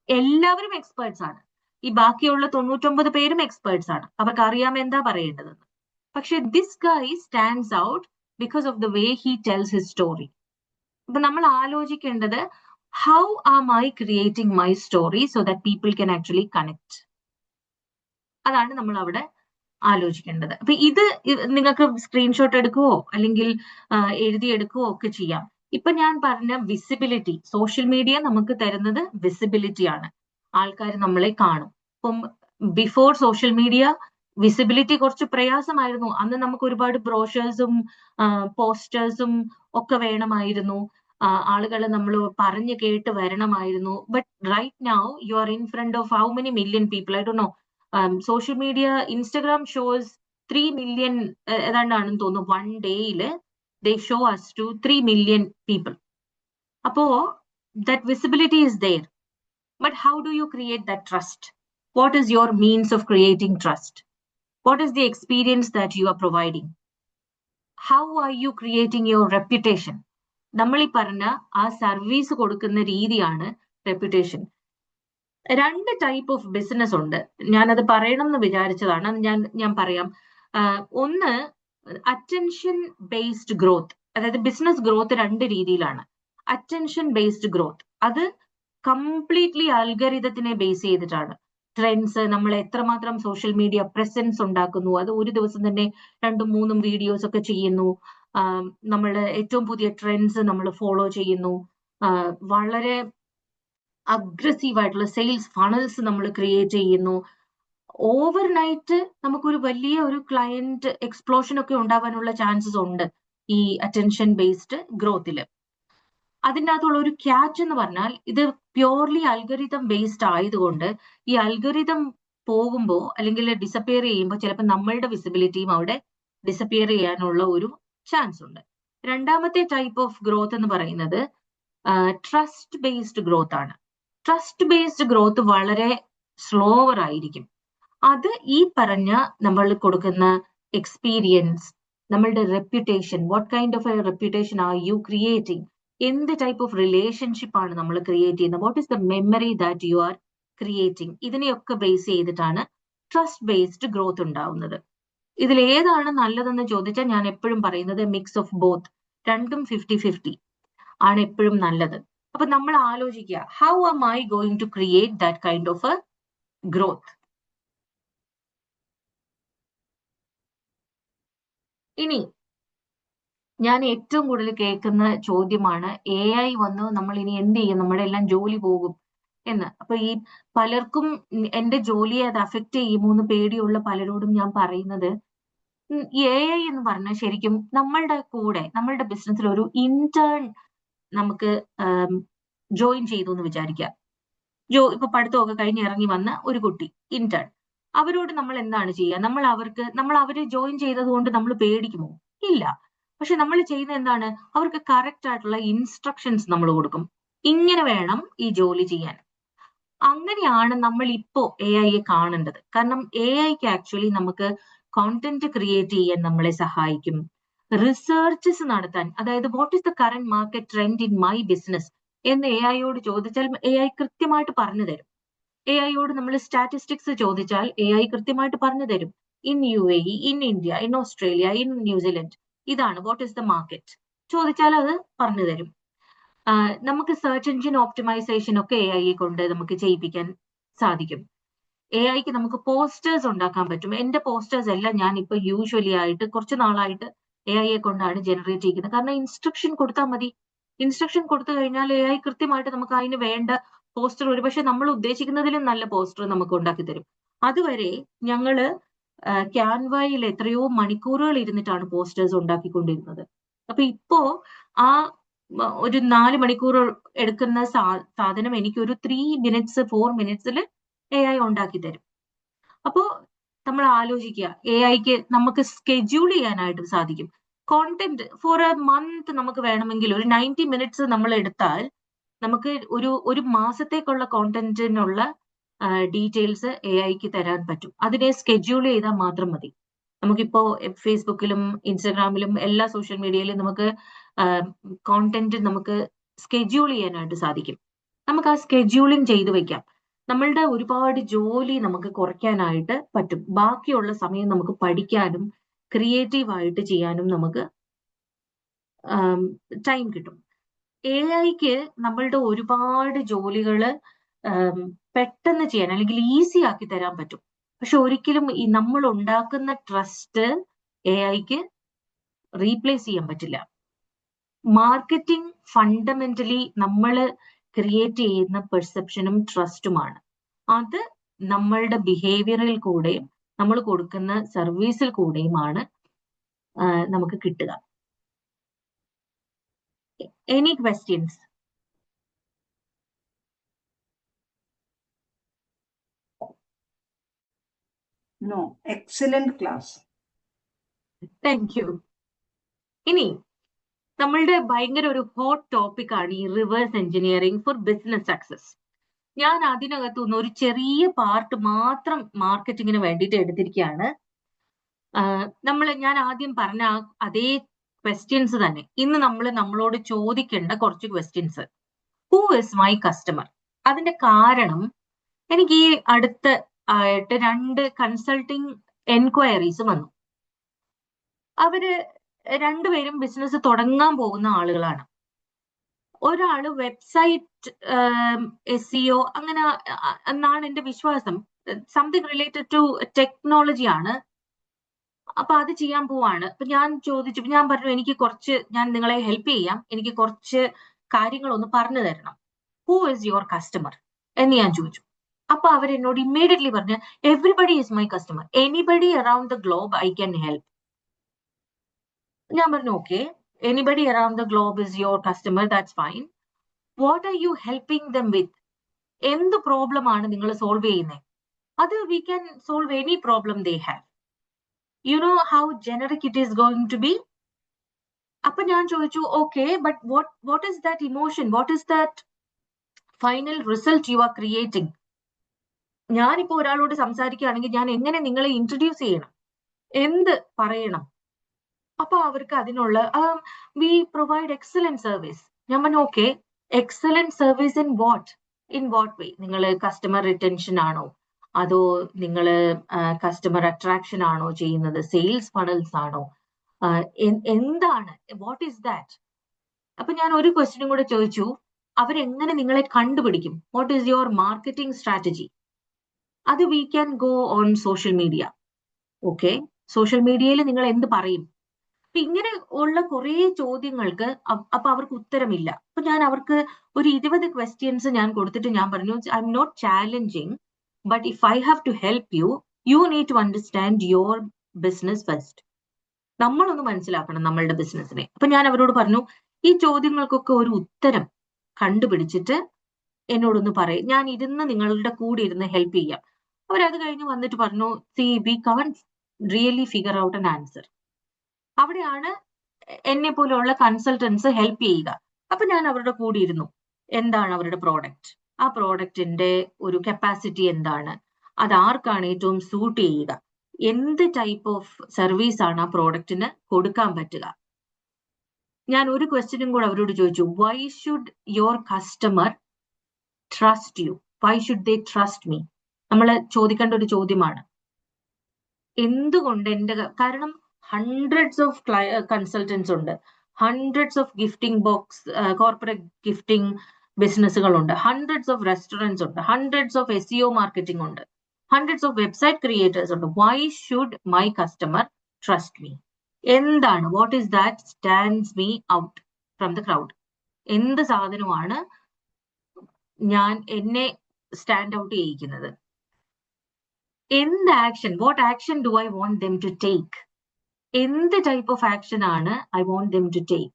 എല്ലാവരും എക്സ്പേർട്സ് ആണ്. ഈ ബാക്കിയുള്ള 99 പേരും എക്സ്പേർട്സ് ആണ്. അവർക്ക് അറിയാം എന്താ പറയേണ്ടതെന്ന്. പക്ഷെ this guy stands out because of the way he tells his story. അപ്പൊ നമ്മൾ ആലോചിക്കേണ്ടത്, how am I creating my story so that people can actually connect? അതാണ് നമ്മൾ അവിടെ ആലോചിക്കേണ്ടത്. അപ്പൊ ഇത് നിങ്ങൾക്ക് സ്ക്രീൻഷോട്ട് എടുക്കുകയോ അല്ലെങ്കിൽ എഴുതിയെടുക്കുകയോ ഒക്കെ ചെയ്യാം. ഇപ്പൊ ഞാൻ പറഞ്ഞ വിസിബിലിറ്റി, സോഷ്യൽ മീഡിയ നമുക്ക് തരുന്നത് വിസിബിലിറ്റി ആണ്. ആൾക്കാർ നമ്മളെ കാണും. ഇപ്പം ബിഫോർ സോഷ്യൽ മീഡിയ വിസിബിലിറ്റി കുറച്ച് പ്രയാസമായിരുന്നു. അന്ന് നമുക്ക് ഒരുപാട് ബ്രോഷേഴ്സും പോസ്റ്റേഴ്സും ഒക്കെ വേണമായിരുന്നു. ആളുകൾ നമ്മൾ പറഞ്ഞു കേട്ട് വരണമായിരുന്നു. But right now you are in front of how many million people? I don't know. Social media, Instagram shows 3 million ഏതാണ്ടാണെന്ന് തോന്നുന്നു. വൺ ഡേയില് they show us to 3 million people. Apo that visibility is there. But how do you create that trust? What is your means of creating trust? What is the experience that you are providing? How are you creating your reputation? നമ്മൾ ഈ പറഞ്ഞ ആ service കൊടുക്കുന്ന രീതിയാണ് reputation. 2 type of business ഉണ്ട്. ഞാനത് പറയണം എന്ന് വിചാരിച്ചതാണ്. ഞാൻ പറയാം. ഒന്ന്, അറ്റൻഷൻ ബേസ്ഡ് ഗ്രോത്ത്. അതായത് ബിസിനസ് ഗ്രോത്ത് 2 രീതിയിലാണ്. അറ്റൻഷൻ ബേസ്ഡ് ഗ്രോത്ത്, അത് കംപ്ലീറ്റ്ലി അൽഗരിതത്തിനെ ബേസ് ചെയ്തിട്ടാണ്. ട്രെൻഡ്സ്, നമ്മൾ എത്രമാത്രം സോഷ്യൽ മീഡിയ പ്രസൻസ് ഉണ്ടാക്കുന്നു, അത് ഒരു ദിവസം തന്നെ 2ഉം 3ഉം വീഡിയോസ് ഒക്കെ ചെയ്യുന്നു. നമ്മൾ ഏറ്റവും പുതിയ ട്രെൻഡ്സ് നമ്മൾ ഫോളോ ചെയ്യുന്നു. വളരെ അഗ്രസീവ് ആയിട്ടുള്ള സെയിൽസ് ഫണൽസ് നമ്മൾ ക്രിയേറ്റ് ചെയ്യുന്നു. ഓവർനൈറ്റ് നമുക്കൊരു വലിയ ഒരു ക്ലയന്റ് എക്സ്പ്ലോഷൻ ഒക്കെ ഉണ്ടാവാനുള്ള ചാൻസസ് ഉണ്ട് ഈ അറ്റൻഷൻ ബേസ്ഡ് ഗ്രോത്തില്. അതിൻ്റെ അകത്തുള്ള ഒരു ക്യാച്ച് എന്ന് പറഞ്ഞാൽ, ഇത് പ്യോർലി അൽഗരിതം ബേസ്ഡ് ആയതുകൊണ്ട് ഈ അൽഗരിതം പോകുമ്പോൾ അല്ലെങ്കിൽ ഡിസപ്പിയർ ചെയ്യുമ്പോൾ ചിലപ്പോൾ നമ്മളുടെ വിസിബിലിറ്റിയും അവിടെ ഡിസപ്പിയർ ചെയ്യാനുള്ള ഒരു ചാൻസ് ഉണ്ട്. രണ്ടാമത്തെ ടൈപ്പ് ഓഫ് ഗ്രോത്ത് എന്ന് പറയുന്നത് ട്രസ്റ്റ് ബേസ്ഡ് ഗ്രോത്ത് ആണ്. ട്രസ്റ്റ് ബേസ്ഡ് ഗ്രോത്ത് വളരെ സ്ലോവർ ആയിരിക്കും. അത് ഈ പറഞ്ഞ നമ്മൾ കൊടുക്കുന്ന എക്സ്പീരിയൻസ്, നമ്മളുടെ reputation, what kind of A reputation are you creating, എന്ത് ടൈപ്പ് ഓഫ് റിലേഷൻഷിപ്പ് ആണ് നമ്മൾ ക്രിയേറ്റ് ചെയ്യുന്നത്, what is the memory that you are creating, ഇതിനെയൊക്കെ ബേസ് ചെയ്തിട്ടാണ് ട്രസ്റ്റ് ബേസ്ഡ് ഗ്രോത്ത് ഉണ്ടാവുന്നത്. ഇതിൽ ഏതാണ് നല്ലതെന്ന് ചോദിച്ചാൽ ഞാൻ എപ്പോഴും പറയുന്നത് മിക്സ് ഓഫ് ബോത്ത്, 2ഉം 50-50 ആണ് എപ്പോഴും നല്ലത്. അപ്പൊ നമ്മൾ ആലോചിക്കുക, how am I going to create that kind of a growth? ഇനി ഞാൻ ഏറ്റവും കൂടുതൽ കേൾക്കുന്ന ചോദ്യമാണ് AI വന്നു നമ്മൾ ഇനി എന്ത് ചെയ്യും, നമ്മുടെ എല്ലാം ജോലി പോകും എന്ന്. അപ്പൊ ഈ പലർക്കും എന്റെ ജോലിയെ അത് അഫക്റ്റ് ചെയ്യുമോന്ന് പേടിയുള്ള പലരോടും ഞാൻ പറയുന്നത്, ഈ AI എന്ന് പറഞ്ഞാൽ ശരിക്കും നമ്മളുടെ കൂടെ നമ്മളുടെ ബിസിനസ്സിൽ ഒരു ഇന്റേൺ നമുക്ക് ജോയിൻ ചെയ്തു എന്ന് വിചാരിക്കുക. ഇപ്പൊ പഠിത്തമൊക്കെ കഴിഞ്ഞ് ഇറങ്ങി വന്ന ഒരു കുട്ടി ഇന്റേൺ, അവരോട് നമ്മൾ എന്താണ് ചെയ്യുക? നമ്മൾ അവര് ജോയിൻ ചെയ്തത് കൊണ്ട് നമ്മൾ പേടിക്കുമോ? ഇല്ല. പക്ഷെ നമ്മൾ ചെയ്യുന്ന എന്താണ്? അവർക്ക് കറക്റ്റ് ആയിട്ടുള്ള ഇൻസ്ട്രക്ഷൻസ് നമ്മൾ കൊടുക്കും. ഇങ്ങനെ വേണം ഈ ജോലി ചെയ്യാൻ. അങ്ങനെയാണ് നമ്മൾ ഇപ്പോ AI കാണേണ്ടത്. കാരണം AIക്ക് ആക്ച്വലി നമുക്ക് കോണ്ടന്റ് ക്രിയേറ്റ് ചെയ്യാൻ നമ്മളെ സഹായിക്കും. റിസർച്ചസ് നടത്താൻ, അതായത് what is the current market trend in my business എന്ന് AI ചോദിച്ചാൽ AI കൃത്യമായിട്ട് പറഞ്ഞു തരും. AI നമ്മൾ സ്റ്റാറ്റിസ്റ്റിക്സ് ചോദിച്ചാൽ AI കൃത്യമായിട്ട് പറഞ്ഞു തരും. In UAE, in India, in Australia, in New Zealand, ഇതാണ് വാട്ട് ഈസ് ദ മാർക്കറ്റ് ചോദിച്ചാൽ അത് പറഞ്ഞു തരും. നമുക്ക് സെർച്ച് എഞ്ചിൻ ഓപ്റ്റിമൈസേഷൻ ഒക്കെ AI കൊണ്ട് നമുക്ക് ചെയ്യിപ്പിക്കാൻ സാധിക്കും. AIക്ക് നമുക്ക് പോസ്റ്റേഴ്സ് ഉണ്ടാക്കാൻ പറ്റും. എന്റെ പോസ്റ്റേഴ്സ് എല്ലാം ഞാൻ ഇപ്പൊ യൂഷ്വലി ആയിട്ട് കുറച്ച് നാളായിട്ട് AI കൊണ്ടാണ് ജനറേറ്റ് ചെയ്യുന്നത്. കാരണം ഇൻസ്ട്രക്ഷൻ കൊടുത്താൽ മതി. ഇൻസ്ട്രക്ഷൻ കൊടുത്തു കഴിഞ്ഞാൽ AI കൃത്യമായിട്ട് നമുക്ക് അതിന് വേണ്ട പോസ്റ്റർ, ഒരുപക്ഷെ നമ്മൾ ഉദ്ദേശിക്കുന്നതിലും നല്ല പോസ്റ്റർ നമുക്ക് ഉണ്ടാക്കി തരും. അതുവരെ ഞങ്ങള് ക്യാൻവയിൽ എത്രയോ മണിക്കൂറുകൾ ഇരുന്നിട്ടാണ് പോസ്റ്റേഴ്സ് ഉണ്ടാക്കിക്കൊണ്ടിരുന്നത്. അപ്പൊ ഇപ്പോ ആ ഒരു 4 മണിക്കൂർ എടുക്കുന്ന സാധനം എനിക്ക് ഒരു 3 മിനിറ്റ്സ് 4 മിനിറ്റ്സിൽ AI ഉണ്ടാക്കി തരും. അപ്പോ നമ്മൾ ആലോചിക്കുക, AIക്ക് നമുക്ക് സ്കെഡ്യൂൾ ചെയ്യാനായിട്ട് സാധിക്കും. കോണ്ടന്റ് ഫോർ എ മന്ത് നമുക്ക് വേണമെങ്കിൽ ഒരു 90 മിനിറ്റ്സ് നമ്മൾ എടുത്താൽ നമുക്ക് ഒരു മാസത്തേക്കുള്ള കോണ്ടന്റിനുള്ള ഡീറ്റെയിൽസ് AIക്ക് തരാൻ പറ്റും. അതിനെ സ്കെഡ്യൂൾ ചെയ്താൽ മാത്രം മതി. നമുക്കിപ്പോ ഫേസ്ബുക്കിലും ഇൻസ്റ്റഗ്രാമിലും എല്ലാ സോഷ്യൽ മീഡിയയിലും നമുക്ക് കോണ്ടന്റ് നമുക്ക് സ്കെഡ്യൂൾ ചെയ്യാനായിട്ട് സാധിക്കും. നമുക്ക് ആ സ്കെഡ്യൂളിങ് ചെയ്തു വെക്കാം. നമ്മളുടെ ഒരുപാട് ജോലി നമുക്ക് കുറയ്ക്കാനായിട്ട് പറ്റും. ബാക്കിയുള്ള സമയം നമുക്ക് പഠിക്കാനും ക്രിയേറ്റീവ് ആയിട്ട് ചെയ്യാനും നമുക്ക് ടൈം കിട്ടും. AIക്ക് നമ്മളുടെ ഒരുപാട് ജോലികള് പെട്ടെന്ന് ചെയ്യാൻ അല്ലെങ്കിൽ ഈസി ആക്കി തരാൻ പറ്റും. പക്ഷെ ഒരിക്കലും ഈ നമ്മൾ ഉണ്ടാക്കുന്ന ട്രസ്റ്റ് AIക്ക് റീപ്ലേസ് ചെയ്യാൻ പറ്റില്ല. മാർക്കറ്റിംഗ് ഫണ്ടമെന്റലി നമ്മൾ ക്രിയേറ്റ് ചെയ്യുന്ന പെർസെപ്ഷനും ട്രസ്റ്റുമാണ്. അത് നമ്മളുടെ ബിഹേവിയറിൽ കൂടെയും നമ്മൾ കൊടുക്കുന്ന സർവീസിൽ കൂടെയുമാണ് നമുക്ക് കിട്ടുക. Any questions? No, excellent class. Thank you. ഇനി നമ്മളുടെ ഭയങ്കര ഒരു ഹോട്ട് ടോപ്പിക് ആണ് ഈ reverse engineering four business success. ഞാൻ അതിനകത്തുനിന്ന് ഒരു ചെറിയ പാർട്ട് മാത്രം മാർക്കറ്റിങ്ങിന് വേണ്ടിയിട്ട് എടുത്തിരിക്കുകയാണ്. ഞാൻ ആദ്യം പറഞ്ഞ അതേ ക്വസ്റ്റ്യൻസ് തന്നെ ഇന്ന് നമ്മളോട് ചോദിക്കേണ്ട കുറച്ച് questions. Who is my customer? അതിന്റെ കാരണം, എനിക്ക് ഈ ആയിട്ട് 2 കൺസൾട്ടിങ് എൻക്വയറീസ് വന്നു. അവര് രണ്ടുപേരും ബിസിനസ് തുടങ്ങാൻ പോകുന്ന ആളുകളാണ്. ഒരാള് വെബ്സൈറ്റ് SEO അങ്ങനെ എന്നാണ് എന്റെ വിശ്വാസം, സംതിങ് റിലേറ്റഡ് ടു ടെക്നോളജി ആണ്. അപ്പൊ അത് ചെയ്യാൻ പോവാണ്. അപ്പൊ ഞാൻ പറഞ്ഞു ഞാൻ നിങ്ങളെ ഹെൽപ്പ് ചെയ്യാം, എനിക്ക് കുറച്ച് കാര്യങ്ങളൊന്ന് പറഞ്ഞു തരണം. ഹൂ ഇസ് യുവർ കസ്റ്റമർ എന്ന് ഞാൻ ചോദിച്ചു. അപ്പൊ അവരെന്നോട് ഇമ്മീഡിയറ്റ്ലി പറഞ്ഞു, everybody is my customer, anybody around the globe I can help. ഞാൻ പറഞ്ഞു okay, anybody around the globe is your customer, that's fine. What are you helping them with? എന്ത് problem ആണ് നിങ്ങൾ സോൾവ് ചെയ്യുന്നത്? അത് we can solve any problem they have. You know how generic it is going to be. അപ്പൊ ഞാൻ ചോദിച്ചു okay, but what is that emotion, what is that final result you are creating? ഞാനിപ്പോ ഒരാളോട് സംസാരിക്കുകയാണെങ്കിൽ ഞാൻ എങ്ങനെ നിങ്ങളെ ഇൻട്രൊഡ്യൂസ് ചെയ്യണം, എന്ത് പറയണം? അപ്പൊ അവർക്ക് അതിനുള്ള വി പ്രൊവൈഡ് എക്സലന്റ് സർവീസ്. ഞാൻ പറഞ്ഞു okay, excellent service in what way? നിങ്ങൾ കസ്റ്റമർ റിറ്റൻഷൻ ആണോ, അതോ നിങ്ങൾ കസ്റ്റമർ അട്രാക്ഷൻ ആണോ ചെയ്യുന്നത്, സെയിൽസ് ഫണൽസ് ആണോ, എന്താണ്, വാട്ട് ഈസ് ദാറ്റ്? അപ്പൊ ഞാൻ ഒരു ക്വസ്റ്റ്യനും കൂടെ ചോദിച്ചു, അവരെങ്ങനെ നിങ്ങളെ കണ്ടുപിടിക്കും? What is your marketing strategy? അത് we can go on social media. Okay, social മീഡിയയിൽ നിങ്ങൾ എന്ത് പറയും? അപ്പൊ ഇങ്ങനെ ഉള്ള കുറെ ചോദ്യങ്ങൾക്ക് അപ്പൊ അവർക്ക് ഉത്തരമില്ല. അപ്പൊ ഞാൻ അവർക്ക് ഒരു 20 ക്വസ്റ്റ്യൻസ് ഞാൻ കൊടുത്തിട്ട് ഞാൻ പറഞ്ഞു, I'm not challenging, but if I have to help you, you need to understand your business first. നമ്മളൊന്ന് മനസ്സിലാക്കണം നമ്മളുടെ ബിസിനസ്സിനെ. അപ്പൊ ഞാൻ അവരോട് പറഞ്ഞു, ഈ ചോദ്യങ്ങൾക്കൊക്കെ ഒരു ഉത്തരം കണ്ടുപിടിച്ചിട്ട് എന്നോടൊന്ന് പറയും, ഞാൻ ഇരുന്ന് നിങ്ങളുടെ കൂടെ ഇരുന്ന് ഹെൽപ്പ് ചെയ്യാം. അവരത് കഴിഞ്ഞ് വന്നിട്ട് പറഞ്ഞു, see we can really figure out an answer. അവിടെയാണ് എന്നെ പോലെയുള്ള കൺസൾട്ടൻസ് ഹെൽപ്പ് ചെയ്യുക. അപ്പൊ ഞാൻ അവരുടെ കൂടെ ഇരുന്നു, എന്താണ് അവരുടെ പ്രോഡക്റ്റ്, ആ പ്രോഡക്റ്റിന്റെ ഒരു കപ്പാസിറ്റി എന്താണ്, അത് ആർക്കാണ് ഏറ്റവും സൂട്ട് ചെയ്യുക, എന്ത് ടൈപ്പ് ഓഫ് സർവീസ് ആണ് ആ പ്രോഡക്റ്റിന് കൊടുക്കാൻ പറ്റുക. ഞാൻ ഒരു ക്വസ്റ്റ്യനും കൂടെ അവരോട് ചോദിച്ചു, why should your customer trust you, why should they trust me? നമ്മൾ ചോദിക്കേണ്ട ഒരു ചോദ്യമാണ്. എന്തുകൊണ്ട് കാരണം ഹൺഡ്രഡ്സ് ഓഫ് കൺസൾട്ടൻസ് ഉണ്ട്, hundreds of gifting box corporate gifting ബിസിനസ്സുകളുണ്ട്, ഹൺഡ്രഡ്സ് ഓഫ് റെസ്റ്റോറൻറ്റ്സ് ഉണ്ട്, ഹൺഡ്രഡ്സ് ഓഫ് SEO മാർക്കറ്റിംഗ് ഉണ്ട്, ഹൺഡ്രഡ്സ് ഓഫ് വെബ്സൈറ്റ് ക്രിയേറ്റേഴ്സ് ഉണ്ട്. Why should my customer trust me? എന്താണ്, what is that stands me out from the crowd? എന്ത് സാധനമാണ് എന്നെ stand out ചെയ്യിക്കുന്നത്? എന്ത് action, what action do I want them to take? എന്ത് type of action ആണ് I want them to take?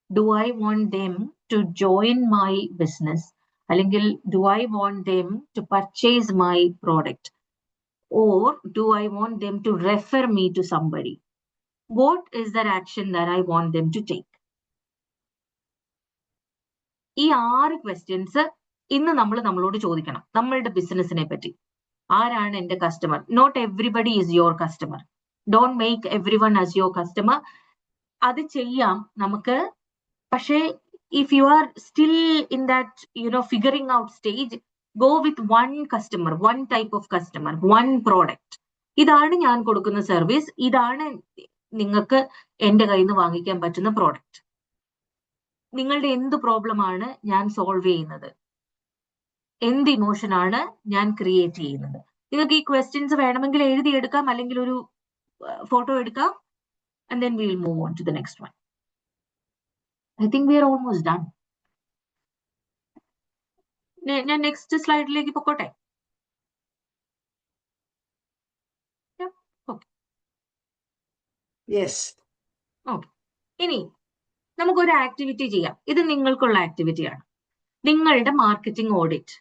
Do I want them to join my business, അല്ലെങ്കിൽ do I want them to purchase my product, or do I want them to refer me to somebody? What is that action that I want them to take? ഈ 6 questions ഇന്ന് നമ്മൾ നമ്മളോട് ചോദിക്കണം നമ്മളുടെ ബിസിനസിനെ പറ്റി. ആരാണ് എന്റെ customer? Not everybody is your customer. Don't make everyone as your customer. അത് ചെയ്യാം നമുക്ക്. പക്ഷേ if you are still in that figuring out stage, go with one customer, one type of customer, one product. ഇതാണ് ഞാൻ കൊടുക്കുന്ന service, ഇതാണ് നിങ്ങൾക്ക് എന്റെ കയ്യിൽ നിന്ന് വാങ്ങിക്കാൻ പറ്റുന്ന പ്രോഡക്റ്റ്. നിങ്ങളുടെ എന്ത് പ്രോബ്ലമാണ് ഞാൻ സോൾവ് ചെയ്യുന്നത്, എന്ത് ഇമോഷനാണ് ഞാൻ ക്രിയേറ്റ് ചെയ്യുന്നത്? നിങ്ങൾക്ക് ഈ ക്വസ്റ്റ്യൻസ് വേണമെങ്കിൽ എഴുതിയെടുക്കാം, അല്ലെങ്കിൽ ഒരു ഫോട്ടോ എടുക്കാം, and then we will move on to the next one. I think we are almost done. ഞാൻ നെക്സ്റ്റ് സ്ലൈഡിലേക്ക് പൊക്കോട്ടെ? Yes. ഓക്കെ. ഇനി നമുക്കൊരു ആക്ടിവിറ്റി ചെയ്യാം. ഇത് നിങ്ങൾക്കുള്ള ആക്ടിവിറ്റിയാണ്. നിങ്ങളുടെ മാർക്കറ്റിംഗ് ഓഡിറ്റ്.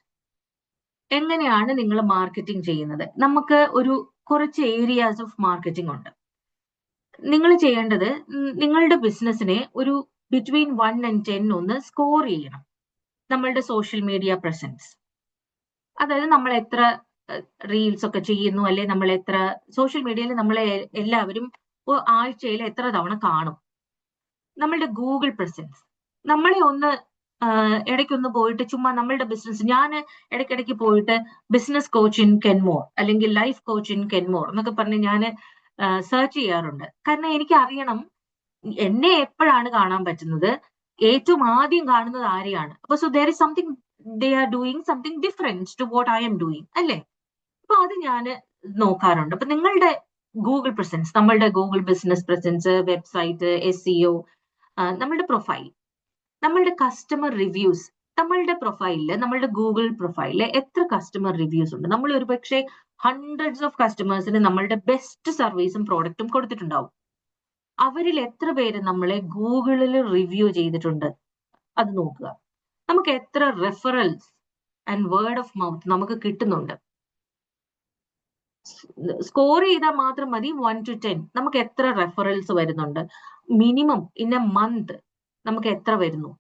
എങ്ങനെയാണ് നിങ്ങൾ മാർക്കറ്റിംഗ് ചെയ്യുന്നത്? നമുക്ക് കുറച്ച് ഏരിയാസ് ഓഫ് മാർക്കറ്റിംഗ് ഉണ്ട്. നിങ്ങൾ ചെയ്യേണ്ടത്, നിങ്ങളുടെ ബിസിനസ്സിനെ ഒരു ബിറ്റ്വീൻ 1 and 10 ഒന്ന് സ്കോർ ചെയ്യണം. നമ്മളുടെ സോഷ്യൽ മീഡിയ പ്രസൻസ്, അതായത് നമ്മൾ എത്ര റീൽസ് ഒക്കെ ചെയ്യുന്നു, അല്ലെ നമ്മൾ എത്ര സോഷ്യൽ മീഡിയയിൽ നമ്മളെ എല്ലാവരും ആഴ്ചയിൽ എത്ര തവണ കാണും. നമ്മളുടെ ഗൂഗിൾ പ്രസൻസ്, നമ്മളെ ഒന്ന് ഇടയ്ക്കൊന്ന് പോയിട്ട് ചുമ്മാ നമ്മളുടെ ബിസിനസ്, ഞാൻ ഇടയ്ക്കിടയ്ക്ക് പോയിട്ട് ബിസിനസ് കോച്ച് ഇൻ കെൻമോർ അല്ലെങ്കിൽ ലൈഫ് കോച്ച് ഇൻ കെൻമോർ എന്നൊക്കെ പറഞ്ഞ് ഞാൻ സെർച്ച് ചെയ്യാറുണ്ട്. കാരണം എനിക്ക് അറിയണം എന്നെ എപ്പോഴാണ് കാണാൻ പറ്റുന്നത്, ഏറ്റവും ആദ്യം കാണുന്നത് ആരെയാണ്. അപ്പൊ so there is something, they are doing something different to what I'm doing, അല്ലേ? അപ്പൊ അത് ഞാൻ നോക്കാറുണ്ട്. അപ്പൊ നിങ്ങളുടെ ഗൂഗിൾ പ്രസൻസ്, നമ്മളുടെ Google business presence, website, SEO, നമ്മളുടെ പ്രൊഫൈൽ, നമ്മളുടെ കസ്റ്റമർ റിവ്യൂസ്, നമ്മളുടെ പ്രൊഫൈലില്, നമ്മളുടെ ഗൂഗിൾ പ്രൊഫൈലില് എത്ര കസ്റ്റമർ റിവ്യൂസ് ഉണ്ട്? നമ്മൾ ഒരു പക്ഷേ ഹൺഡ്രഡ്സ് ഓഫ് കസ്റ്റമേഴ്സിന് നമ്മളുടെ ബെസ്റ്റ് സർവീസും പ്രോഡക്റ്റും കൊടുത്തിട്ടുണ്ടാവും. അവരിൽ എത്ര പേര് നമ്മളെ ഗൂഗിളിൽ റിവ്യൂ ചെയ്തിട്ടുണ്ട്? അത് നോക്കുക. നമുക്ക് എത്ര referrals and word of mouth നമുക്ക് കിട്ടുന്നുണ്ട്? സ്കോർ ചെയ്താൽ മാത്രം മതി. 1 to 10 നമുക്ക് എത്ര റെഫറൽസ് വരുന്നുണ്ട്? മിനിമം ഇൻ എ മന്ത് നമുക്ക് എത്ര വരുന്നു?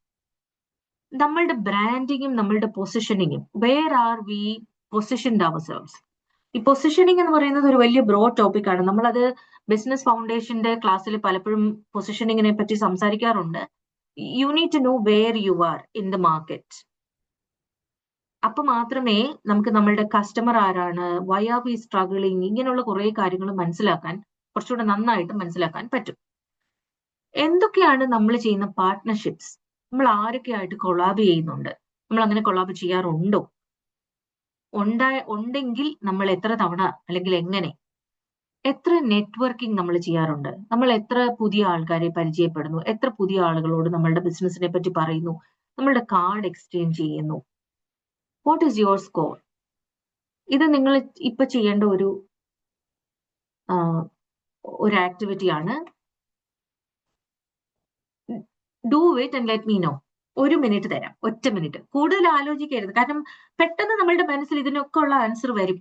നമ്മളുടെ ബ്രാൻഡിങ്ങും നമ്മളുടെ പൊസിഷനിങ്ങും, വേർ ആർ വി പൊസിഷൻഡ് അവർസെൽവ്സ്? ഈ പൊസിഷനിങ് എന്ന് പറയുന്നത് ഒരു വലിയ ബ്രോഡ് ടോപ്പിക് ആണ്. നമ്മളത് ബിസിനസ് ഫൗണ്ടേഷന്റെ ക്ലാസ്സിൽ പലപ്പോഴും പൊസിഷനിങ്ങിനെ പറ്റി സംസാരിക്കാറുണ്ട്. You need to know where you are in the market. അപ്പൊ മാത്രമേ നമുക്ക് നമ്മളുടെ കസ്റ്റമർ ആരാണ്, വൈ ആർ വി സ്ട്രഗിളിങ്, ഇങ്ങനെയുള്ള കുറെ കാര്യങ്ങൾ മനസ്സിലാക്കാൻ, കുറച്ചുകൂടെ നന്നായിട്ട് മനസ്സിലാക്കാൻ പറ്റും. എന്തൊക്കെയാണ് നമ്മൾ ചെയ്യുന്ന പാർട്ട്ണർഷിപ്സ്? നമ്മൾ ആരൊക്കെയായിട്ട് കൊളാബ് ചെയ്യുന്നുണ്ട്? നമ്മൾ അങ്ങനെ കൊളാബ് ചെയ്യാറുണ്ടോ? ഉണ്ടെങ്കിൽ നമ്മൾ എത്ര തവണ, അല്ലെങ്കിൽ എങ്ങനെ? എത്ര നെറ്റ്വർക്കിംഗ് നമ്മൾ ചെയ്യാറുണ്ട്? നമ്മൾ എത്ര പുതിയ ആൾക്കാരെ പരിചയപ്പെടുന്നു? എത്ര പുതിയ ആളുകളോട് നമ്മളുടെ ബിസിനസിനെ പറ്റി പറയുന്നു? നമ്മളുടെ കാർഡ് എക്സ്ചേഞ്ച് ചെയ്യുന്നു? What is your score? ഇത് നിങ്ങൾ ഇപ്പൊ ചെയ്യേണ്ട ഒരു ആക്ടിവിറ്റിയാണ്. Do it and let me know. 1 minute തരാം, 1 മിനിറ്റ്. കൂടുതൽ ആലോചിക്കരുത്, കാരണം പെട്ടെന്ന് നമ്മളുടെ മനസ്സിൽ ഇതിനൊക്കെ ഉള്ള ആൻസർ വരും.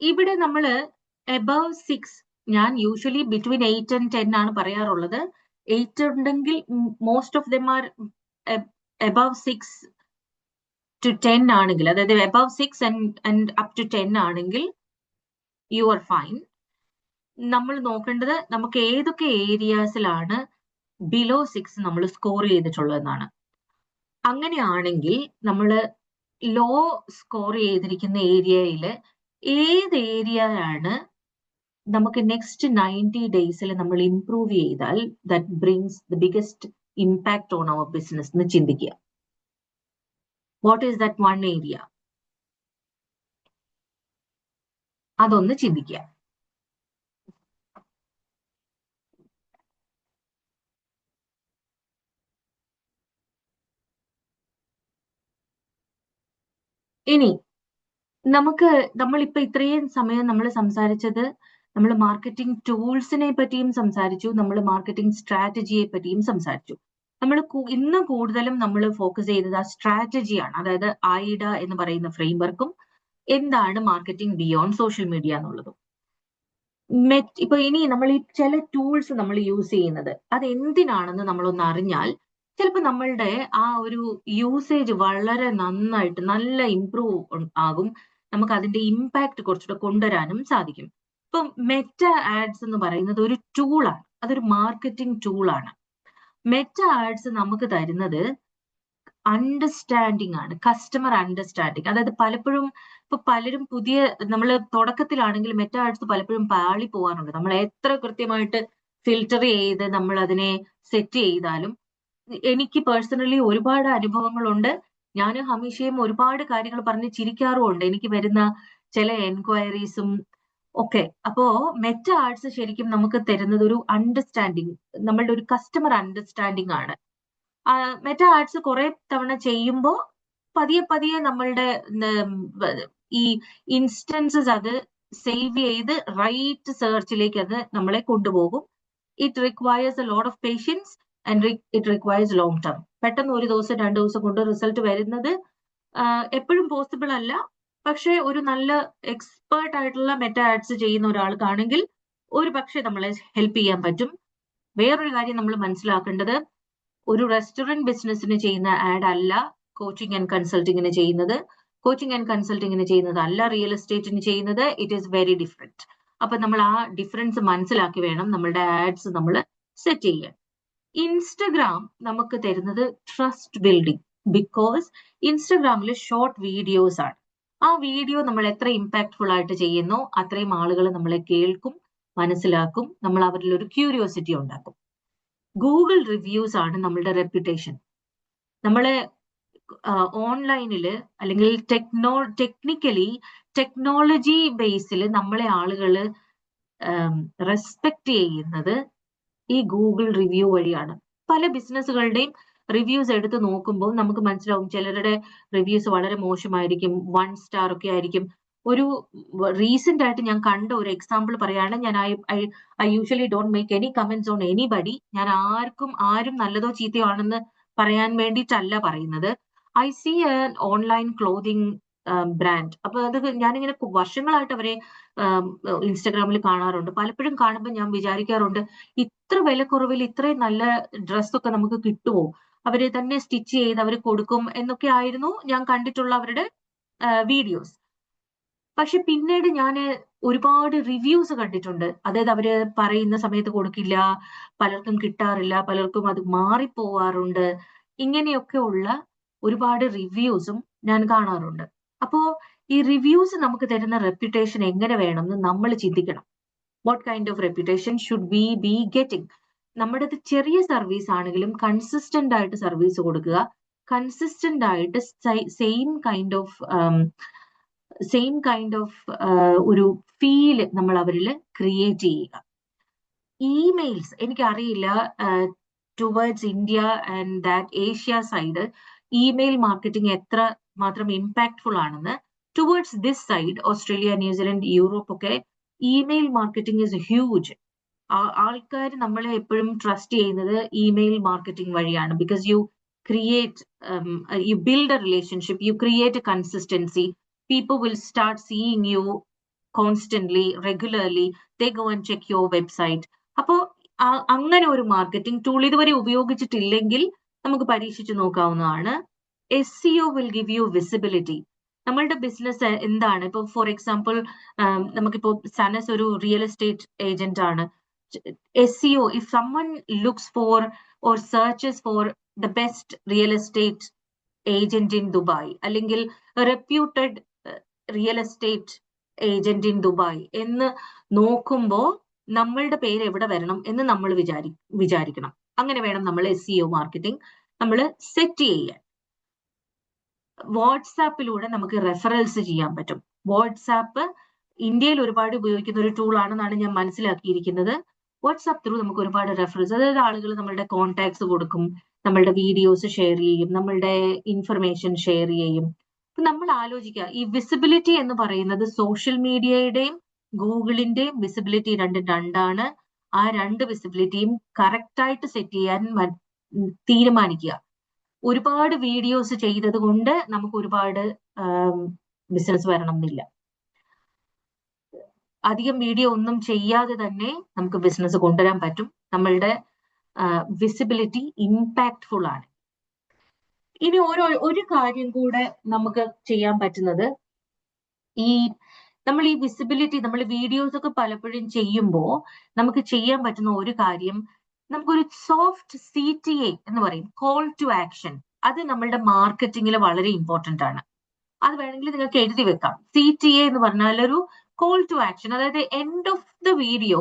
ഇവിടെ നമ്മള് above 6, ഞാൻ യൂഷ്വലി ബിറ്റ്വീൻ 8 and 10 ആണ് പറയാറുള്ളത്. 8 ഉണ്ടെങ്കിൽ most of them are above 6 to 10 ആണെങ്കിൽ, അതായത് above 6 and up to 10 ആണെങ്കിൽ യു ആർ ഫൈൻ. നമ്മൾ നോക്കേണ്ടത് നമുക്ക് ഏതൊക്കെ ഏരിയാസിലാണ് ബിലോ 6 നമ്മൾ സ്കോർ ചെയ്തിട്ടുള്ളതെന്നാണ്. അങ്ങനെയാണെങ്കിൽ നമ്മൾ ലോ സ്കോർ ചെയ്തിരിക്കുന്ന ഏരിയയിൽ ഏത് ഏരിയയാണ് നമുക്ക് നെക്സ്റ്റ് 90 ഡേയ്സിൽ നമ്മൾ ഇംപ്രൂവ് ചെയ്താൽ that brings the biggest impact on our business എന്ന് ചിന്തിക്കുക. What is that one area? അതൊന്ന് ചിന്തിക്കുക. ഇനി നമ്മളിപ്പോ ഇത്രയും സമയം നമ്മൾ സംസാരിച്ചത്, നമ്മൾ മാർക്കറ്റിംഗ് ടൂൾസിനെ പറ്റിയും സംസാരിച്ചു, നമ്മൾ മാർക്കറ്റിംഗ് സ്ട്രാറ്റജിയെ പറ്റിയും സംസാരിച്ചു. നമ്മൾ ഇന്ന് കൂടുതലും നമ്മൾ ഫോക്കസ് ചെയ്തത് ആ സ്ട്രാറ്റജിയാണ്, അതായത് ഐഡ എന്ന് പറയുന്ന ഫ്രെയിംവർക്കും എന്താണ് മാർക്കറ്റിംഗ് ബിയോണ്ട് സോഷ്യൽ മീഡിയ എന്നുള്ളതും. ഇപ്പൊ ഇനി നമ്മൾ ഈ ചില ടൂൾസ് നമ്മൾ യൂസ് ചെയ്യുന്നത് അത് എന്തിനാണെന്ന് നമ്മളൊന്ന് അറിഞ്ഞാൽ ചിലപ്പോൾ നമ്മളുടെ ആ ഒരു യൂസേജ് വളരെ നന്നായിട്ട് നല്ല ഇംപ്രൂവ് ആകും. നമുക്ക് അതിന്റെ ഇമ്പാക്ട് കുറച്ചുകൂടെ കൊണ്ടുവരാനും സാധിക്കും. ഇപ്പൊ മെറ്റ ആഡ്സ് എന്ന് പറയുന്നത് ഒരു ടൂളാണ്, അതൊരു മാർക്കറ്റിംഗ് ടൂളാണ്. മെറ്റ ആഡ്സ് നമുക്ക് തരുന്നത് അണ്ടർസ്റ്റാൻഡിങ് ആണ്, കസ്റ്റമർ അണ്ടർസ്റ്റാൻഡിങ്. അതായത് പലപ്പോഴും ഇപ്പൊ പലരും നമ്മൾ തുടക്കത്തിലാണെങ്കിൽ മെറ്റ ആഡ്സ് പലപ്പോഴും പാളി പോകാറുണ്ട്. നമ്മൾ എത്ര കൃത്യമായിട്ട് ഫിൽറ്റർ ചെയ്ത് നമ്മൾ അതിനെ സെറ്റ് ചെയ്താലും, എനിക്ക് പേഴ്സണലി ഒരുപാട് അനുഭവങ്ങളുണ്ട്. ഞാൻ ഹമീഷയും ഒരുപാട് കാര്യങ്ങൾ പറഞ്ഞ് ചിരിക്കാറുമുണ്ട്, എനിക്ക് വരുന്ന ചില എൻക്വയറീസും ഒക്കെ. അപ്പോ മെറ്റ ആഡ്സ് ശരിക്കും നമുക്ക് തരുന്നത് ഒരു അണ്ടർസ്റ്റാൻഡിങ്, നമ്മളുടെ ഒരു കസ്റ്റമർ അണ്ടർസ്റ്റാൻഡിങ് ആണ്. മെറ്റ ആഡ്സ് കുറെ തവണ ചെയ്യുമ്പോൾ പതിയെ പതിയെ നമ്മളുടെ ഈ ഇൻസ്റ്റൻസസ് അത് സേവ് ചെയ്ത് റൈറ്റ് സെർച്ചിലേക്ക് അത് നമ്മളെ കൊണ്ടുപോകും. It requires a lot of patience and it requires long term. പെട്ടെന്ന് 1 ദിവസം 2 ദിവസം കൊണ്ട് റിസൾട്ട് വരുന്നത് എപ്പോഴും പോസിബിൾ അല്ല. പക്ഷെ ഒരു നല്ല എക്സ്പേർട്ട് ആയിട്ടുള്ള മെറ്റ ആഡ്സ് ചെയ്യുന്ന ഒരാൾക്കാണെങ്കിൽ ഒരു പക്ഷെ നമ്മളെ ഹെൽപ്പ് ചെയ്യാൻ പറ്റും. വേറൊരു കാര്യം നമ്മൾ മനസ്സിലാക്കേണ്ടത്, ഒരു റെസ്റ്റോറന്റ് ബിസിനസ്സിന് ചെയ്യുന്ന ആഡ് അല്ല കോച്ചിങ് ആൻഡ് കൺസൾട്ടിങ്ങിന് ചെയ്യുന്നത്. കോച്ചിങ് ആൻഡ് കൺസൾട്ടിങ്ങിന് ചെയ്യുന്നത് അല്ല റിയൽ എസ്റ്റേറ്റിന് ചെയ്യുന്നത്. It is very different. അപ്പൊ നമ്മൾ ആ ഡിഫറൻസ് മനസ്സിലാക്കി വേണം നമ്മളുടെ ആഡ്സ് നമ്മൾ സെറ്റ് ചെയ്യാൻ. ഇൻസ്റ്റഗ്രാം നമുക്ക് തരുന്നത് ട്രസ്റ്റ് ബിൽഡിംഗ്, ബിക്കോസ് ഇൻസ്റ്റഗ്രാമിൽ ഷോർട്ട് വീഡിയോസ് ആണ്. ആ വീഡിയോ നമ്മൾ എത്ര ഇമ്പാക്ട്ഫുൾ ആയിട്ട് ചെയ്യുന്നോ അത്രയും ആളുകൾ നമ്മളെ കേൾക്കും, മനസ്സിലാക്കും, നമ്മൾ അവരിൽ ഒരു ക്യൂരിയോസിറ്റി ഉണ്ടാക്കും. ഗൂഗിൾ റിവ്യൂസ് ആണ് നമ്മളുടെ റെപ്യൂട്ടേഷൻ. നമ്മളെ ഓൺലൈനിൽ അല്ലെങ്കിൽ ടെക്നോളജി ബേസിൽ നമ്മളെ ആളുകൾ റെസ്പെക്ട് ചെയ്യുന്നത് ഈ ഗൂഗിൾ റിവ്യൂ വഴിയാണ്. പല ബിസിനസ്സുകളുടെയും റിവ്യൂസ് എടുത്ത് നോക്കുമ്പോൾ നമുക്ക് മനസ്സിലാവും ചിലരുടെ റിവ്യൂസ് വളരെ മോശമായിരിക്കും, 1 സ്റ്റാർ ഒക്കെ ആയിരിക്കും. ഒരു റീസെന്റ് ആയിട്ട് ഞാൻ കണ്ട ഒരു എക്സാമ്പിൾ പറയാണ്. ഞാൻ I usually don't make any comments on anybody. ഞാൻ ആരും നല്ലതോ ചീത്തയോ ആണെന്ന് പറയാൻ വേണ്ടിയിട്ടല്ല പറയുന്നത്. I see a online clothing brand. അപ്പൊ അത് ഞാനിങ്ങനെ വർഷങ്ങളായിട്ട് അവരെ ഇൻസ്റ്റാഗ്രാമിൽ കാണാറുണ്ട്. പലപ്പോഴും കാണുമ്പോൾ ഞാൻ വിചാരിക്കാറുണ്ട്, ഇത്ര വിലക്കുറവിൽ ഇത്രയും നല്ല ഡ്രസ്സൊക്കെ നമുക്ക് കിട്ടുമോ? അവര് തന്നെ സ്റ്റിച്ച് ചെയ്ത് അവർ കൊടുക്കും എന്നൊക്കെ ആയിരുന്നു ഞാൻ കണ്ടിട്ടുള്ള അവരുടെ വീഡിയോസ്. പക്ഷെ പിന്നീട് ഞാൻ ഒരുപാട് റിവ്യൂസ് കണ്ടിട്ടുണ്ട്. അതായത് അവര് പറയുന്ന സമയത്ത് കൊടുക്കില്ല, പലർക്കും കിട്ടാറില്ല, പലർക്കും അത് മാറിപ്പോവാറുണ്ട്. ഇങ്ങനെയൊക്കെ ഉള്ള ഒരുപാട് റിവ്യൂസും ഞാൻ കാണാറുണ്ട്. അപ്പോ ഈ റിവ്യൂസ് നമുക്ക് തരുന്ന റെപ്യൂട്ടേഷൻ എങ്ങനെ വേണമെന്ന് നമ്മൾ ചിന്തിക്കണം. What kind of reputation should we be getting? നമ്മുടെ ചെറിയ സർവീസ് ആണെങ്കിലും കൺസിസ്റ്റന്റ് ആയിട്ട് സർവീസ് കൊടുക്കുക, കൺസിസ്റ്റന്റ് ആയിട്ട് സെയിം കൈൻഡ് ഓഫ് ഒരു ഫീൽ നമ്മൾ അവരിൽ ക്രിയേറ്റ് ചെയ്യുക. ഇമെയിൽസ് എനിക്കറിയില്ല towards India and that Asia side email marketing എത്ര മാത്രം ഇമ്പാക്ട്ഫുൾ ആണെന്ന്. Towards this side Australia, New Zealand, Europe ഒക്കെ ഇമെയിൽ മാർക്കറ്റിംഗ് ഇസ് ഹ്യൂജ്. ആൾക്കാർ നമ്മളെ എപ്പോഴും ട്രസ്റ്റ് ചെയ്യുന്നത് ഇമെയിൽ മാർക്കറ്റിംഗ് വഴിയാണ്. Because you create you build a relationship, you create a consistency, people will start seeing you constantly, regularly, they go and check your website. അപ്പോൾ അങ്ങനെ ഒരു marketing tool ഇതുവരെ ഉപയോഗിച്ചിട്ടില്ലെങ്കിൽ നമുക്ക് പരീക്ഷിച്ച് നോക്കാവുന്നതാണ്. SEO will give you visibility. നമ്മളുടെ business എന്താണ്? ഇപ്പോൾ ഫോർ എക്സാമ്പിൾ നമുക്കിപ്പോ സനസ് ഒരു റിയൽ എസ്റ്റേറ്റ് ഏജന്റ് ആണ്. SEO, if someone looks for or searches for the best real estate agent in Dubai, അല്ലെങ്കിൽ reputed real estate agent in Dubai എന്ന് നോക്കുമ്പോൾ നമ്മളുടെ പേര് എവിടെ വരണം എന്ന് നമ്മൾ വിചാരിക്കണം. അങ്ങനെ വേണം നമ്മൾ SEO മാർക്കറ്റിംഗ് നമ്മൾ സെറ്റ് ചെയ്യാൻ. വാട്സാപ്പിലൂടെ നമുക്ക് റെഫറൽസ് ചെയ്യാൻ പറ്റും. വാട്സാപ്പ് ഇന്ത്യയിൽ ഒരുപാട് ഉപയോഗിക്കുന്ന ഒരു ടൂൾ ആണെന്നാണ് ഞാൻ മനസ്സിലാക്കിയിരിക്കുന്നത്. വാട്സാപ്പ് ത്രൂ നമുക്ക് ഒരുപാട് റെഫറൻസ്, അതായത് ആളുകൾ നമ്മളുടെ കോൺടാക്ട്സ് കൊടുക്കും, നമ്മളുടെ വീഡിയോസ് ഷെയർ ചെയ്യും, നമ്മളുടെ ഇൻഫർമേഷൻ ഷെയർ ചെയ്യും. അപ്പൊ നമ്മൾ ആലോചിക്കുക, ഈ വിസിബിലിറ്റി എന്ന് പറയുന്നത് സോഷ്യൽ മീഡിയയുടെയും ഗൂഗിളിന്റെയും വിസിബിലിറ്റി രണ്ടാണ്. ആ രണ്ട് വിസിബിലിറ്റിയും കറക്റ്റായിട്ട് സെറ്റ് ചെയ്യാൻ തീരുമാനിക്കുക. ഒരുപാട് വീഡിയോസ് ചെയ്തത് കൊണ്ട് നമുക്ക് ഒരുപാട് ബിസിനസ് വരണം എന്നില്ല. അധികം വീഡിയോ ഒന്നും ചെയ്യാതെ തന്നെ നമുക്ക് ബിസിനസ് കൊണ്ടുവരാൻ പറ്റും. നമ്മളുടെ വിസിബിലിറ്റി ഇമ്പാക്ട്ഫുൾ ആണ്. ഇനി ഒരു കാര്യം കൂടെ നമുക്ക് ചെയ്യാൻ പറ്റുന്നത്, നമ്മൾ ഈ വിസിബിലിറ്റി, നമ്മൾ വീഡിയോസ് ഒക്കെ പലപ്പോഴും ചെയ്യുമ്പോൾ നമുക്ക് ചെയ്യാൻ പറ്റുന്ന ഒരു കാര്യം, നമുക്കൊരു സോഫ്റ്റ് CTA എന്ന് പറയും, കോൾ ടു ആക്ഷൻ. അത് നമ്മളുടെ മാർക്കറ്റിംഗിൽ വളരെ ഇമ്പോർട്ടന്റ് ആണ്. അത് വേണമെങ്കിൽ നിങ്ങൾക്ക് എഴുതി വെക്കാം. CTA എന്ന് പറഞ്ഞാൽ ഒരു കോൾ ടു ആക്ഷൻ, അതായത് എൻഡ് ഓഫ് ദ വീഡിയോ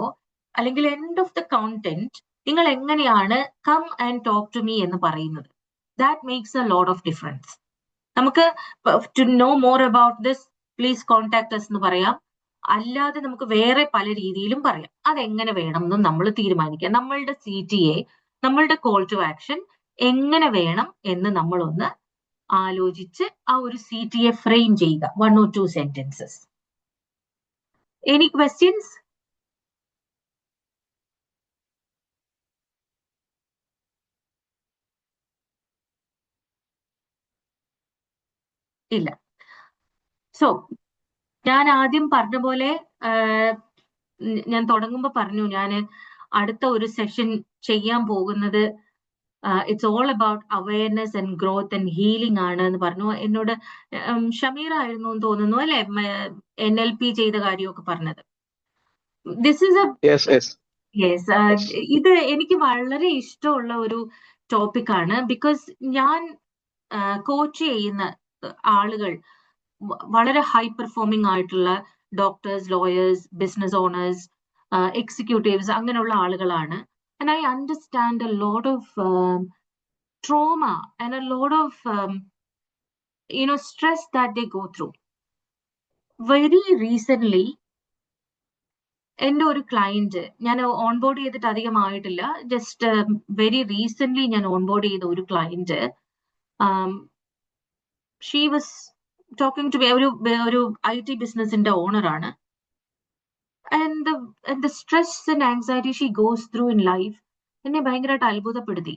അല്ലെങ്കിൽ എൻഡ് ഓഫ് ദ കോണ്ടന്റ് നിങ്ങൾ എങ്ങനെയാണ് come and talk to me എന്ന് പറയുന്നത്. That makes a lot of difference. നമുക്ക് to know more about this please contact us എന്ന് പറയാം. അല്ലാതെ നമുക്ക് വേറെ പല രീതിയിലും പറയാം. അതെങ്ങനെ വേണം എന്ന് നമ്മൾ തീരുമാനിക്കുക. നമ്മളുടെ CTA, നമ്മളുടെ കോൾ ടു ആക്ഷൻ എങ്ങനെ വേണം എന്ന് നമ്മളൊന്ന് ആലോചിച്ച് ആ ഒരു CTA ഫ്രെയിം ചെയ്യുക. 1 or 2 sentences. Any questions? ഇല്ല. സോ ഞാൻ ആദ്യം പറഞ്ഞ പോലെ ഞാൻ തുടങ്ങുമ്പോൾ പറഞ്ഞു, ഞാൻ അടുത്ത ഒരു സെഷൻ ചെയ്യാൻ പോകുന്നത് it's all about awareness and growth and healing ആണ് എന്ന് പറഞ്ഞു. എന്നോട് ഷമീർ ആയിരുന്നു എന്ന് തോന്നുന്നു അല്ലെ, NLP ചെയ്ത കാര്യമൊക്കെ പറഞ്ഞത്. ദിസ് ഈസ് ഇത് എനിക്ക് വളരെ ഇഷ്ടമുള്ള ഒരു ടോപ്പിക് ആണ്. ബിക്കോസ് ഞാൻ കോച്ച് ചെയ്യുന്ന ആളുകൾ വളരെ ഹൈ പെർഫോമിംഗ് ആയിട്ടുള്ള doctors, lawyers, business owners, executives, അങ്ങനെയുള്ള ആളുകളാണ്. And I understand a lot of trauma and a lot of stress that they go through. Very recently, എൻ്റെ ഒരു ക്ലയന്റ്, ഞാൻ ഓൺബോർഡ് ചെയ്തിട്ട് അധികമായിട്ടില്ല, ജസ്റ്റ് വെരി റീസെന്റ് ഞാൻ ഓൺബോർഡ് ചെയ്ത ഒരു client, she was talking to ഒരു IT ബിസിനസിന്റെ ഓണറാണ്. And the stress and anxiety she goes through in life എന്നെ ഭയങ്കരമായിട്ട് അത്ഭുതപ്പെടുത്തി.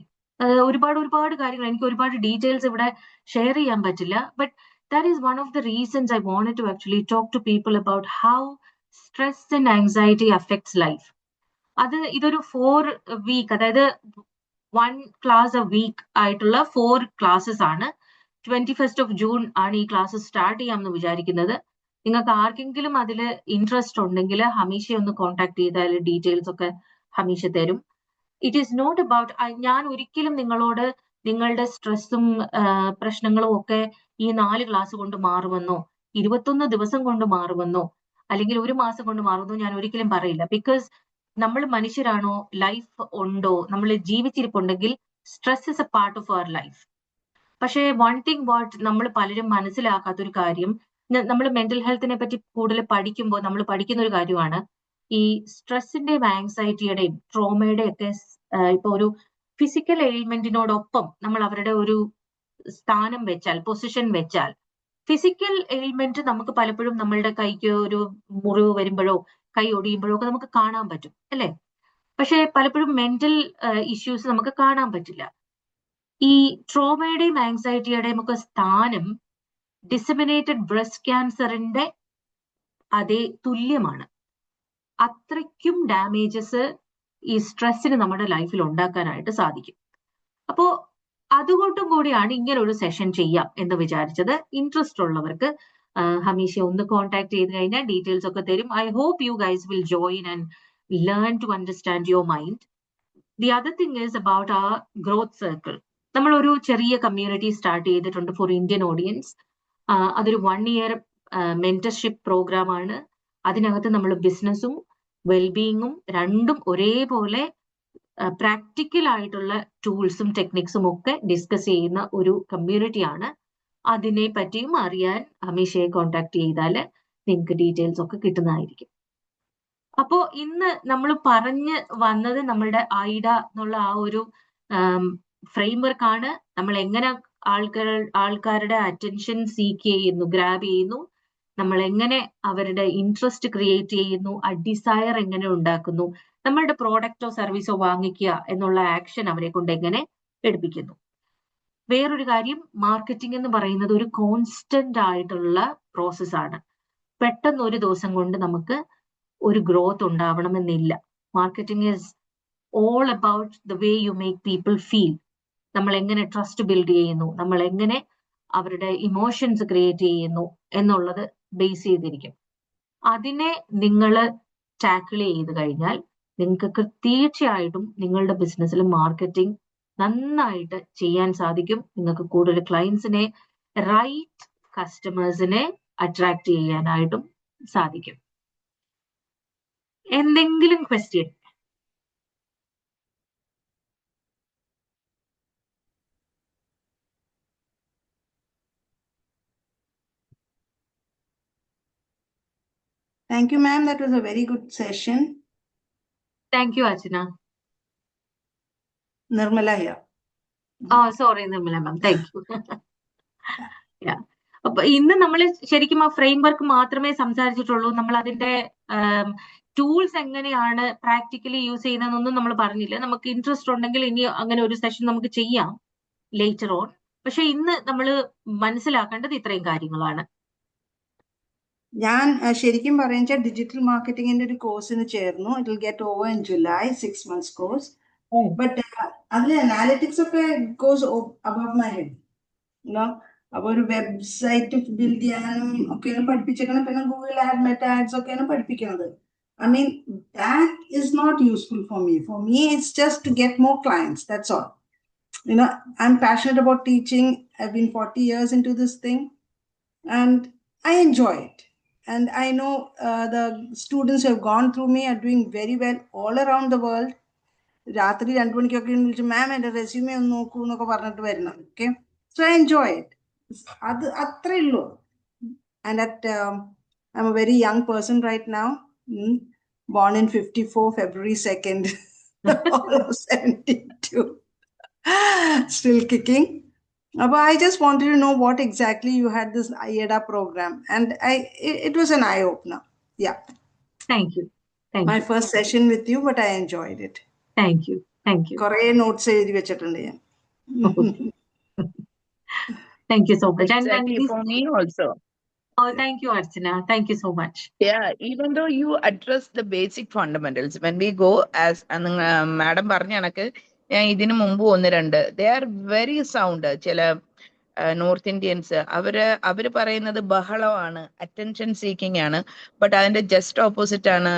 ഒരുപാട് കാര്യങ്ങൾ, എനിക്ക് ഒരുപാട് ഡീറ്റെയിൽസ് ഇവിടെ ഷെയർ ചെയ്യാൻ പറ്റില്ല. But that is one of the reasons I wanted to actually talk to people about how stress and anxiety affects life. ഇതൊരു 4 week, അതായത് 1 class a week ആയിട്ടുള്ള 4 classes ആണ്. 21st of June ആണ് ഈ class start ചെയ്യാമെന്ന് വിചാരിക്കുന്നത്. നിങ്ങൾക്ക് ആർക്കെങ്കിലും അതിൽ ഇൻട്രസ്റ്റ് ഉണ്ടെങ്കിൽ ഹമീഷയെ ഒന്ന് കോൺടാക്ട് ചെയ്താൽ ഡീറ്റെയിൽസ് ഒക്കെ ഹമീഷ തരും. ഇറ്റ് ഈസ് നോട്ട് അബൌട്ട്, ഞാൻ ഒരിക്കലും നിങ്ങളോട് നിങ്ങളുടെ സ്ട്രെസ്സും പ്രശ്നങ്ങളും ഒക്കെ ഈ 4 ക്ലാസ് കൊണ്ട് മാറുമെന്നോ 21 ദിവസം കൊണ്ട് മാറുമെന്നോ അല്ലെങ്കിൽ 1 മാസം കൊണ്ട് മാറുമെന്നോ ഞാൻ ഒരിക്കലും പറയില്ല. ബിക്കോസ് നമ്മൾ മനുഷ്യരാണോ, ലൈഫ് ഉണ്ടോ, നമ്മൾ ജീവിച്ചിരിപ്പുണ്ടെങ്കിൽ stress is a part of our life. പക്ഷേ വൺ തിങ് വാട്ട് നമ്മൾ പലരും മനസ്സിലാക്കാത്തൊരു കാര്യം, നമ്മൾ മെന്റൽ ഹെൽത്തിനെ പറ്റി കൂടുതൽ പഠിക്കുമ്പോൾ നമ്മൾ പഠിക്കുന്ന ഒരു കാര്യമാണ് ഈ സ്ട്രെസ്സിന്റെയും ആങ്സൈറ്റിയുടെയും ട്രോമയുടെയും ഒക്കെ ഇപ്പൊ ഒരു ഫിസിക്കൽ എയിൽമെന്റിനോടൊപ്പം നമ്മൾ അവരുടെ ഒരു സ്ഥാനം വെച്ചാൽ, പൊസിഷൻ വെച്ചാൽ, ഫിസിക്കൽ എയിൽമെന്റ് നമുക്ക് പലപ്പോഴും നമ്മളുടെ കൈക്ക് ഒരു മുറിവ് വരുമ്പോഴോ കൈ ഒടിയുമ്പോഴോ ഒക്കെ നമുക്ക് കാണാൻ പറ്റും അല്ലെ? പക്ഷെ പലപ്പോഴും മെന്റൽ ഇഷ്യൂസ് നമുക്ക് കാണാൻ പറ്റില്ല. ഈ ട്രോമയുടെയും ആങ്സൈറ്റിയുടെയും ഒക്കെ സ്ഥാനം ഡിസമിനേറ്റഡ് ബ്രസ്റ്റ് ക്യാൻസറിന്റെ അതേ തുല്യമാണ്. അത്രയ്ക്കും ഡാമേജസ് ഈ സ്ട്രെസ്സിന് നമ്മുടെ ലൈഫിൽ ഉണ്ടാക്കാനായിട്ട് സാധിക്കും. അപ്പോ അതുകൊണ്ടും കൂടിയാണ് ഇങ്ങനെ ഒരു സെഷൻ ചെയ്യാം എന്ന് വിചാരിച്ചത്. ഇൻട്രസ്റ്റ് ഉള്ളവർക്ക് ഹമീഷ ഒന്ന് കോൺടാക്ട് ചെയ്ത് കഴിഞ്ഞാൽ ഡീറ്റെയിൽസ് ഒക്കെ തരും. I hope you guys will join and learn to understand your mind. The other thing is about ആ ഗ്രോത്ത് സർക്കിൾ. നമ്മൾ ഒരു ചെറിയ കമ്മ്യൂണിറ്റി സ്റ്റാർട്ട് ചെയ്തിട്ടുണ്ട് ഫോർ ഇന്ത്യൻ ഓഡിയൻസ്. അതൊരു 1 year മെന്റർഷിപ്പ് പ്രോഗ്രാം ആണ്. അതിനകത്ത് നമ്മൾ ബിസിനസ്സും വെൽബീയിങ്ങും രണ്ടും ഒരേപോലെ പ്രാക്ടിക്കൽ ആയിട്ടുള്ള ടൂൾസും ടെക്നിക്സും ഒക്കെ ഡിസ്കസ് ചെയ്യുന്ന ഒരു കമ്മ്യൂണിറ്റിയാണ്. അതിനെ പറ്റിയും അറിയാൻ ഹമീഷയെ കോൺടാക്ട് ചെയ്താൽ നിങ്ങൾക്ക് ഡീറ്റെയിൽസ് ഒക്കെ കിട്ടുന്നതായിരിക്കും. അപ്പോ ഇന്ന് നമ്മൾ പറഞ്ഞു വന്നത് നമ്മളുടെ ഐഡ എന്നുള്ള ആ ഒരു ഫ്രെയിംവർക്ക് ആണ്. നമ്മൾ എങ്ങനെ ആൾക്കാരുടെ അറ്റൻഷൻ സീക്ക് ചെയ്യുന്നു, ഗ്രാബ് ചെയ്യുന്നു, നമ്മൾ എങ്ങനെ അവരുടെ ഇൻട്രസ്റ്റ് ക്രിയേറ്റ് ചെയ്യുന്നു, ആ ഡിസയർ എങ്ങനെ ഉണ്ടാക്കുന്നു, നമ്മളുടെ പ്രോഡക്റ്റോ സർവീസോ വാങ്ങിക്കുക എന്നുള്ള ആക്ഷൻ അവരെ കൊണ്ട് എങ്ങനെ എടുപ്പിക്കുന്നു. വേറൊരു കാര്യം, മാർക്കറ്റിംഗ് എന്ന് പറയുന്നത് ഒരു കോൺസ്റ്റന്റ് ആയിട്ടുള്ള പ്രോസസ്സാണ്. പെട്ടെന്ന് ഒരു ദിവസം കൊണ്ട് നമുക്ക് ഒരു ഗ്രോത്ത് ഉണ്ടാവണമെന്നില്ല. Marketing is all about the way you make people feel. നമ്മൾ എങ്ങനെ ട്രസ്റ്റ് ബിൽഡ് ചെയ്യുന്നു, നമ്മൾ എങ്ങനെ അവരുടെ ഇമോഷൻസ് ക്രിയേറ്റ് ചെയ്യുന്നു എന്നുള്ളത് ബേസ് ചെയ്തിരിക്കും. അതിനെ നിങ്ങൾ ടാക്കിൾ ചെയ്ത് കഴിഞ്ഞാൽ നിങ്ങൾക്ക് തീർച്ചയായിട്ടും നിങ്ങളുടെ ബിസിനസ്സിൽ മാർക്കറ്റിംഗ് നന്നായിട്ട് ചെയ്യാൻ സാധിക്കും. നിങ്ങൾക്ക് കൂടുതൽ ക്ലയൻസിനെ, റൈറ്റ് കസ്റ്റമേഴ്സിനെ അട്രാക്ട് ചെയ്യാനായിട്ടും സാധിക്കും. എന്തെങ്കിലും question? Thank you, ma'am. That was a very good session. Thank you Archana. Nirmala here. Sorry Nirmala ma'am, thank you. അപ്പൊ ഇന്ന് നമ്മൾ ശരിക്കും ആ ഫ്രെയിംവർക്ക് മാത്രമേ സംസാരിച്ചിട്ടുള്ളൂ. നമ്മൾ അതിന്റെ ടൂൾസ് എങ്ങനെയാണ് പ്രാക്ടിക്കലി യൂസ് ചെയ്യുന്നതെന്നൊന്നും നമ്മൾ പറഞ്ഞില്ല. നമുക്ക് ഇൻട്രസ്റ്റ് ഉണ്ടെങ്കിൽ ഇനി അങ്ങനെ ഒരു സെഷൻ നമുക്ക് ചെയ്യാം ലേറ്റർ ഓൺ. പക്ഷെ ഇന്ന് നമ്മൾ മനസ്സിലാക്കേണ്ടത് ഇത്രയും കാര്യങ്ങളാണ്. ഞാൻ ശരിക്കും പറയുക ഡിജിറ്റൽ മാർക്കറ്റിംഗിന്റെ ഒരു കോഴ്സിന് ചേർന്നു. It will get over in July, 6 months course. But അതിൽ അനാലിറ്റിക്സ് ഒക്കെ ഗോസ് അബവ് മൈ ഹെഡ്. അപ്പൊ ഒരു വെബ്സൈറ്റ് ബിൽഡ് ചെയ്യാനും ഒക്കെയാണ് പഠിപ്പിച്ചേക്കണം. പിന്നെ ഗൂഗിൾ ആഡ്, മെറ്റ ആഡ്സ് ഒക്കെയാണ് പഠിപ്പിക്കുന്നത്. I mean, that is not useful for me. For me, it's just to get more clients. That's all. I'm passionate about teaching. I've been 40 years into this thing and I enjoy it. And I know the students who have gone through me are doing very well all around the world. രാത്രി 2 മണിക്കൊക്കെ വിളിച്ച് മാം എൻ്റെ resume ഒന്ന് നോക്കൂ എന്നൊക്കെ പറഞ്ഞിട്ട് വരുന്നത്. Okay, so I enjoy it. അത് അത്രേ ഉള്ളൂ. And at I'm a very young person right now, born in 54, February 2nd, almost 72, still kicking. But I just wanted to know what exactly you had this IEDA program, and it was an eye opener. Yeah. Thank you. My first session with you, but I enjoyed it. Thank you. കുറേ notes എഴുതി വെച്ചിട്ടുണ്ട് ഞാൻ. Thank you so much. Exactly, for me also. Oh, thank you, Archana. Thank you so much. Yeah, even though you address the basic fundamentals, when we go as madam പറഞ്ഞ കണക്ക് ഞാൻ ഇതിനു മുമ്പ് 1-2 they are very sound. ചില north Indians അവര് പറയുന്നത് ബഹളമാണ്, attention seeking ആണ്. ബട്ട് അതിന്റെ ജസ്റ്റ് ഓപ്പോസിറ്റ് ആണ്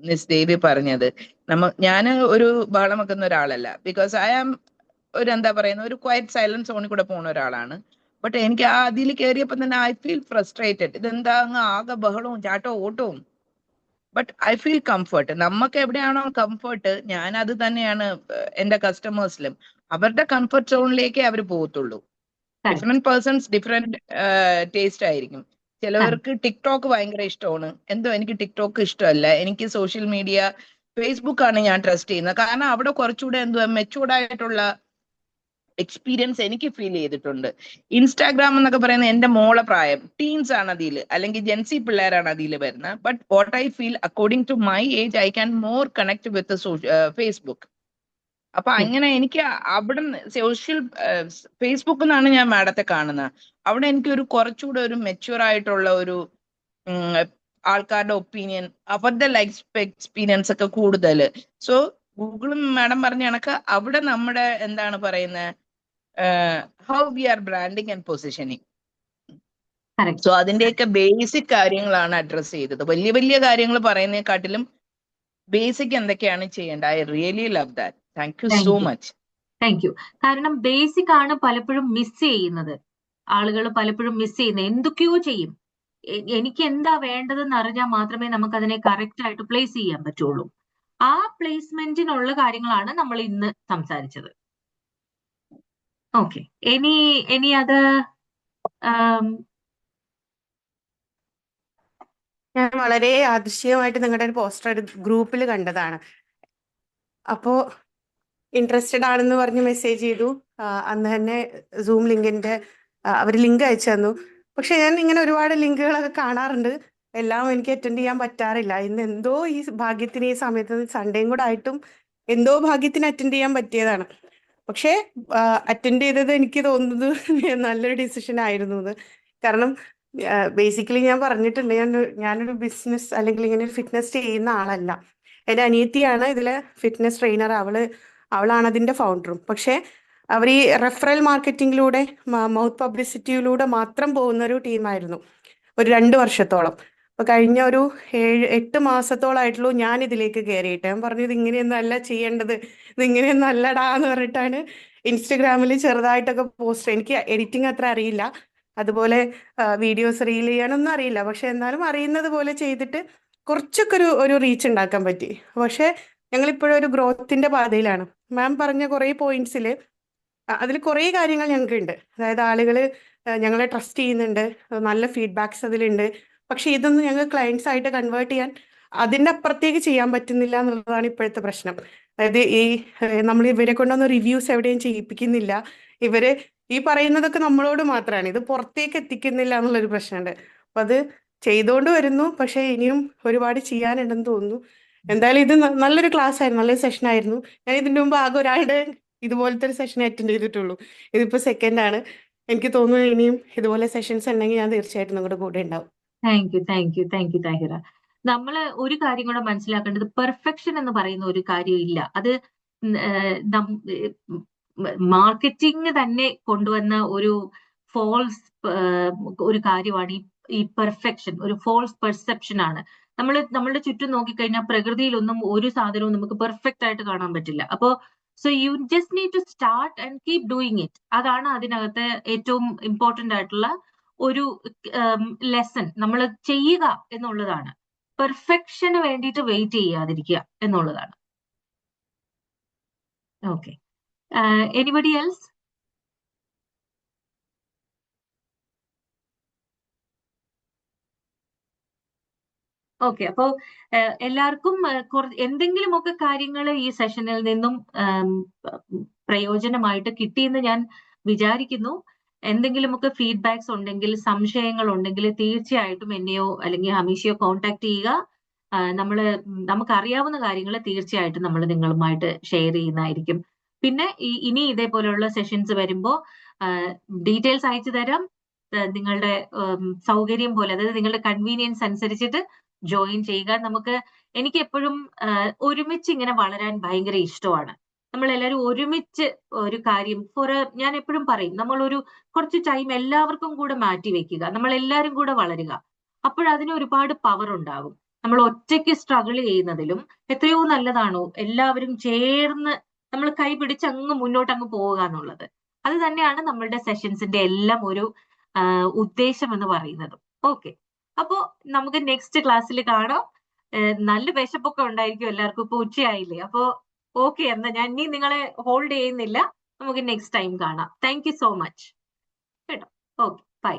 മിസ് ദേവി പറഞ്ഞത്. ഞാൻ ഒരു ബഹളം വെക്കുന്ന ഒരാളല്ല. ബിക്കോസ് ഐ ആം ഒരു എന്താ പറയുന്ന ഒരു ക്വയറ്റ് സൈലൻസ് സോണിൽ കൂടെ പോകുന്ന ഒരാളാണ്. ബട്ട് എനിക്ക് ആ അതിൽ കയറിയപ്പോൾ തന്നെ ഐ ഫീൽ ഫ്രസ്ട്രേറ്റഡ്. ഇതെന്താ അങ്ങ് ആകെ ബഹളവും ചാട്ടവും ഓട്ടവും. But I feel comfort. നമുക്ക് എവിടെയാണോ കംഫർട്ട്, ഞാൻ അത് തന്നെയാണ് എന്റെ കസ്റ്റമേഴ്സിലും. അവരുടെ കംഫർട്ട് സോണിലേക്കേ അവർ പോകത്തുള്ളൂ. Correct. Different persons different taste ആയിരിക്കും. Correct. ചിലവർക്ക് ടിക്ടോക്ക് ഭയങ്കര ഇഷ്ടമാണ്. എന്തോ എനിക്ക് ടിക്ടോക്ക് ഇഷ്ടമല്ല. എനിക്ക് സോഷ്യൽ മീഡിയ ഫേസ്ബുക്ക് ആണ് ഞാൻ ട്രസ്റ്റ് ചെയ്യുന്നത്. കാരണം അവിടെ കുറച്ചുകൂടെ എന്തോ മെച്ചൂർഡ് ആയിട്ടുള്ള എക്സ്പീരിയൻസ് എനിക്ക് ഫീൽ ചെയ്തിട്ടുണ്ട്. ഇൻസ്റ്റാഗ്രാം എന്നൊക്കെ പറയുന്നത് എന്റെ മോളെ പ്രായം ടീൻസ് ആണ് അതിൽ, അല്ലെങ്കിൽ ജെൻസി പിള്ളേരാണ് അതിൽ വരുന്നത്. But what I feel according to my age I can more connect with Facebook. അപ്പൊ Yes. അങ്ങനെ എനിക്ക് അവിടെ സോഷ്യൽ ഫേസ്ബുക്കിൽ നിന്നാണ് ഞാൻ മാഡത്തെ കാണുന്നത്. അവിടെ എനിക്ക് ഒരു കുറച്ചുകൂടെ ഒരു മെച്യൂർ ആയിട്ടുള്ള ഒരു ആൾക്കാരുടെ ഒപ്പീനിയൻ, അവരുടെ ലൈഫ് എക്സ്പീരിയൻസ് ഒക്കെ കൂടുതൽ. സോ ഗൂഗിളും മാഡം പറഞ്ഞ കണക്ക് അവിടെ നമ്മുടെ എന്താണ് പറയുന്നത്, how we are branding and positioning. Correct. So അതിന്റെയൊക്കെ ബേസിക് കാര്യങ്ങളാണ് അഡ്രസ് ചെയ്തത്. വലിയ വലിയ കാര്യങ്ങൾ പറയുന്നതിനെക്കാട്ടിലും ബേസിക് എന്തൊക്കെയാണ് ചെയ്യേണ്ടത്. I really love that. Thank you Thank so you. Much. Thank you. കാരണം ബേസിക് ആണ് പലപ്പോഴും മിസ് ചെയ്യുന്നത്. ആളുകൾ പലപ്പോഴും മിസ് ചെയ്യുന്നത്. എന്തൊക്കെയോ ചെയ്യും. എനിക്ക് എന്താ വേണ്ടതെന്ന് അറിഞ്ഞാൽ മാത്രമേ നമുക്ക് അതിനെ കറക്റ്റ് ആയിട്ട് പ്ലേസ് ചെയ്യാൻ പറ്റുള്ളൂ. ആ പ്ലേസ്മെന്റിനുള്ള കാര്യങ്ങളാണ് നമ്മൾ ഇന്ന് സംസാരിച്ചത്. ഓക്കെ, ഇനി അത് ഞാൻ വളരെ യാദൃശ്ചികമായിട്ട് നിങ്ങളുടെ ഒരു പോസ്റ്റർ ഗ്രൂപ്പിൽ കണ്ടതാണ്. അപ്പോൾ ഇൻട്രസ്റ്റഡ് ആണെന്ന് പറഞ്ഞ് മെസ്സേജ് ചെയ്തു. അന്ന് തന്നെ സൂം ലിങ്കിന്റെ അവർ ലിങ്ക് അയച്ചു തന്നു. പക്ഷെ ഞാൻ ഇങ്ങനെ ഒരുപാട് ലിങ്കുകളൊക്കെ കാണാറുണ്ട്. എല്ലാം എനിക്ക് അറ്റൻഡ് ചെയ്യാൻ പറ്റാറില്ല. ഇന്ന് എന്തോ ഈ ഭാഗ്യത്തിന് ഈ സമയത്ത് സൺഡേയും കൂടെ ആയിട്ടും എന്തോ ഭാഗ്യത്തിന് അറ്റൻഡ് ചെയ്യാൻ പറ്റിയതാണ്. പക്ഷേ അറ്റൻഡ് ചെയ്തത് എനിക്ക് തോന്നുന്നത് നല്ലൊരു ഡിസിഷൻ ആയിരുന്നു എന്ന്. കാരണം ബേസിക്കലി ഞാൻ പറഞ്ഞിട്ടുണ്ട്, ഞാനൊരു ബിസിനസ് അല്ലെങ്കിൽ ഇങ്ങനെ ഒരു ഫിറ്റ്നസ് ചെയ്യുന്ന ആളല്ല. എൻ്റെ അനിയത്തിയാണ് ഇതിലെ ഫിറ്റ്നസ് ട്രെയിനർ. അവളാണ് അതിൻ്റെ ഫൗണ്ടറും. പക്ഷേ അവർ ഈ റെഫറൽ മാർക്കറ്റിങ്ങിലൂടെ മൗത്ത് പബ്ലിസിറ്റിയിലൂടെ മാത്രം പോകുന്ന ഒരു ടീമായിരുന്നു ഒരു 2 വർഷത്തോളം. അപ്പോൾ കഴിഞ്ഞ ഒരു 7-8 മാസത്തോളമായിട്ടുള്ളൂ ഞാൻ ഇതിലേക്ക് കയറിയിട്ട്. ഞാൻ പറഞ്ഞു ഇത് ഇങ്ങനെയൊന്നും അല്ല ചെയ്യേണ്ടത്, ഇത് ഇങ്ങനെയൊന്നും അല്ലടാ എന്ന് പറഞ്ഞിട്ടാണ് ഇൻസ്റ്റഗ്രാമിൽ ചെറുതായിട്ടൊക്കെ പോസ്റ്റ്. എനിക്ക് എഡിറ്റിംഗ് അത്ര അറിയില്ല, അതുപോലെ വീഡിയോസ് റീൽ ചെയ്യാനൊന്നും അറിയില്ല. പക്ഷെ എന്നാലും അറിയുന്നത് പോലെ ചെയ്തിട്ട് കുറച്ചൊക്കെ ഒരു റീച്ച് ഉണ്ടാക്കാൻ പറ്റി. പക്ഷേ ഞങ്ങളിപ്പോഴും ഒരു ഗ്രോത്തിൻ്റെ പാതയിലാണ്. മാം പറഞ്ഞ കുറേ പോയിന്റ്സിൽ അതിൽ കുറേ കാര്യങ്ങൾ ഞങ്ങൾക്കുണ്ട്. അതായത് ആളുകൾ ഞങ്ങളെ ട്രസ്റ്റ് ചെയ്യുന്നുണ്ട്, നല്ല ഫീഡ്ബാക്സ് അതിലുണ്ട്. പക്ഷെ ഇതൊന്നും ഞങ്ങൾ ക്ലയൻസ് ആയിട്ട് കൺവേർട്ട് ചെയ്യാൻ അതിൻ്റെ അപ്പുറത്തേക്ക് ചെയ്യാൻ പറ്റുന്നില്ല എന്നുള്ളതാണ് ഇപ്പോഴത്തെ പ്രശ്നം. അതായത് നമ്മൾ ഇവരെ കൊണ്ടൊന്നും റിവ്യൂസ് എവിടെയും ചെയ്യിപ്പിക്കുന്നില്ല. ഇവര് ഈ പറയുന്നതൊക്കെ നമ്മളോട് മാത്രമാണ്, ഇത് പുറത്തേക്ക് എത്തിക്കുന്നില്ല എന്നുള്ളൊരു പ്രശ്നമുണ്ട്. അപ്പം അത് ചെയ്തുകൊണ്ട് വരുന്നു. പക്ഷേ ഇനിയും ഒരുപാട് ചെയ്യാനുണ്ടെന്ന് തോന്നുന്നു. എന്തായാലും ഇത് നല്ലൊരു ക്ലാസ് ആയിരുന്നു, നല്ലൊരു സെഷൻ ആയിരുന്നു. ഞാൻ ഇതിൻ്റെ മുമ്പ് ആകെ ഒരാളുടെ ഇതുപോലത്തെ ഒരു സെഷൻ അറ്റൻഡ് ചെയ്തിട്ടുള്ളൂ. ഇതിപ്പോൾ സെക്കൻഡാണ്. എനിക്ക് തോന്നുന്നു ഇനിയും ഇതുപോലെ സെഷൻസ് ഉണ്ടെങ്കിൽ ഞാൻ തീർച്ചയായിട്ടും നിങ്ങളുടെ കൂടെ ഉണ്ടാവും. Thank you Thahira. നമ്മൾ ഒരു കാര്യം കൂടെ മനസ്സിലാക്കേണ്ടത്, പെർഫെക്ഷൻ എന്ന് പറയുന്ന ഒരു കാര്യമില്ല. അത് മാർക്കറ്റിംഗ് തന്നെ കൊണ്ടുവന്ന ഒരു ഫോൾസ് ഒരു കാര്യമാണ് ഈ പെർഫെക്ഷൻ. ഒരു ഫോൾസ് പെർസെപ്ഷൻ ആണ്. നമ്മളുടെ ചുറ്റും നോക്കിക്കഴിഞ്ഞാൽ പ്രകൃതിയിലൊന്നും ഒരു സാധനവും നമുക്ക് പെർഫെക്റ്റ് ആയിട്ട് കാണാൻ പറ്റില്ല. അപ്പോ so you just need to start and keep doing it. അതാണ് അതിനകത്ത് ഏറ്റവും ഇമ്പോർട്ടന്റ് ആയിട്ടുള്ള ഒരു ലെസൺ. നമ്മൾ ചെയ്യുക എന്നുള്ളതാണ്. പെർഫെക്ഷന് വേണ്ടിയിട്ട് വെയിറ്റ് ചെയ്യാതിരിക്കുക എന്നുള്ളതാണ്. Okay, anybody else? ഓക്കെ, അപ്പോ എല്ലാവർക്കും എന്തെങ്കിലുമൊക്കെ കാര്യങ്ങൾ ഈ സെഷനിൽ നിന്നും പ്രയോജനമായിട്ട് കിട്ടിയെന്ന് ഞാൻ വിചാരിക്കുന്നു. എന്തെങ്കിലുമൊക്കെ ഫീഡ്ബാക്സ് ഉണ്ടെങ്കിൽ, സംശയങ്ങൾ ഉണ്ടെങ്കിൽ തീർച്ചയായിട്ടും എന്നെയോ അല്ലെങ്കിൽ ഹമീഷയോ കോൺടാക്ട് ചെയ്യുക. നമുക്കറിയാവുന്ന കാര്യങ്ങൾ തീർച്ചയായിട്ടും നമ്മൾ നിങ്ങളുമായിട്ട് ഷെയർ ചെയ്യുന്നതായിരിക്കും. പിന്നെ ഇനി ഇതേപോലെയുള്ള സെഷൻസ് വരുമ്പോൾ ഡീറ്റെയിൽസ് അയച്ചു തരാം. നിങ്ങളുടെ സൗകര്യം പോലെ, അതായത് നിങ്ങളുടെ കൺവീനിയൻസ് അനുസരിച്ചിട്ട് ജോയിൻ ചെയ്യുക. എനിക്ക് എപ്പോഴും ഒരുമിച്ച് ഇങ്ങനെ വളരാൻ ഭയങ്കര ഇഷ്ടമാണ്. നമ്മളെല്ലാവരും ഒരുമിച്ച് ഒരു കാര്യം ഞാൻ എപ്പോഴും പറയും, നമ്മളൊരു കുറച്ച് ടൈം എല്ലാവർക്കും കൂടെ മാറ്റി വെക്കുക, നമ്മളെല്ലാവരും കൂടെ വളരുക. അപ്പോഴതിന് ഒരുപാട് പവർ ഉണ്ടാകും. നമ്മൾ ഒറ്റയ്ക്ക് സ്ട്രഗിൾ ചെയ്യുന്നതിലും എത്രയോ നല്ലതാണോ എല്ലാവരും ചേർന്ന് നമ്മൾ കൈ പിടിച്ച് അങ്ങ് മുന്നോട്ട് അങ്ങ് പോവുക എന്നുള്ളത്. അത് തന്നെയാണ് നമ്മളുടെ സെഷൻസിന്റെ എല്ലാം ഒരു ഉദ്ദേശം എന്ന് പറയുന്നത്. ഓക്കെ, അപ്പോ നമുക്ക് നെക്സ്റ്റ് ക്ലാസ്സിൽ കാണാം. നല്ല വിശപ്പൊക്കെ ഉണ്ടായിരിക്കും എല്ലാവർക്കും, ഇപ്പൊ ഉച്ചയായില്ലേ. അപ്പോ ഓക്കെ, എന്നാ ഞാൻ ഇനി നിങ്ങളെ ഹോൾഡ് ചെയ്യുന്നില്ല, നമുക്ക് നെക്സ്റ്റ് ടൈം കാണാം. താങ്ക് യു സോ മച്ച് കേട്ടോ. Okay, by.